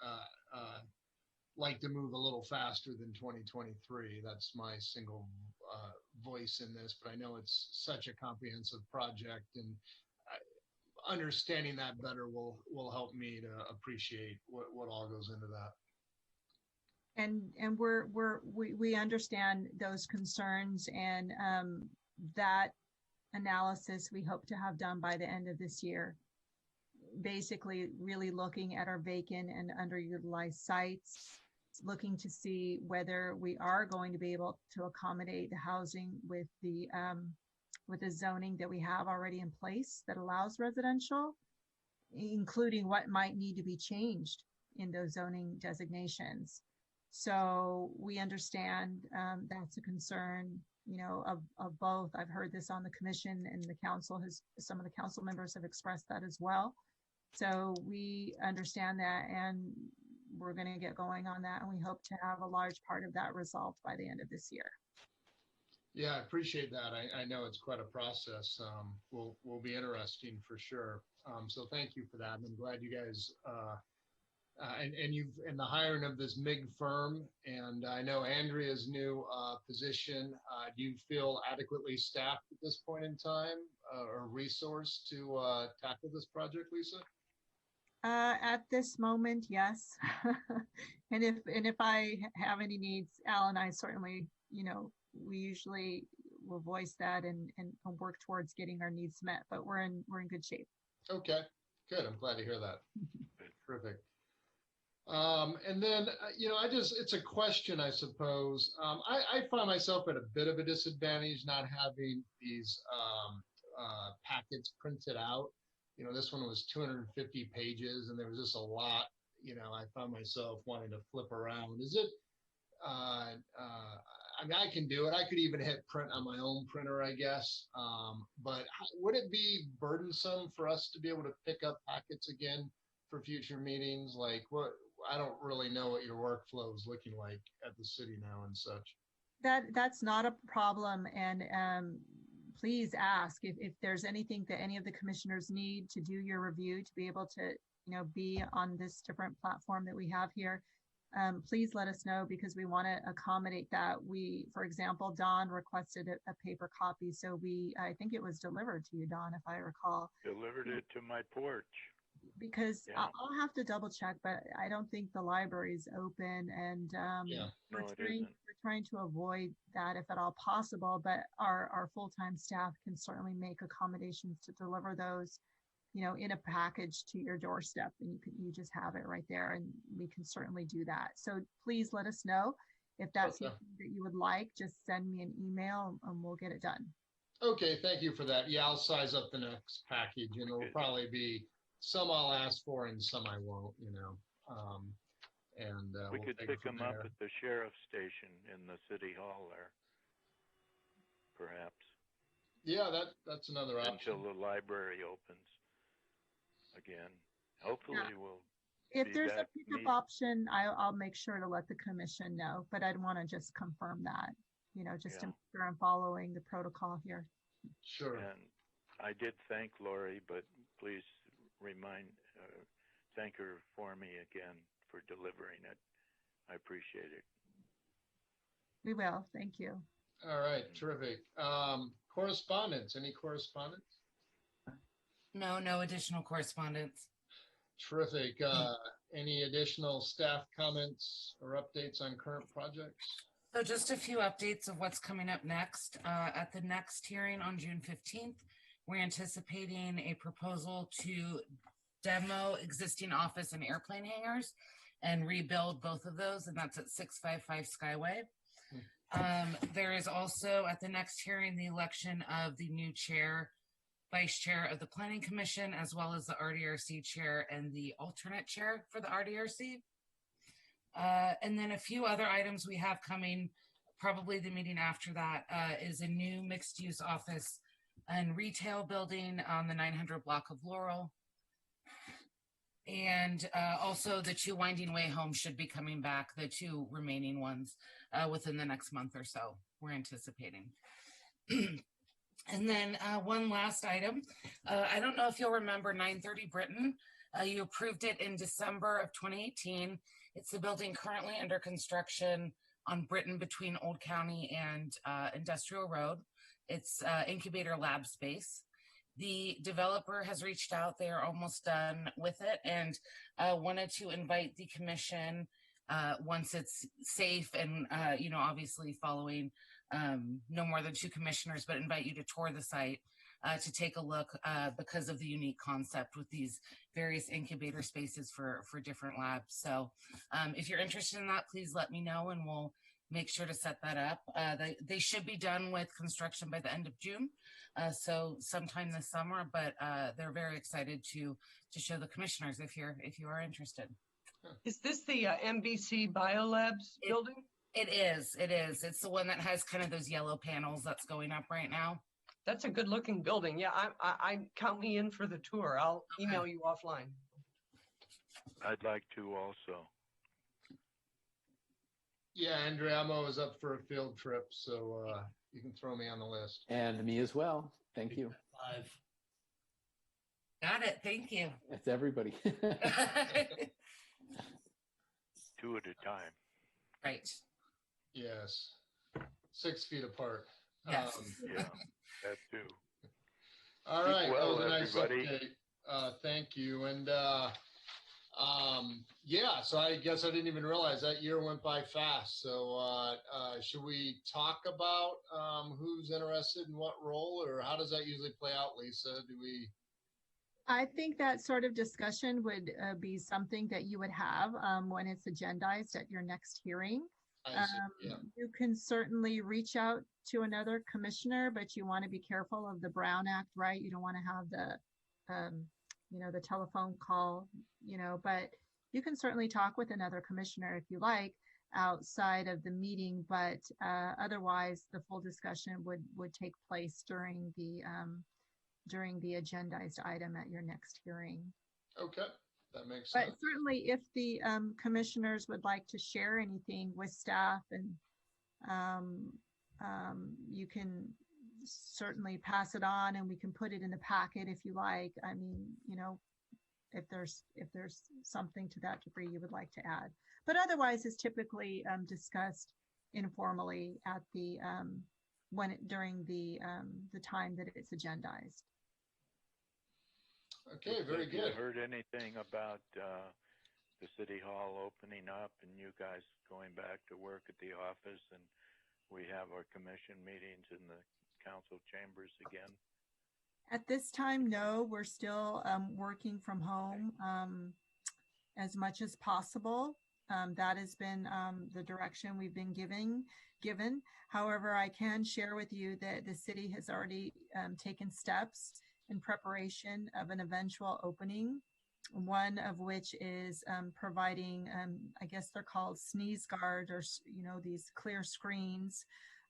like to move a little faster than 2023. That's my single voice in this, but I know it's such a comprehensive project, and understanding that better will help me to appreciate what all goes into that. And we understand those concerns, and that analysis we hope to have done by the end of this year. Basically, really looking at our vacant and underutilized sites, looking to see whether we are going to be able to accommodate the housing with the zoning that we have already in place that allows residential, including what might need to be changed in those zoning designations. So we understand that's a concern, of both. I've heard this on the commission, and the council some of the council members have expressed that as well. So we understand that, and we're going to get going on that, and we hope to have a large part of that resolved by the end of this year. Yeah, I appreciate that. I know it's quite a process. Will be interesting for sure. So thank you for that. And I'm glad you guys and you've in the hiring of this MIG firm. And I know Andrea's new position. Do you feel adequately staffed at this point in time or resourced to tackle this project, Lisa? At this moment, yes. And if I have any needs, Al and I certainly, we usually will voice that and work towards getting our needs met, but we're in good shape. Okay, good. I'm glad to hear that. Terrific. And then, it's a question, I suppose. I find myself at a bit of a disadvantage not having these packets printed out. This one was 250 pages and there was just a lot, I found myself wanting to flip around. Is it, I can do it. I could even hit print on my own printer, I guess. But would it be burdensome for us to be able to pick up packets again for future meetings? Like I don't really know what your workflow is looking like at the city now and such. That's not a problem. And please ask if there's anything that any of the commissioners need to do your review to be able to, be on this different platform that we have here. Please let us know because we want to accommodate that. For example, Don requested a paper copy. So I think it was delivered to you, Don, if I recall. Delivered it to my porch. Because yeah. I'll have to double check, but I don't think the library's open, and we're trying to avoid that if at all possible. But our full-time staff can certainly make accommodations to deliver those, in a package to your doorstep, and you just have it right there, and we can certainly do that. So please let us know if that's something that you would like. Just send me an email, and we'll get it done. Okay, thank you for that. Yeah, I'll size up the next package, and it'll probably be. Some I'll ask for and some I won't, and we could pick them up at the sheriff's station in the city hall there, perhaps. Yeah, that's another option. Until the library opens again. Hopefully we'll. If there's a pickup option, I'll make sure to let the commission know, but I'd want to just confirm that, just to make sure I'm following the protocol here. Sure. And I did thank Lori, but please thank her for me again for delivering it. I appreciate it. We will. Thank you. All right. Terrific. Correspondence. Any correspondence? No additional correspondence. Terrific. Any additional staff comments or updates on current projects? So just a few updates of what's coming up next. At the next hearing on June 15th, we're anticipating a proposal to demo existing office and airplane hangars and rebuild both of those, and that's at 655 Skyway. There is also at the next hearing the election of the new chair, vice chair of the Planning Commission, as well as the RDRC chair and the alternate chair for the RDRC. And then a few other items we have coming, probably the meeting after that, is a new mixed-use office and retail building on the 900 block of Laurel. And also the 2 Winding Way homes should be coming back, the 2 remaining ones, within the next month or so, we're anticipating. And then one last item. I don't know if you'll remember 930 Britton. You approved it in December of 2018. It's the building currently under construction on Britton between Old County and Industrial Road. It's incubator lab space. The developer has reached out. They are almost done with it and wanted to invite the commission once it's safe and, obviously following no more than 2 commissioners, but invite you to tour the site to take a look because of the unique concept with these various incubator spaces for different labs. So if you're interested in that, please let me know and we'll make sure to set that up. They should be done with construction by the end of June, so sometime this summer. But they're very excited to show the commissioners if you are interested. Is this the MBC Biolabs building? It is. It's the one that has kind of those yellow panels that's going up right now. That's a good-looking building. Yeah, I count me in for the tour. I'll email you offline. I'd like to also. Yeah, Andrea, I'm always up for a field trip, so you can throw me on the list. And me as well. Thank you. 5. Got it. Thank you. It's everybody. 2 at a time. Right. Yes. 6 feet apart. Yes. Yeah, that too. All Keep right. well, that was a nice everybody. update. Thank you. And yeah, so I guess I didn't even realize that year went by fast. So should we talk about who's interested in what role, or how does that usually play out, Lisa? Do we? I think that sort of discussion would be something that you would have when it's agendized at your next hearing. I see. Yeah. You can certainly reach out to another commissioner, but you want to be careful of the Brown Act, right? You don't want to have the, the telephone call, but you can certainly talk with another commissioner if you like outside of the meeting, but otherwise the full discussion would take place during the agendized item at your next hearing. Okay, that makes But sense. certainly if the commissioners would like to share anything with staff, and you can certainly pass it on, and we can put it in the packet if you like. I mean, if there's something to that degree you would like to add, but otherwise it's typically discussed informally at the during the time that it's agendized. Okay, very Have good. you heard anything about the city hall opening up and you guys going back to work at the office, and we have our commission meetings in the council chambers again? At this time, no, we're still working from home as much as possible. That has been the direction we've been given. However, I can share with you that the city has already taken steps in preparation of an eventual opening, one of which is providing, I guess they're called sneeze guard, or these clear screens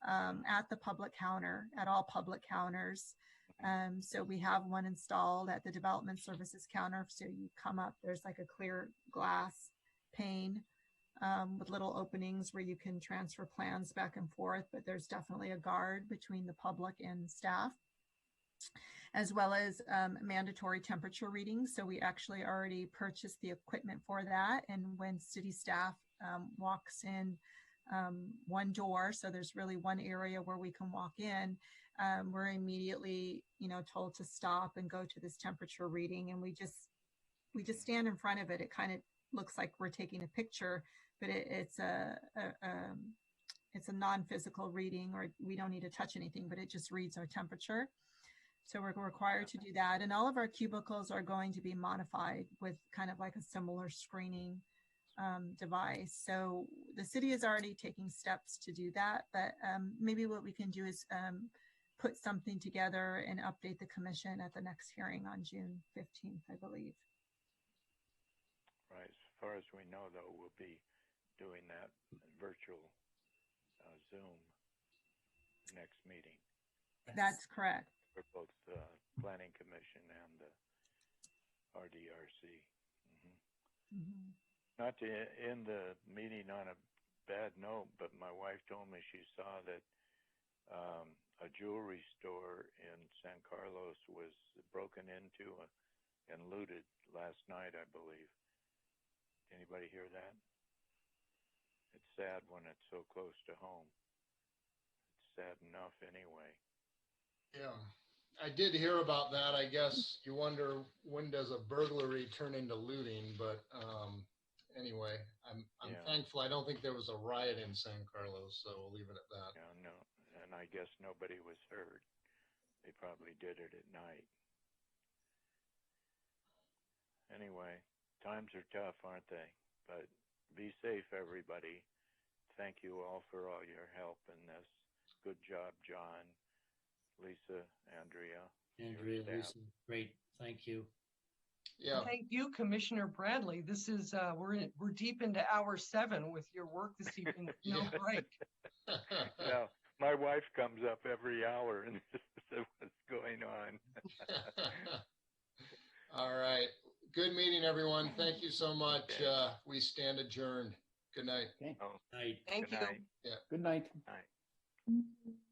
at the public counter, at all public counters. So we have one installed at the development services counter. So you come up, there's like a clear glass pane with little openings where you can transfer plans back and forth, but there's definitely a guard between the public and staff, as well as mandatory temperature readings. So we actually already purchased the equipment for that. And when city staff walks in one door, so there's really one area where we can walk in, we're immediately, told to stop and go to this temperature reading. And we just stand in front of it. It kind of looks like we're taking a picture, but it's a non-physical reading, or we don't need to touch anything, but it just reads our temperature. So we're required to do that. And all of our cubicles are going to be modified with kind of like a similar screening device. So the city is already taking steps to do that, but maybe what we can do is put something together and update the commission at the next hearing on June 15th, I believe. Right. As far as we know, though, we'll be doing that virtual Zoom next meeting. That's correct. For both the Planning Commission and the RDRC. Not to end the meeting on a bad note, but my wife told me she saw that a jewelry store in San Carlos was broken into and looted last night, I believe. Anybody hear that? It's sad when it's so close to home. It's sad enough anyway. Yeah, I did hear about that. I guess you wonder, when does a burglary turn into looting? But anyway, I'm thankful. I don't think there was a riot in San Carlos, so we'll leave it at that. Yeah, no, and I guess nobody was hurt. They probably did it at night. Anyway, times are tough, aren't they? But be safe, everybody. Thank you all for all your help in this. Good job, John, Lisa, Andrea, Lisa, great. Thank you. Yeah. Thank you, Commissioner Bradley. This is we're deep into hour 7 with your work this evening. No break. Yeah, my wife comes up every hour and says what's going on. All right. Good meeting, everyone. Thank you so much. We stand adjourned. Good night. Okay. Oh, Thank good you. night. Yeah. Good night. Night. Mhm.